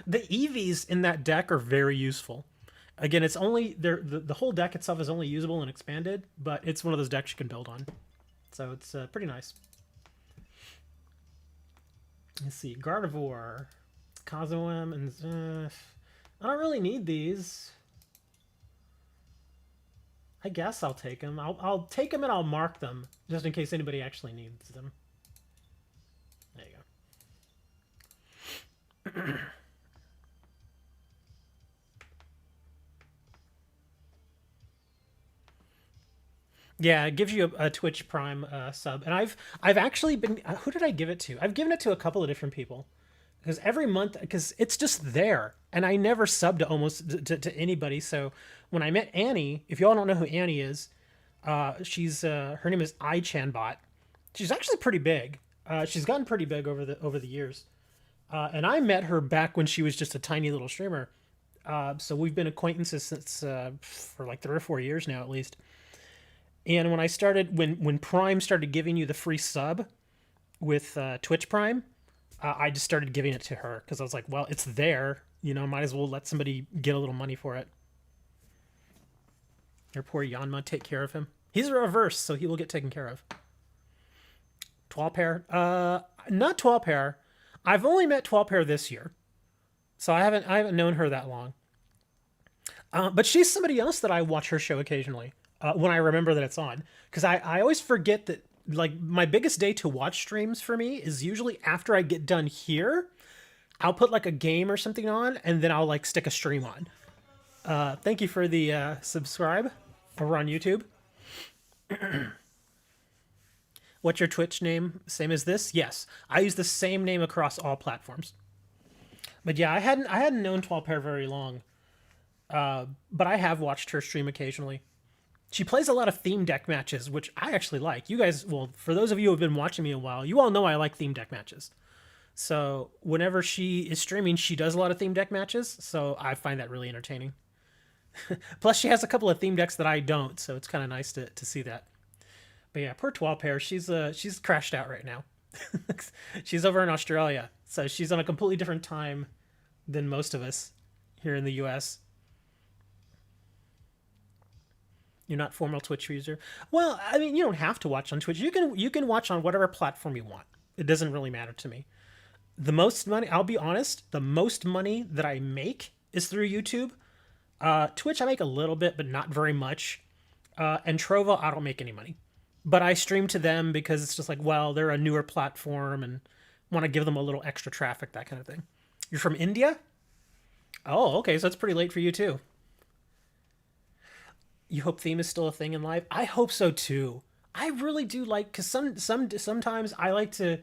The EVs in that deck are very useful. Again, it's only the whole deck itself is only usable and expanded, but it's one of those decks you can build on. So it's pretty nice. Let's see, Gardevoir, Kazoem, and I don't really need these. I guess I'll take them. I'll take them and I'll mark them just in case anybody actually needs them. There you go. Yeah, it gives you a Twitch Prime sub, and I've actually been. Who did I give it to? I've given it to a couple of different people. because every month, because it's just there, and I never sub to almost to anybody. So when I met Annie, if y'all don't know who Annie is, she's her name is iChanbot. She's actually pretty big. She's gotten pretty big over the years. And I met her back when she was just a tiny little streamer. So we've been acquaintances since for like 3 or 4 years now, at least. And when I started, when Prime started giving you the free sub with Twitch Prime, I just started giving it to her because I was like, well, it's there, might as well let somebody get a little money for it. Your poor Yanma, take care of him. He's a reverse, so he will get taken care of. Twalpair, not Twalpair. I've only met Twalpair this year, so I haven't known her that long. But she's somebody else that I watch her show occasionally when I remember that it's on, because I always forget that. Like, my biggest day to watch streams for me is usually after I get done here. I'll put like a game or something on, and then I'll like stick a stream on. Thank you for the subscribe over on YouTube. What's your Twitch name? Same as this? Yes, I use the same name across all platforms. But yeah, I hadn't known Twalpair very long, but I have watched her stream occasionally. She plays a lot of theme deck matches, which I actually like. You guys, well, for those of you who have been watching me a while, you all know I like theme deck matches. So whenever she is streaming, she does a lot of theme deck matches, so I find that really entertaining. Plus, she has a couple of theme decks that I don't, so it's kind of nice to see that. But yeah, poor Twalpair, she's crashed out right now. She's over in Australia, so she's on a completely different time than most of us here in the U.S. You're not formal Twitch user. Well, I mean, you don't have to watch on Twitch. You can watch on whatever platform you want. It doesn't really matter to me. The most money, I'll be honest, the most money that I make is through YouTube. Twitch, I make a little bit, but not very much. And Trovo, I don't make any money. But I stream to them because it's just like, well, they're a newer platform and want to give them a little extra traffic, that kind of thing. You're from India? Oh, okay, so it's pretty late for you too. You hope theme is still a thing in live? I hope so too. I really do like, because sometimes I like to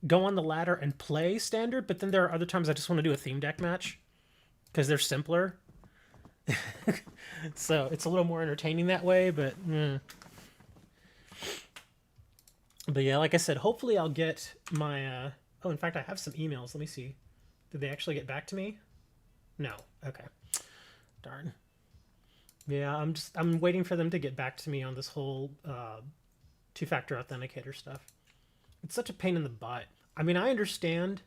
go on the ladder and play standard, but then there are other times I just want to do a theme deck match because they're simpler. So it's a little more entertaining that way, but yeah, like I said, hopefully I'll get my oh, in fact, I have some emails. Let me see. Did they actually get back to me? No. Okay. Darn. Yeah, I'm waiting for them to get back to me on this whole two-factor authenticator stuff. It's such a pain in the butt. I mean, I understand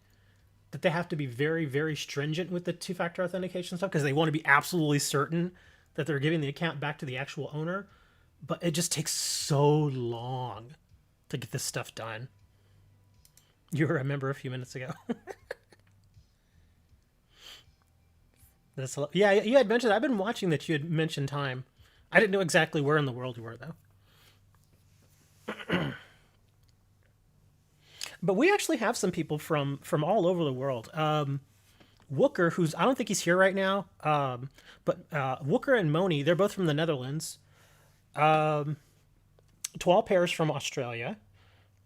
that they have to be very, very stringent with the two-factor authentication stuff because they want to be absolutely certain that they're giving the account back to the actual owner, but it just takes so long to get this stuff done. You were a member a few minutes ago. Yeah, you had mentioned, I've been watching that you had mentioned time. I didn't know exactly where in the world you were, though. But we actually have some people from all over the world. Wooker, who's, I don't think he's here right now, but Wooker and Moni, they're both from the Netherlands. Twalpair's from Australia.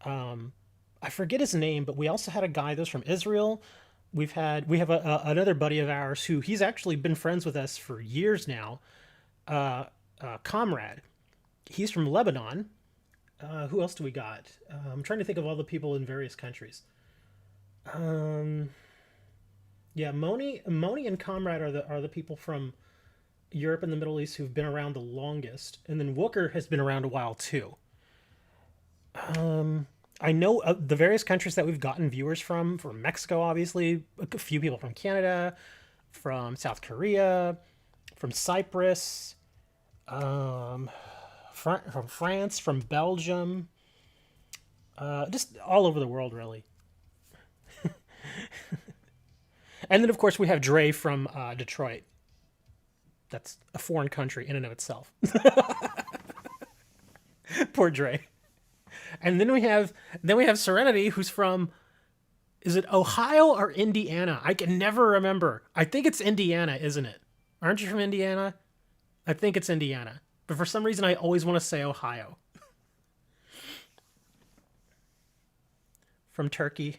I forget his name, but we also had a guy that's from Israel. We have another buddy of ours who he's actually been friends with us for years now. Comrade, he's from Lebanon. Who else do we got? I'm trying to think of all the people in various countries. Yeah, Moni and Comrade are the people from Europe and the Middle East who've been around the longest, and then Wooker has been around a while too. I know the various countries that we've gotten viewers from Mexico, obviously, a few people from Canada, from South Korea, from Cyprus, from France, from Belgium, just all over the world, really. And then, of course, we have Dre from Detroit. That's a foreign country in and of itself. Poor Dre. And then we have Serenity, who's from, is it Ohio or Indiana? I can never remember. I think it's Indiana, isn't it? Aren't you from Indiana? I think it's Indiana. But for some reason, I always want to say Ohio. From Turkey.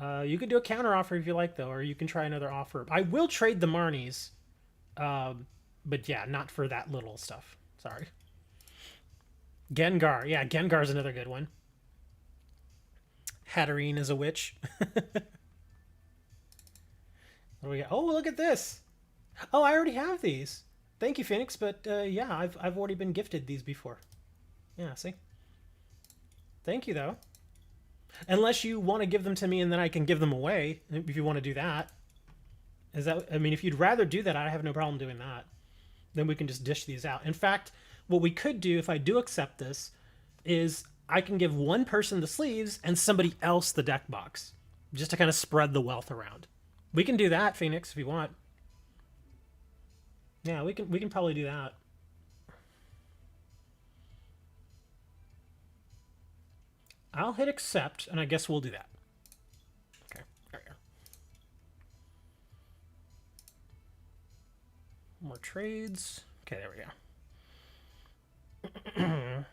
You could do a counter offer if you like, though, or you can try another offer. I will trade the Marnies, but yeah, not for that little stuff. Sorry. Gengar. Yeah, Gengar's another good one. Hatterene is a witch. What do we got? Oh, look at this. Oh, I already have these. Thank you, Phoenix, but yeah, I've already been gifted these before. Yeah, see? Thank you, though. Unless you want to give them to me and then I can give them away, if you want to do that. Is that, I mean, if you'd rather do that, I have no problem doing that. Then we can just dish these out. In fact, what we could do, if I do accept this, is I can give one person the sleeves and somebody else the deck box. Just to kind of spread the wealth around. We can do that, Phoenix, if you want. Yeah, we can probably do that. I'll hit accept, and I guess we'll do that. Okay, there we go. More trades. Okay, there we go.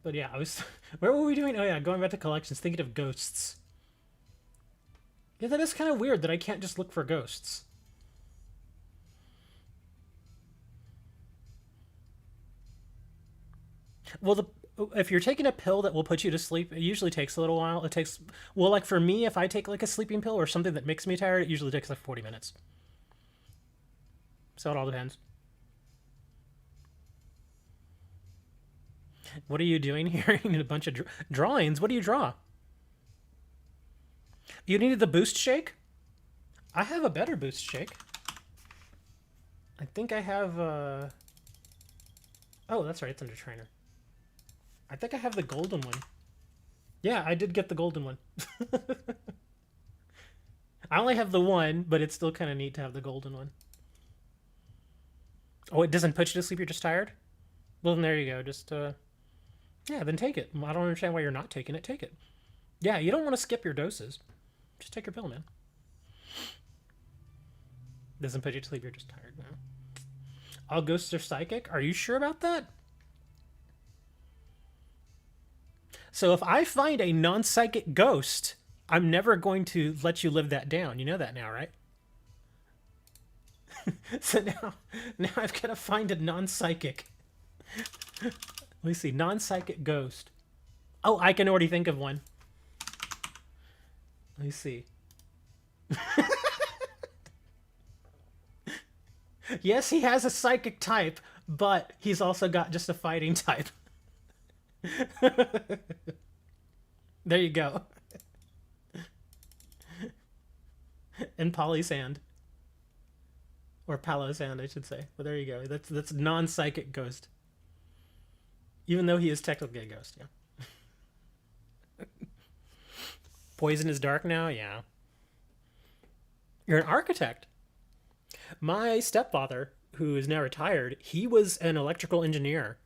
But yeah, where were we doing? Oh yeah, going back to collections, thinking of ghosts. Yeah, that is kind of weird that I can't just look for ghosts. Well, if you're taking a pill that will put you to sleep, it usually takes a little while. It takes, well, like for me, if I take like a sleeping pill or something that makes me tired, it usually takes like 40 minutes. So it all depends. What are you doing here? In a bunch of drawings? What do you draw? You needed the boost shake? I have a better boost shake. I think I have, oh, that's right, it's under trainer. I think I have the golden one. Yeah, I did get the golden one. I only have the one, but it's still kind of neat to have the golden one. Oh, it doesn't put you to sleep, you're just tired? Well, then there you go. Just, yeah, then take it. I don't understand why you're not taking it. Take it. Yeah, you don't want to skip your doses. Just take your pill, man. Doesn't put you to sleep, you're just tired. No. All ghosts are psychic? Are you sure about that? So if I find a non-psychic ghost, I'm never going to let you live that down. You know that now, right? So now I've got to find a non-psychic. Let me see. Non-psychic ghost. Oh, I can already think of one. Let me see. Yes, he has a psychic type, but he's also got just a fighting type. There you go. And Polysand. Or Palosand, I should say. But there you go. That's non-psychic ghost. Even though he is technically a ghost, yeah. Poison is dark now? Yeah. You're an architect. My stepfather, who is now retired, he was an electrical engineer.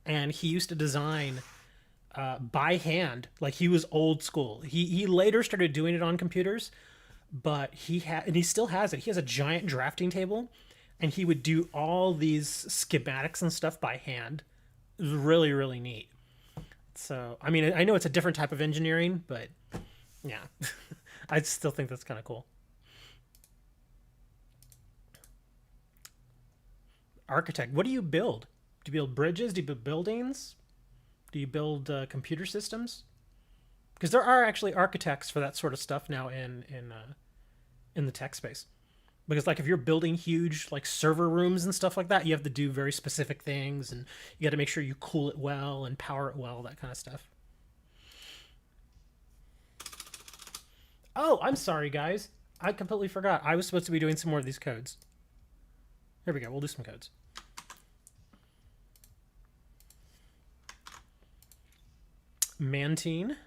And he used to design by hand. Like, he was old school. He later started doing it on computers, but and he still has it. He has a giant drafting table, and he would do all these schematics and stuff by hand. It was really, really neat. So, I mean, I know it's a different type of engineering, but yeah, I still think that's kind of cool. Architect, what do you build? Do you build bridges? Do you build buildings? Do you build computer systems? Because there are actually architects for that sort of stuff now in the tech space. Because like if you're building huge like server rooms and stuff like that, you have to do very specific things, and you got to make sure you cool it well and power it well, that kind of stuff. Oh, I'm sorry, guys. I completely forgot. I was supposed to be doing some more of these codes. Here we go. We'll do some codes. Mantine.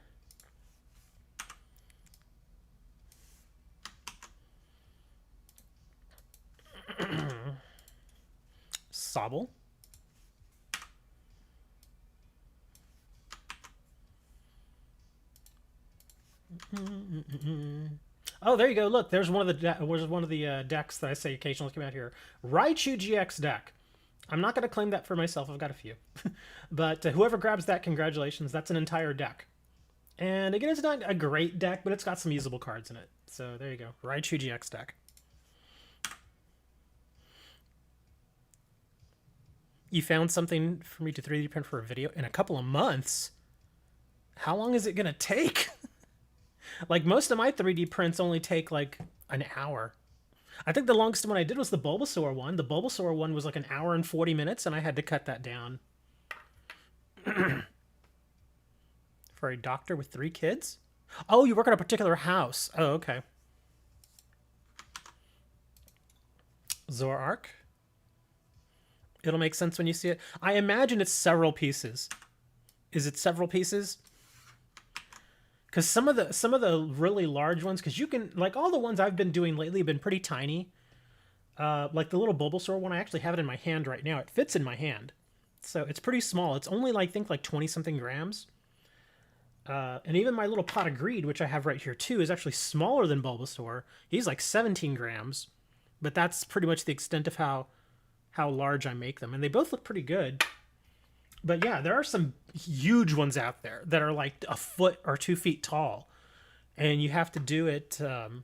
Sobble. Oh, there you go. Look, there's one of the decks that I say occasionally come out here. Raichu GX deck. I'm not going to claim that for myself. I've got a few. But whoever grabs that, congratulations. That's an entire deck. And again, it's not a great deck, but it's got some usable cards in it. So there you go. Raichu GX deck. You found something for me to 3D print for a video in a couple of months? How long is it going to take? Like, most of my 3D prints only take like an hour. I think the longest one I did was the Bulbasaur one. The Bulbasaur one was like an hour and 40 minutes, and I had to cut that down. For a doctor with 3 kids? Oh, you work on a particular house. Oh, okay. Zoroark. It'll make sense when you see it. I imagine it's several pieces. Is it several pieces? Because some of the really large ones, because you can, like, all the ones I've been doing lately have been pretty tiny. Like the little Bulbasaur one, I actually have it in my hand right now. It fits in my hand. So it's pretty small. It's only, like, I think, like 20-something grams. And even my little pot of greed, which I have right here too, is actually smaller than Bulbasaur. He's like 17 grams. But that's pretty much the extent of how large I make them. And they both look pretty good. But yeah, there are some huge ones out there that are like a foot or 2 feet tall. And you have to do it, you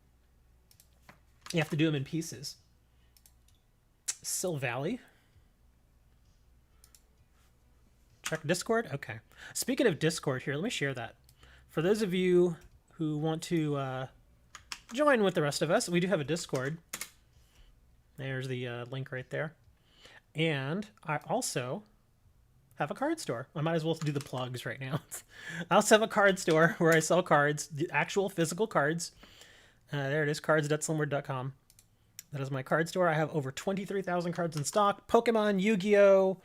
have to do them in pieces. Sil Valley. Check Discord? Okay. Speaking of Discord here, let me share that. For those of you who want to join with the rest of us, we do have a Discord. There's the link right there. And I also have a card store. I might as well do the plugs right now. I also have a card store where I sell cards, the actual physical cards. There it is, cards.slimward.com. That is my card store. I have over 23,000 cards in stock. Pokemon, Yu-Gi-Oh!,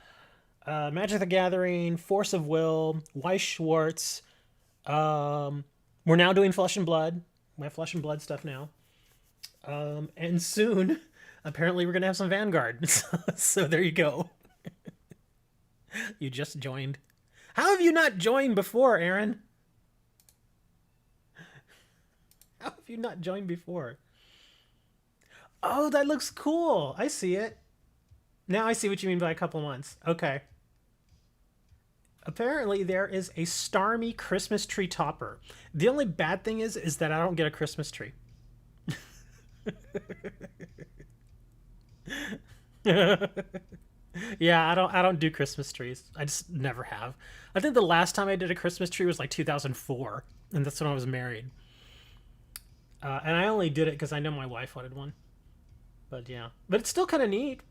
Magic the Gathering, Force of Will, Weiss Schwartz. We're now doing Flesh and Blood. We have Flesh and Blood stuff now. And soon, apparently, we're going to have some Vanguard. So there you go. You just joined. How have you not joined before, Aaron? How have you not joined before? Oh, that looks cool. I see it. Now I see what you mean by a couple months. Okay. Apparently there is a Starmie Christmas tree topper. The only bad thing is that I don't get a Christmas tree. Yeah, I don't do Christmas trees. I just never have. I think the last time I did a Christmas tree was like 2004, and that's when I was married. And I only did it because I know my wife wanted one. But yeah, but it's still kind of neat.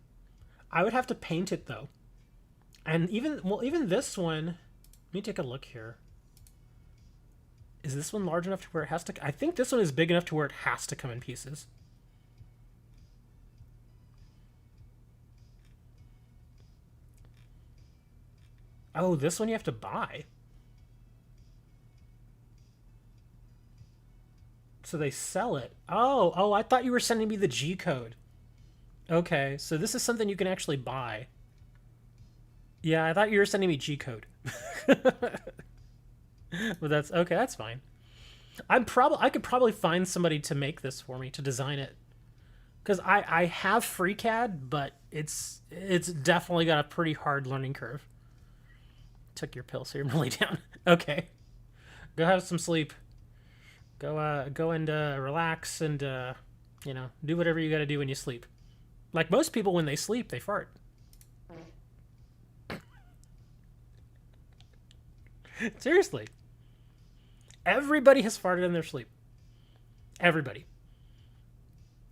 I would have to paint it though. And even this one, let me take a look here. Is this one large enough to where it has to? I think this one is big enough to where it has to come in pieces. Oh, this one you have to buy. So they sell it. Oh, I thought you were sending me the G code. Okay, so this is something you can actually buy. Yeah, I thought you were sending me G code. But that's okay, that's fine. I could probably find somebody to make this for me, to design it. Because I have FreeCAD, but it's definitely got a pretty hard learning curve. Took your pill, so you're really down. Okay. Go have some sleep. Go and relax and do whatever you gotta do when you sleep. Like most people, when they sleep, they fart. Seriously. Everybody has farted in their sleep. Everybody.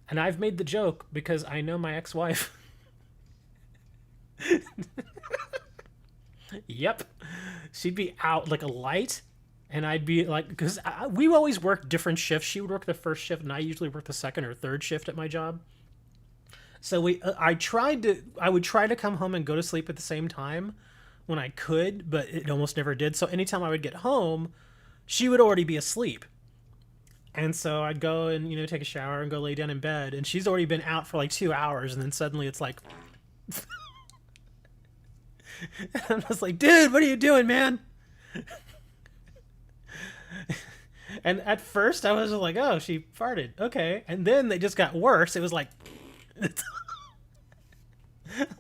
And I've made the joke because I know my ex-wife. Yep. She'd be out like a light, and I'd be like, because we always worked different shifts. She would work the first shift, and I usually work the second or third shift at my job. So I would try to come home and go to sleep at the same time when I could, but it almost never did. So anytime I would get home, she would already be asleep. And so I'd go and, take a shower and go lay down in bed, and she's already been out for like 2 hours, and then suddenly it's like... And I'm just like, dude, what are you doing, man? And at first I was just like, oh, she farted. Okay. And then they just got worse. It was like,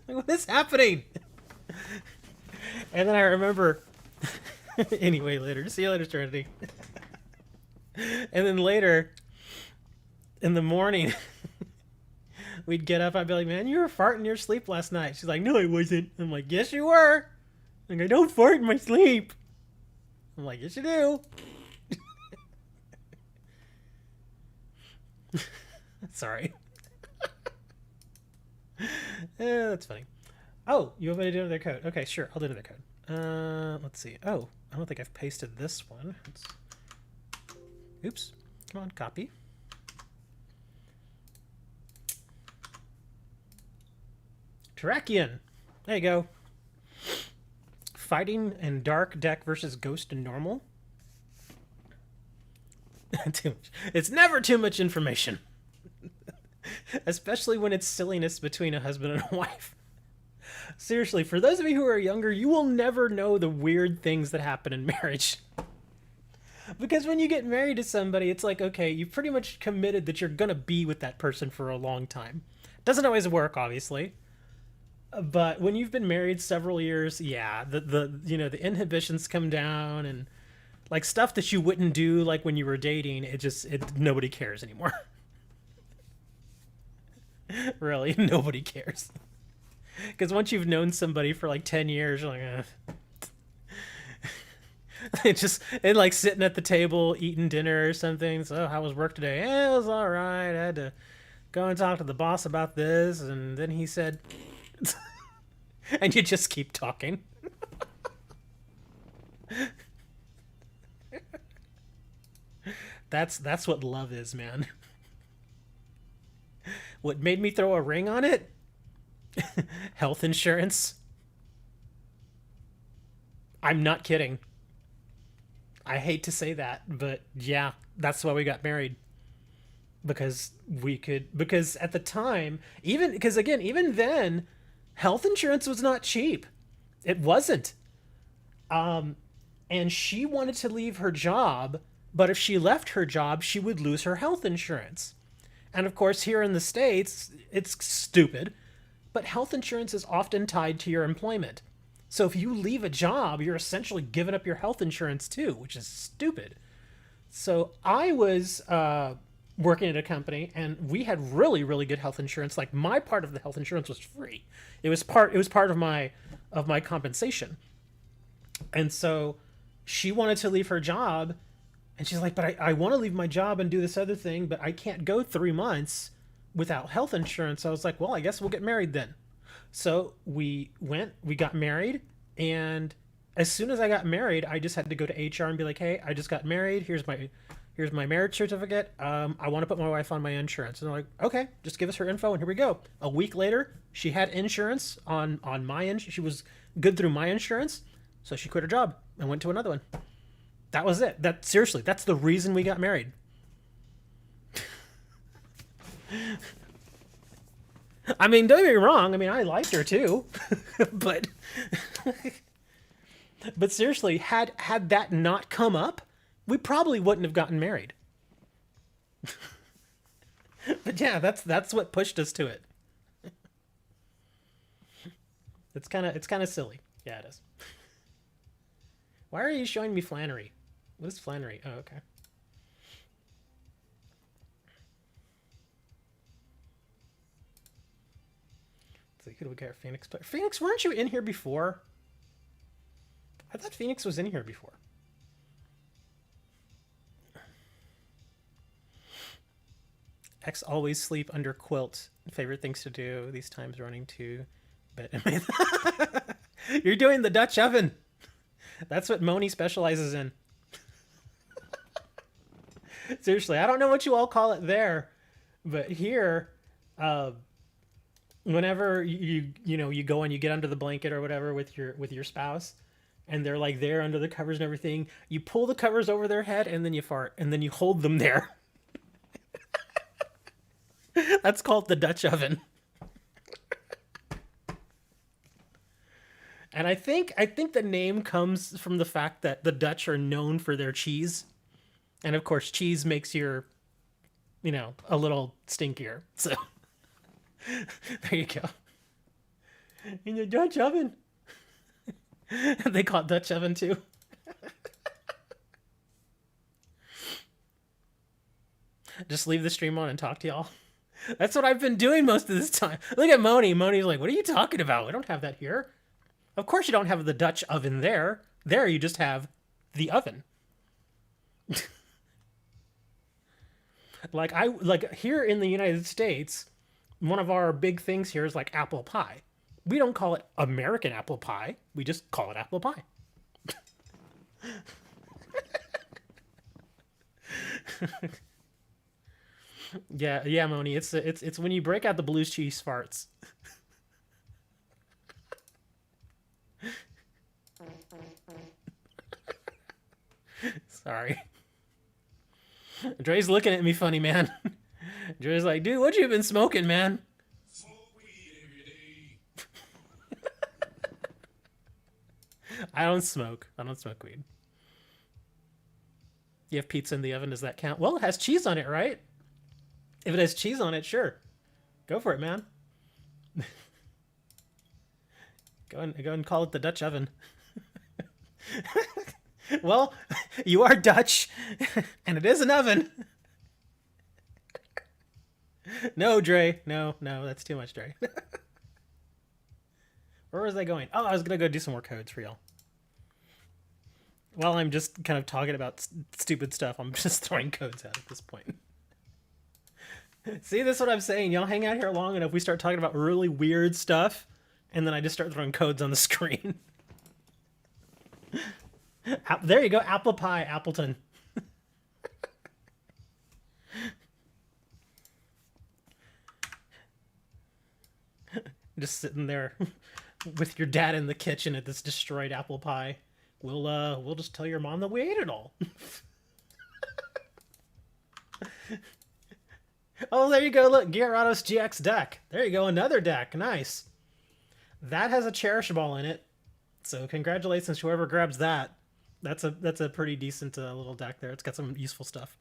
what is happening? And then I remember Anyway, later. See you later, Trinity. And then later, in the morning, we'd get up. I'd be like, man, you were farting in your sleep last night. She's like, no, I wasn't. I'm like, yes, you were. I'm like, I don't fart in my sleep. I'm like, yes, you do. Sorry. That's funny. Oh, you want me to do another code? Okay, sure. I'll do another code. Let's see. Oh, I don't think I've pasted this one. Oops. Come on, copy. Terrakion. There you go. Fighting and dark deck versus ghost and normal. Too much. It's never too much information. Especially when it's silliness between a husband and a wife. Seriously, for those of you who are younger, you will never know the weird things that happen in marriage. Because when you get married to somebody, it's like, okay, you've pretty much committed that you're going to be with that person for a long time. Doesn't always work, obviously. But when you've been married several years, yeah, the inhibitions come down, and like stuff that you wouldn't do like when you were dating, nobody cares anymore. Really, nobody cares. Because once you've known somebody for like 10 years, you're like, It's like sitting at the table eating dinner or something. So, how was work today? It was all right. I had to go and talk to the boss about this, and then he said, and you just keep talking. That's what love is, man. What made me throw a ring on it? Health insurance. I'm not kidding. I hate to say that, but yeah, that's why we got married. Because at the time, even then, health insurance was not cheap. It wasn't. And she wanted to leave her job, but if she left her job, she would lose her health insurance. And of course, here in the States, it's stupid, but health insurance is often tied to your employment. So if you leave a job, you're essentially giving up your health insurance too, which is stupid. So I was working at a company, and we had really, really good health insurance. Like, my part of the health insurance was free. It was part of my compensation. And so she wanted to leave her job, and she's like, but I want to leave my job and do this other thing, but I can't go 3 months without health insurance. I was like, well, I guess we'll get married then. So we got married, and as soon as I got married, I just had to go to HR and be like, hey, I just got married. Here's my marriage certificate. I want to put my wife on my insurance. And they're like, okay, just give us her info, and here we go. A week later, she had insurance on my she was good through my insurance, so she quit her job and went to another one. That was it. Seriously, that's the reason we got married. I mean, don't get me wrong. I mean, I liked her too, but seriously, had that not come up, we probably wouldn't have gotten married. But yeah, that's what pushed us to it. It's kind of silly. Yeah, it is. Why are you showing me Flannery? What is Flannery? Oh, okay. Let's see, who do we got? Phoenix. Phoenix, weren't you in here before? I thought Phoenix was in here before. X always sleep under quilt. Favorite things to do. These times running to bed. You're doing the Dutch oven. That's what Moni specializes in. Seriously, I don't know what you all call it there, but here, whenever you go and you get under the blanket or whatever with your spouse, and they're like there under the covers and everything, you pull the covers over their head and then you fart and then you hold them there. That's called the Dutch oven. And I think the name comes from the fact that the Dutch are known for their cheese. And of course, cheese makes your, a little stinkier. So there you go. In the Dutch oven. They call it Dutch oven too. Just leave the stream on and talk to y'all. That's what I've been doing most of this time. Look at Moni. Moni's like, what are you talking about? We don't have that here. Of course you don't have the Dutch oven there. There you just have the oven. like here in the United States, one of our big things here is like apple pie. We don't call it American apple pie. We just call it apple pie. Yeah, Moni. It's when you break out the blue cheese farts. Sorry. Dre's looking at me funny, man. Dre's like, dude, what you been smoking, man? I don't smoke weed. You have pizza in the oven, does that count? Well, it has cheese on it, right? If it has cheese on it, sure. Go for it, man. Go and call it the Dutch oven. Well, you are Dutch, and it is an oven. No, Dre. No, that's too much, Dre. Where was I going? Oh, I was going to go do some more codes for y'all. While I'm just kind of talking about stupid stuff, I'm just throwing codes out at this point. See, this is what I'm saying. Y'all hang out here long enough, we start talking about really weird stuff, and then I just start throwing codes on the screen. There you go, apple pie, Appleton. Just sitting there with your dad in the kitchen at this destroyed apple pie. We'll just tell your mom that we ate it all. Oh, there you go. Look, Gyarados GX deck. There you go, another deck. Nice. That has a Cherish Ball in it. So congratulations, whoever grabs that. That's a pretty decent little deck there. It's got some useful stuff.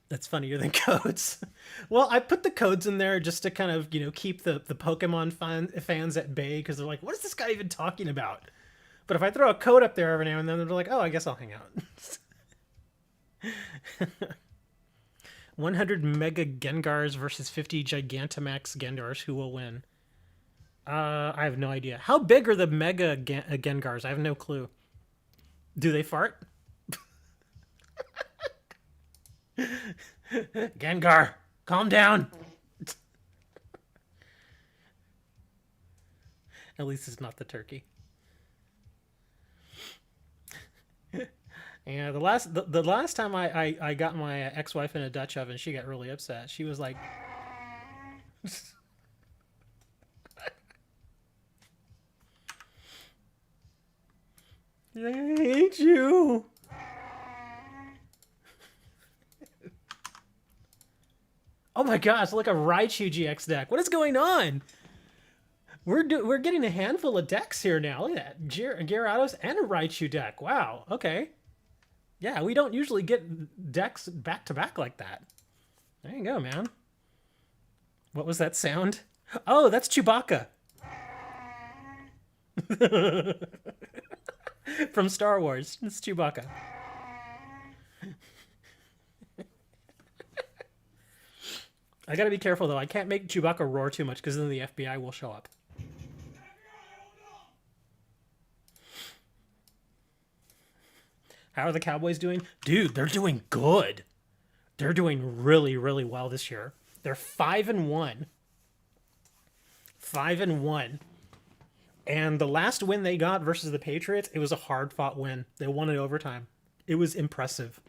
That's funnier than codes. Well, I put the codes in there just to kind of, keep the Pokemon fans at bay, because they're like, what is this guy even talking about? But if I throw a code up there every now and then, they're like, oh, I guess I'll hang out. 100 Mega Gengars versus 50 Gigantamax Gendars. Who will win? I have no idea. How big are the Mega Gengars? I have no clue. Do they fart? Gengar, calm down. At least it's not the turkey. And the last time I got my ex-wife in a Dutch oven, she got really upset. She was like, I hate you. Oh my gosh, look, a Raichu GX deck. What is going on? We're getting a handful of decks here now. Look at that. Gyarados and a Raichu deck. Wow, okay. Yeah, we don't usually get decks back-to-back like that. There you go, man. What was that sound? Oh, that's Chewbacca. From Star Wars. It's Chewbacca. I gotta be careful, though. I can't make Chewbacca roar too much, because then the FBI will show up. How are the Cowboys doing? Dude, they're doing good. They're doing really, really well this year. They're 5-1. 5-1. And the last win they got versus the Patriots, it was a hard-fought win. They won in overtime. It was impressive.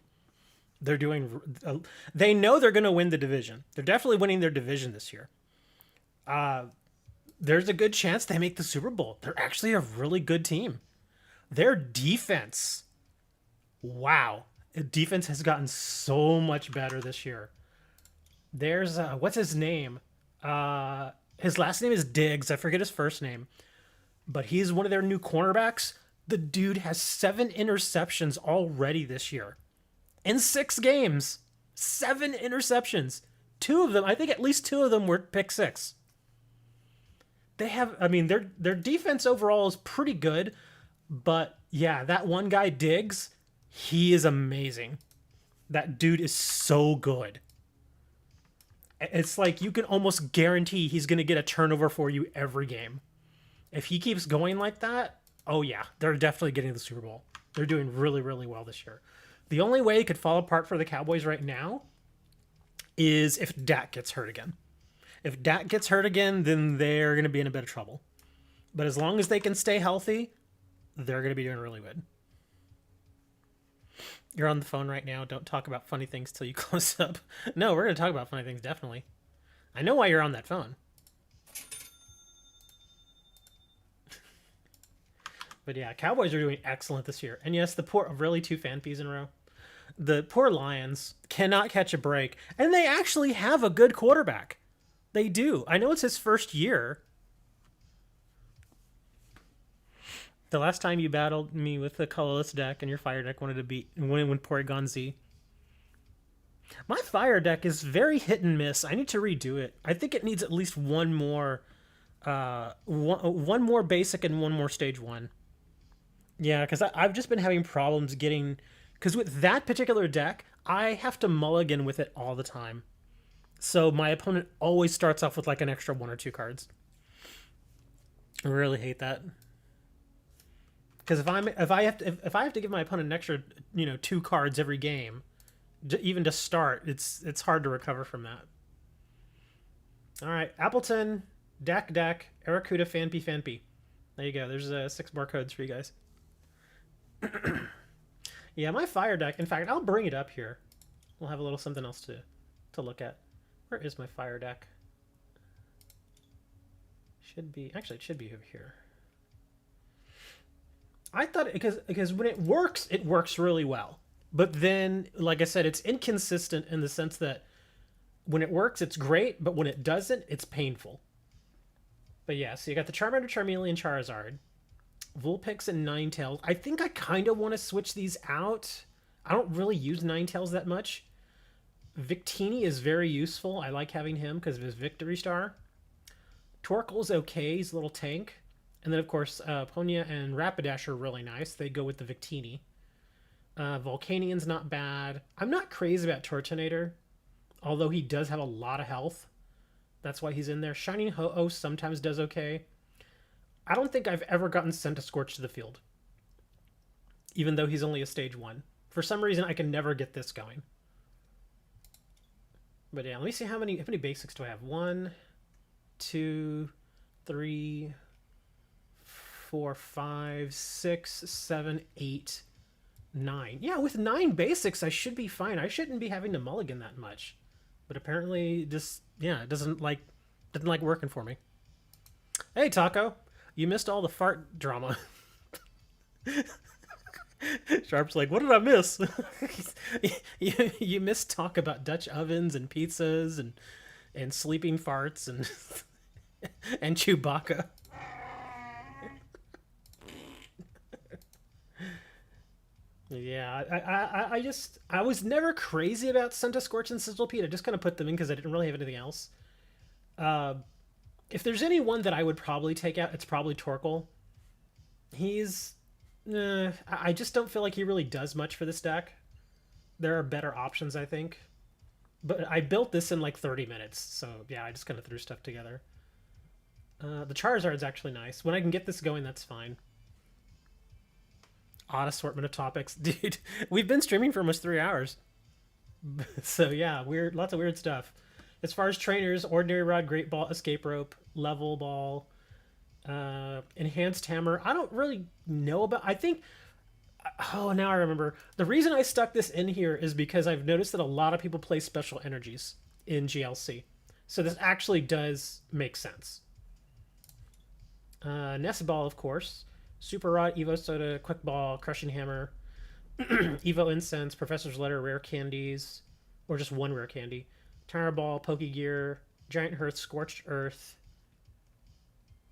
They're doing... they know they're going to win the division. They're definitely winning their division this year. There's a good chance they make the Super Bowl. They're actually a really good team. Their defense... Wow. Defense has gotten so much better this year. There's... what's his name? His last name is Diggs. I forget his first name. But he's one of their new cornerbacks. The dude has 7 interceptions already this year. In 6 games. 7 interceptions. 2 of them, I think at least 2 of them were pick 6. They have, I mean, their defense overall is pretty good. But yeah, that one guy, Diggs, he is amazing. That dude is so good. It's like you can almost guarantee he's going to get a turnover for you every game. If he keeps going like that, oh yeah, they're definitely getting the Super Bowl. They're doing really, really well this year. The only way it could fall apart for the Cowboys right now is if Dak gets hurt again. If Dak gets hurt again, then they're going to be in a bit of trouble. But as long as they can stay healthy, they're going to be doing really good. You're on the phone right now. Don't talk about funny things till you close up. No, we're going to talk about funny things, definitely. I know why you're on that phone. But yeah, Cowboys are doing excellent this year. And yes, the poor, really 2 fan peas in a row. The poor Lions cannot catch a break. And they actually have a good quarterback. They do. I know it's his first year. The last time you battled me with the colorless deck and your fire deck wanted to beat when Porygon Z. My fire deck is very hit and miss. I need to redo it. I think it needs at least one more basic and one more stage 1. Yeah, because I've just been having problems getting... Because with that particular deck, I have to mulligan with it all the time. So my opponent always starts off with like an extra 1 or 2 cards. I really hate that. Because if I have to give my opponent an extra 2 cards every game, even to start, it's hard to recover from that. All right, Appleton, Dak, Aracuda, Fanpy. There you go. There's 6 more codes for you guys. Yeah, my fire deck. In fact, I'll bring it up here. We'll have a little something else to look at. Where is my fire deck? It should be over here. I thought because when it works really well. But then, like I said, it's inconsistent in the sense that when it works, it's great, but when it doesn't, it's painful. But yeah, so you got the Charmander, Charmeleon, Charizard, Vulpix, and Ninetales. I think I kind of want to switch these out. I don't really use Ninetales that much. Victini is very useful. I like having him because of his Victory Star. Torkoal's okay. He's a little tank. And then, of course, Ponya and Rapidash are really nice. They go with the Victini. Volcanian's not bad. I'm not crazy about Tortonator, although he does have a lot of health. That's why he's in there. Shining Ho-Oh sometimes does okay. I don't think I've ever gotten Scentiscorch to the field, even though he's only a stage 1. For some reason, I can never get this going. But yeah, let me see how many basics do I have. 1, 2, 3, 4, 5, 6, 7, 8, 9. Yeah, with 9 basics, I should be fine. I shouldn't be having to mulligan that much. But apparently, it doesn't like working for me. Hey, Taco, you missed all the fart drama. Sharp's like, what did I miss? you missed talk about Dutch ovens and pizzas and sleeping farts and and Chewbacca. Yeah, I was never crazy about Scentiscorch and Sizzlepeat. I just kind of put them in because I didn't really have anything else. If there's anyone that I would probably take out, it's probably Torkoal. I just don't feel like he really does much for this deck. There are better options, I think. But I built this in like 30 minutes, so yeah, I just kind of threw stuff together. The Charizard's actually nice. When I can get this going, that's fine. Odd assortment of topics. Dude, we've been streaming for almost 3 hours. So yeah, lots of weird stuff. As far as trainers, Ordinary Rod, Great Ball, Escape Rope, Level Ball, Enhanced Hammer. I don't really know about... I think... Oh, now I remember. The reason I stuck this in here is because I've noticed that a lot of people play Special Energies in GLC. So this actually does make sense. Nest Ball, of course. Super Rod, Evo Soda, Quick Ball, Crushing Hammer, Evo Incense, Professor's Letter, Rare Candies, or just one Rare Candy, Tire Ball, Pokegear, Giant Hearth, Scorched Earth.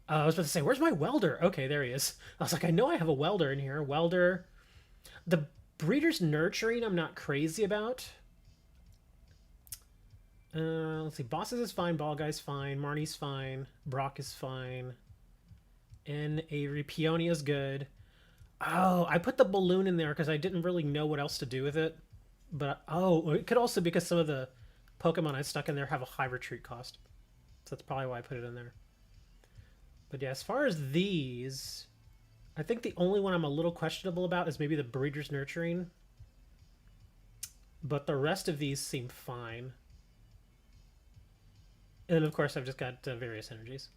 I was about to say, where's my Welder? Okay, there he is. I was like, I know I have a Welder in here. Welder. The Breeder's Nurturing I'm not crazy about. Let's see. Bosses is fine. Ball Guy's fine. Marnie's fine. Brock is fine. And Avery. Peonia's good. Oh, I put the balloon in there because I didn't really know what else to do with it. But, oh, it could also because some of the Pokemon I stuck in there have a high retreat cost. So that's probably why I put it in there. But yeah, as far as these, I think the only one I'm a little questionable about is maybe the Breeder's Nurturing. But the rest of these seem fine. And then, of course, I've just got various energies.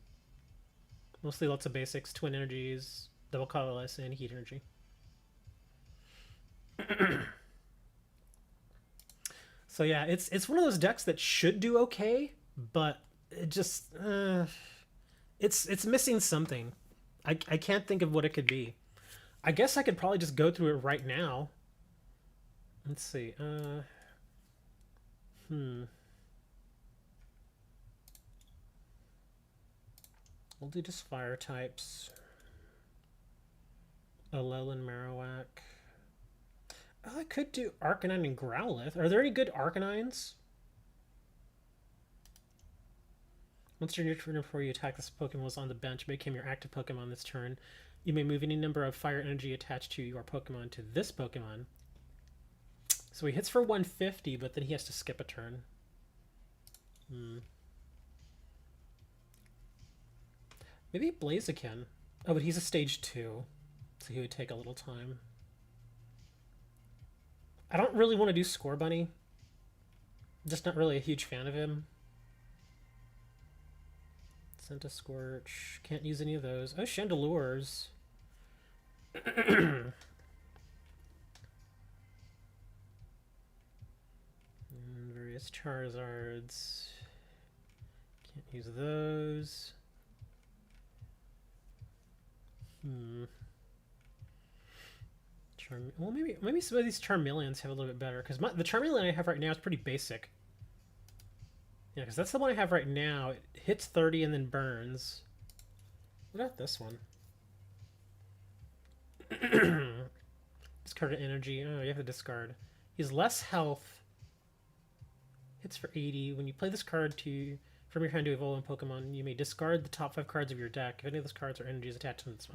Mostly lots of basics, twin energies, double colorless, and heat energy. So yeah, it's one of those decks that should do okay, but it just it's missing something. I can't think of what it could be. I guess I could probably just go through it right now. Let's see. We'll do just fire types. Alolan Marowak. Oh, I could do Arcanine and Growlithe. Are there any good Arcanines? Once your new turn before you attack this Pokemon was on the bench, make him your active Pokemon this turn. You may move any number of fire energy attached to your Pokemon to this Pokemon. So he hits for 150, but then he has to skip a turn. Maybe Blaziken. Oh, but he's a stage 2, so he would take a little time. I don't really want to do Score Bunny. Just not really a huge fan of him. Scentiscorch. Can't use any of those. Oh, Chandelures. Various Charizards. Can't use those. Well, maybe some of these Charmeleons have a little bit better, because the Charmeleon I have right now is pretty basic. Yeah, because that's the one I have right now. It hits 30 and then burns. What about this one? Discard an energy. Oh, you have to discard. He has less health. Hits for 80. When you play this card from your hand to evolve a Pokemon, you may discard the top 5 cards of your deck. If any of those cards or energies attached to this,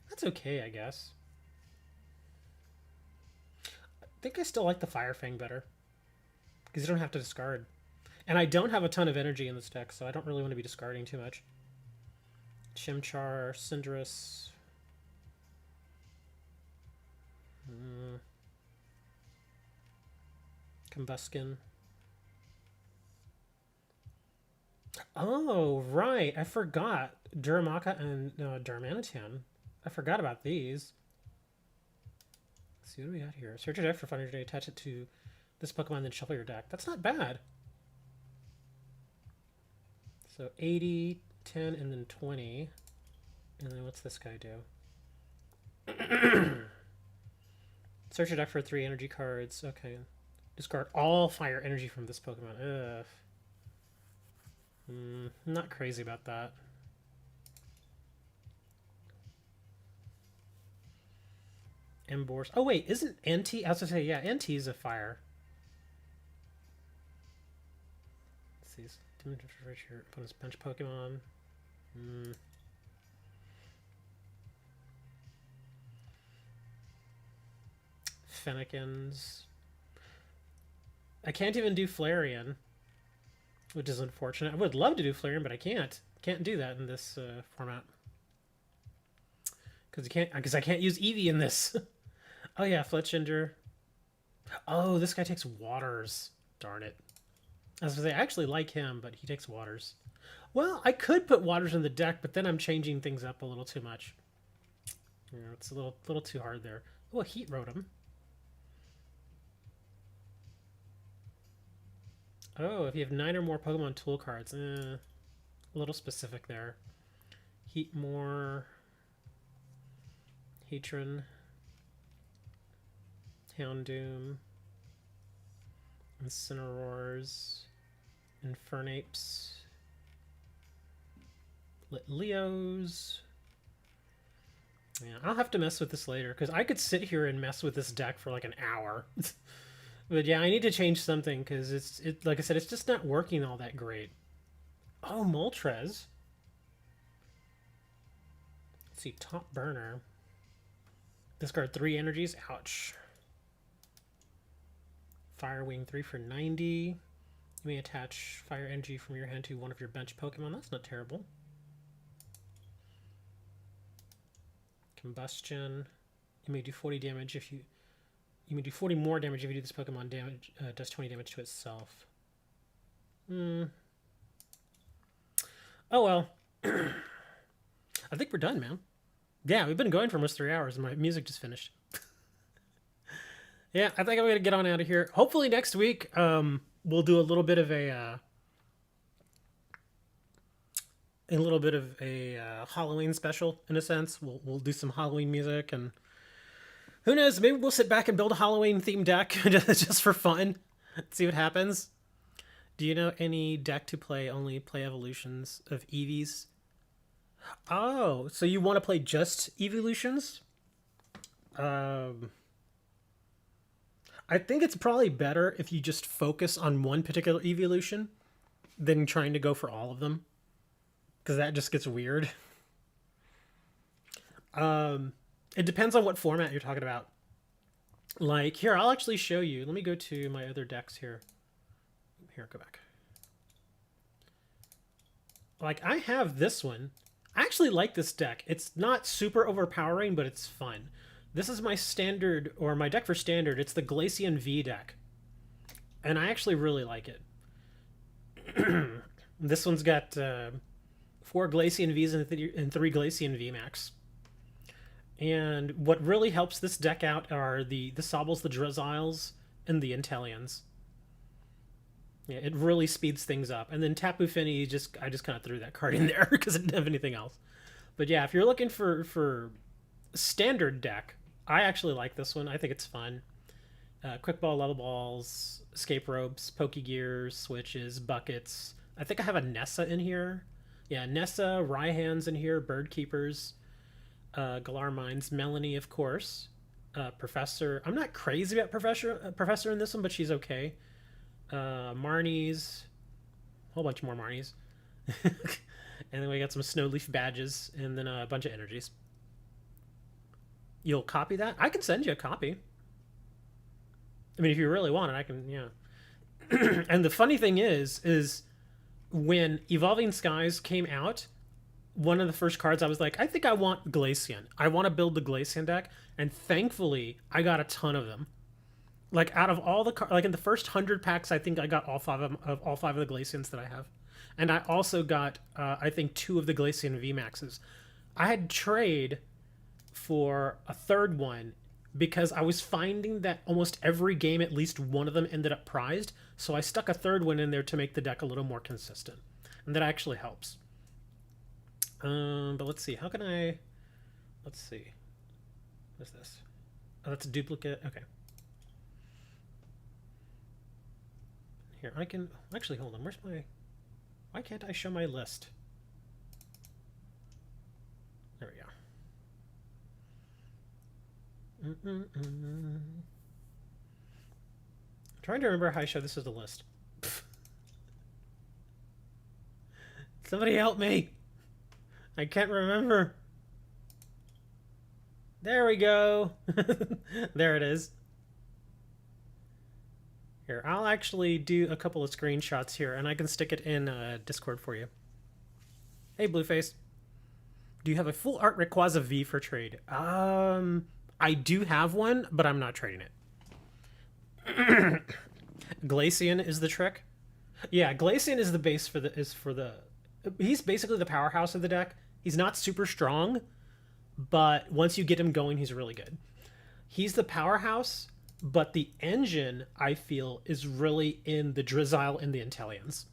that's okay, I guess. I think I still like the Fire Fang better, because you don't have to discard. And I don't have a ton of energy in this deck, so I don't really want to be discarding too much. Chimchar, Cinderace. Combuskin. Oh, right. I forgot. Duramaka and Darmanitan. I forgot about these. Let's see what do we got here. Search your deck for fun energy, attach it to this Pokemon, then shuffle your deck. That's not bad. So 80, 10, and then 20. And then what's this guy do? Search your deck for 3 energy cards. Okay. Discard all fire energy from this Pokemon. Ugh. Not crazy about that. Emboars. Oh wait, isn't Entei? I was gonna say, yeah, Entei is a fire. Let's see. Opponent's bench Pokemon. Fennekin's. I can't even do Flareon, which is unfortunate. I would love to do Flareon, but I can't. Can't do that in this format. Because I can't use Eevee in this. Oh yeah, Fletchinder. Oh, this guy takes waters. Darn it. I was gonna say, I actually like him, but he takes waters. Well, I could put waters in the deck, but then I'm changing things up a little too much. Yeah, it's a little too hard there. Oh, a Heat Rotom. Oh, if you have 9 or more Pokemon tool cards, a little specific there. Heatmore, Heatran, Houndoom, Incineroars, Infernapes, Leos. Yeah, I'll have to mess with this later, because I could sit here and mess with this deck for like an hour. But yeah, I need to change something, because it's like I said, it's just not working all that great. Oh, Moltres. Let's see, Top Burner. Discard 3 energies. Ouch. Fire Wing 3 for 90. You may attach fire energy from your hand to one of your bench Pokemon. That's not terrible. Combustion. You may do 40 damage if you... You may do 40 more damage if you do this Pokemon damage does 20 damage to itself. Oh well. I think we're done, man. Yeah, we've been going for almost 3 hours and my music just finished. Yeah, I think I'm gonna get on out of here. Hopefully next week, we'll do a little bit of a Halloween special in a sense. We'll do some Halloween music, and who knows? Maybe we'll sit back and build a Halloween themed deck just for fun. See what happens. Do you know any deck to only play evolutions of Eevees? Oh, so you want to play just evolutions? I think it's probably better if you just focus on one particular evolution than trying to go for all of them, because that just gets weird. It depends on what format you're talking about. Like, here, I'll actually show you. Let me go to my other decks here. Here, go back. Like, I have this one. I actually like this deck. It's not super overpowering, but it's fun. This is my standard, or my deck for standard. It's the Glaceon V deck. And I actually really like it. This one's got 4 Glaceon Vs and 3 Glaceon VMAX. And what really helps this deck out are the Sobbles, the Drizzles, and the Inteleons. Yeah, it really speeds things up. And then Tapu Fini, I just kind of threw that card in there because I didn't have anything else. But yeah, if you're looking for standard deck, I actually like this one. I think it's fun. Quick Ball, Level Balls, Escape Ropes, Pokegears, Switches, Buckets. I think I have a Nessa in here. Yeah, Nessa, Raihans in here, Bird Keepers, Galar Mines, Melanie, of course. Professor. I'm not crazy about Professor in this one, but she's okay. Marnies. A whole bunch more Marnies. And then we got some Snowleaf badges, and then a bunch of energies. You'll copy that? I can send you a copy. I mean, if you really want it, I can, yeah. And the funny thing is when Evolving Skies came out, one of the first cards I was like, I think I want Glaceon. I want to build the Glaceon deck, and thankfully, I got a ton of them. Like, out of all the like in the first 100 packs, I think I got all 5 of the Glaceons that I have. And I also got, I think, 2 of the Glaceon VMAXs. I had trade for a third one because I was finding that almost every game, at least one of them ended up prized. So I stuck a third one in there to make the deck a little more consistent. And that actually helps. But let's see. How can I... Let's see. What's this? Oh, that's a duplicate. Okay. Here, I can... Actually, hold on. Where's my... Why can't I show my list? There we go. I'm trying to remember how I showed this as a list. Somebody help me! I can't remember. There we go. There it is. Here, I'll actually do a couple of screenshots here, and I can stick it in Discord for you. Hey, Blueface. Do you have a full art Rayquaza V for trade? I do have one, but I'm not trading it. Glaceon is the trick. Yeah, Glaceon is the base for the he's basically the powerhouse of the deck. He's not super strong, but once you get him going, he's really good. He's the powerhouse, but the engine, I feel, is really in the Drizzile and the Inteleons.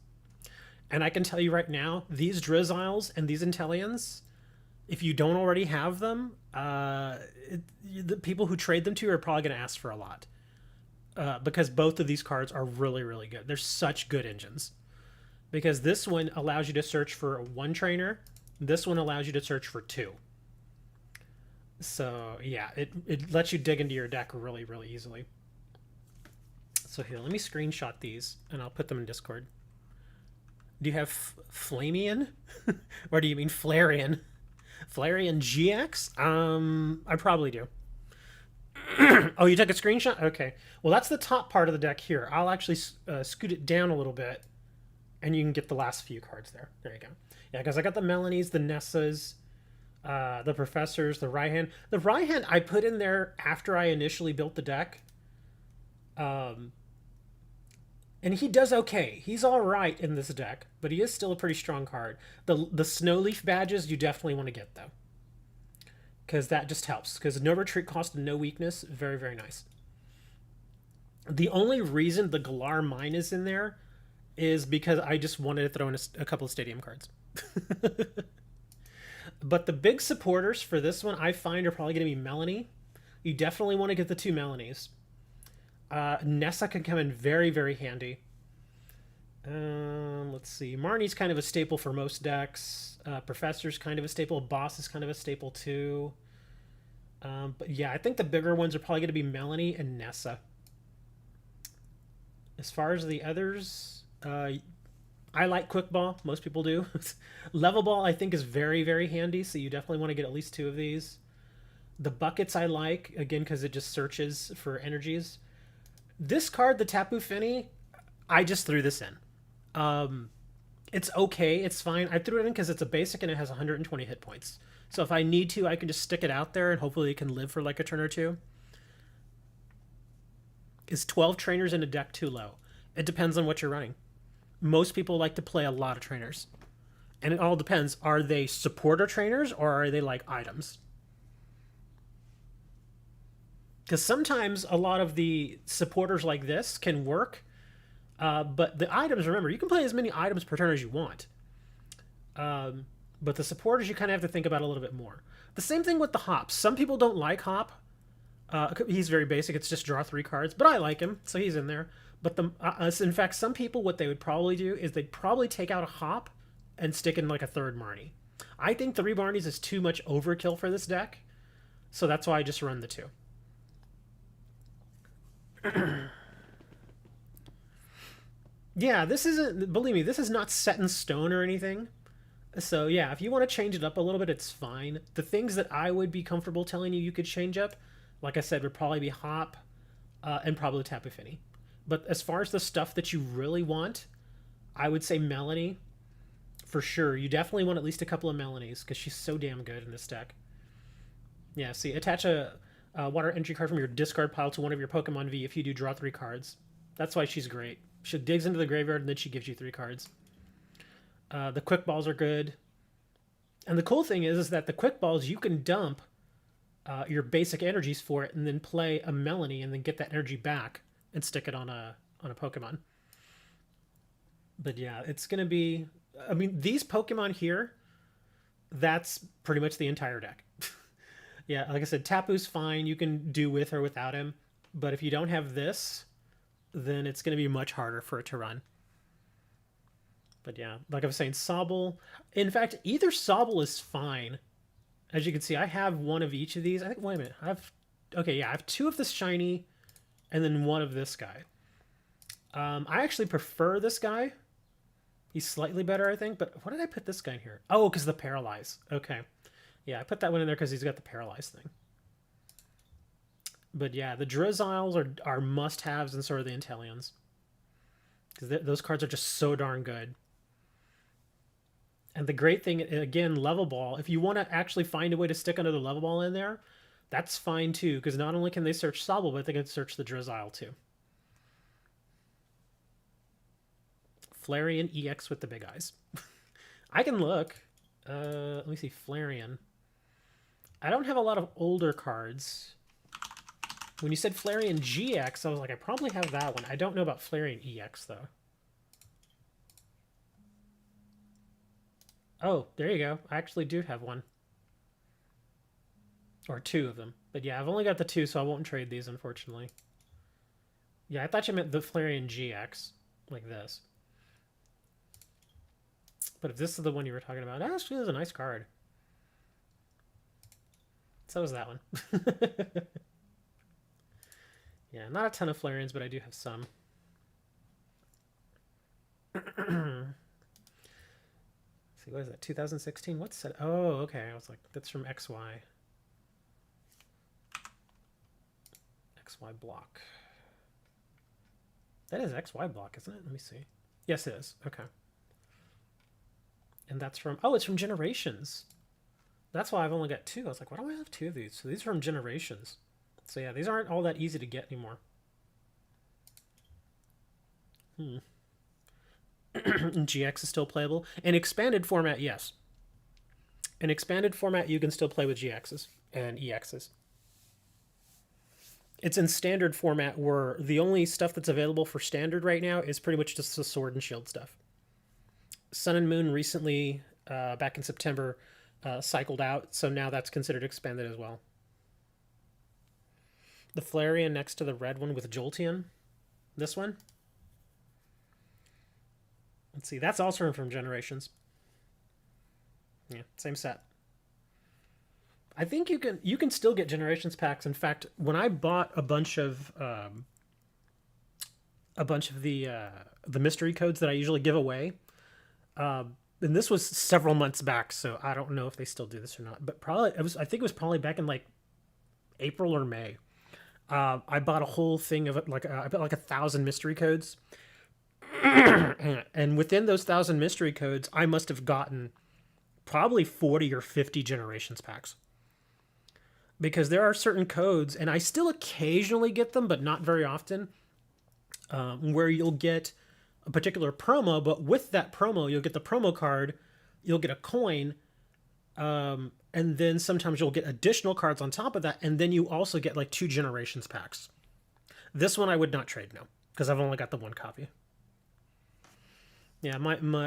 And I can tell you right now, these Drizziles and these Inteleons, if you don't already have them, the people who trade them to you are probably going to ask for a lot. Because both of these cards are really, really good. They're such good engines. Because this one allows you to search for 1 trainer. This one allows you to search for 2. So, yeah, it lets you dig into your deck really, really easily. So here, let me screenshot these, and I'll put them in Discord. Do you have Flameon? Or do you mean Flareon? Flareon GX? I probably do. Oh, you took a screenshot? Okay. Well, that's the top part of the deck here. I'll actually scoot it down a little bit, and you can get the last few cards there. There you go. Yeah, because I got the Melanies, the Nessas, the Professors, the Raihan. The Raihan I put in there after I initially built the deck. And he does okay. He's all right in this deck, but he is still a pretty strong card. The Snowleaf badges you definitely want to get, though, because that just helps. Because no retreat cost and no weakness. Very, very nice. The only reason the Galar Mine is in there is because I just wanted to throw in a couple of stadium cards. But the big supporters for this one I find are probably going to be Melanie. You definitely want to get the two Melanies. Nessa can come in very, very handy. Let's see. Marnie's kind of a staple for most decks. Professor's kind of a staple. Boss is kind of a staple too. But yeah, I think the bigger ones are probably going to be Melanie and Nessa. As far as the others, I like Quick Ball. Most people do. Level Ball, I think, is very, very handy, so you definitely want to get at least two of these. The Buckets I like, again, because it just searches for energies. This card, the Tapu Fini, I just threw this in. It's okay. It's fine. I threw it in because it's a basic and it has 120 hit points. So if I need to, I can just stick it out there and hopefully it can live for like a turn or two. Is 12 trainers in a deck too low? It depends on what you're running. Most people like to play a lot of trainers. And it all depends. Are they supporter trainers or are they like items? Because sometimes a lot of the supporters like this can work, but the items, remember, you can play as many items per turn as you want. But the supporters, you kind of have to think about a little bit more. The same thing with the Hops. Some people don't like Hop. He's very basic. It's just draw 3 cards, but I like him, so he's in there. But in fact, some people, what they would probably do is they'd probably take out a Hop and stick in like a third Marnie. I think 3 Marnies is too much overkill for this deck, so that's why I just run the 2. Yeah, this isn't, believe me, this is not set in stone or anything. So yeah, if you want to change it up a little bit, it's fine. The things that I would be comfortable telling you could change up, like I said, would probably be Hop and probably Tapu Fini. But as far as the stuff that you really want, I would say Melanie for sure. You definitely want at least a couple of Melanies because she's so damn good in this deck. Yeah, see, attach a water entry card from your discard pile to one of your Pokemon V if you do draw 3 cards. That's why she's great. She digs into the graveyard and then she gives you 3 cards. The Quick Balls are good. And the cool thing is that the Quick Balls, you can dump your basic energies for it and then play a Melanie and then get that energy back and stick it on a Pokemon. But yeah, it's going to be... I mean, these Pokemon here, that's pretty much the entire deck. Yeah, like I said, Tapu's fine. You can do with or without him. But if you don't have this, then it's going to be much harder for it to run. But yeah, like I was saying, Sobble... In fact, either Sobble is fine. As you can see, I have one of each of these. I think, wait a minute. I have... Okay, yeah, I have 2 of this shiny and then 1 of this guy. I actually prefer this guy. He's slightly better, I think. But what did I put this guy in here? Oh, because the Paralyze. Okay. Yeah, I put that one in there because he's got the Paralyze thing. But yeah, the Drizziles are must-haves and so are the Inteleons. Because those cards are just so darn good. And the great thing, again, Level Ball, if you want to actually find a way to stick another Level Ball in there, that's fine too. Because not only can they search Sobble, but they can search the Drizzile too. Flareon EX with the big eyes. I can look. Let me see, Flareon. I don't have a lot of older cards. When you said Flareon GX, I was like, I probably have that one. I don't know about Flareon EX, though. Oh, there you go. I actually do have one. Or 2 of them. But yeah, I've only got the 2, so I won't trade these, unfortunately. Yeah, I thought you meant the Flareon GX. Like this. But if this is the one you were talking about, actually, this is a nice card. So is that one. Yeah, not a ton of Flareons, but I do have some. See, what is that? 2016? What's that? Oh, okay. I was like, that's from XY. XY block. That is XY block, isn't it? Let me see. Yes, it is. Okay. And that's from, oh, it's from Generations. That's why I've only got 2. I was like, why do I have 2 of these? So these are from Generations. So yeah, these aren't all that easy to get anymore. GX is still playable. In expanded format, yes. In expanded format, you can still play with GXs and EXs. It's in standard format where the only stuff that's available for standard right now is pretty much just the Sword and Shield stuff. Sun and Moon recently, back in September, cycled out, so now that's considered expanded as well. The Flareon next to the red one with Jolteon. This one. Let's see, that's also from Generations. Yeah, same set. I think you can still get Generations packs. In fact, when I bought a bunch of the mystery codes that I usually give away, and this was several months back, so I don't know if they still do this or not. But probably I think it was probably back in like April or May. I bought a whole thing of it, I bought like 1,000 mystery codes, and within those 1,000 mystery codes, I must have gotten probably 40 or 50 Generations packs. Because there are certain codes, and I still occasionally get them, but not very often, where you'll get a particular promo, but with that promo, you'll get the promo card, you'll get a coin, and then sometimes you'll get additional cards on top of that, and then you also get like 2 Generations packs. This one I would not trade now, because I've only got the 1 copy. Yeah,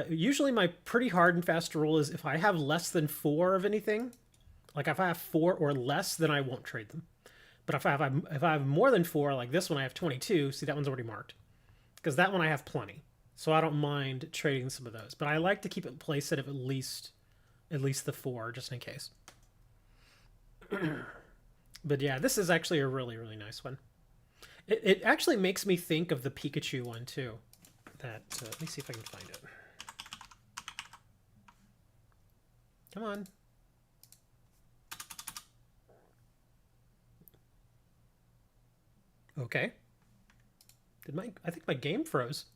usually my pretty hard and fast rule is if I have less than 4 of anything, like if I have 4 or less, then I won't trade them. But if I have more than 4, like this one I have 22, see that one's already marked. Because that one I have plenty. So I don't mind trading some of those. But I like to keep it placed at least the 4, just in case. But yeah, this is actually a really, really nice one. It actually makes me think of the Pikachu one too. Let me see if I can find it. Come on. Okay. I think my game froze.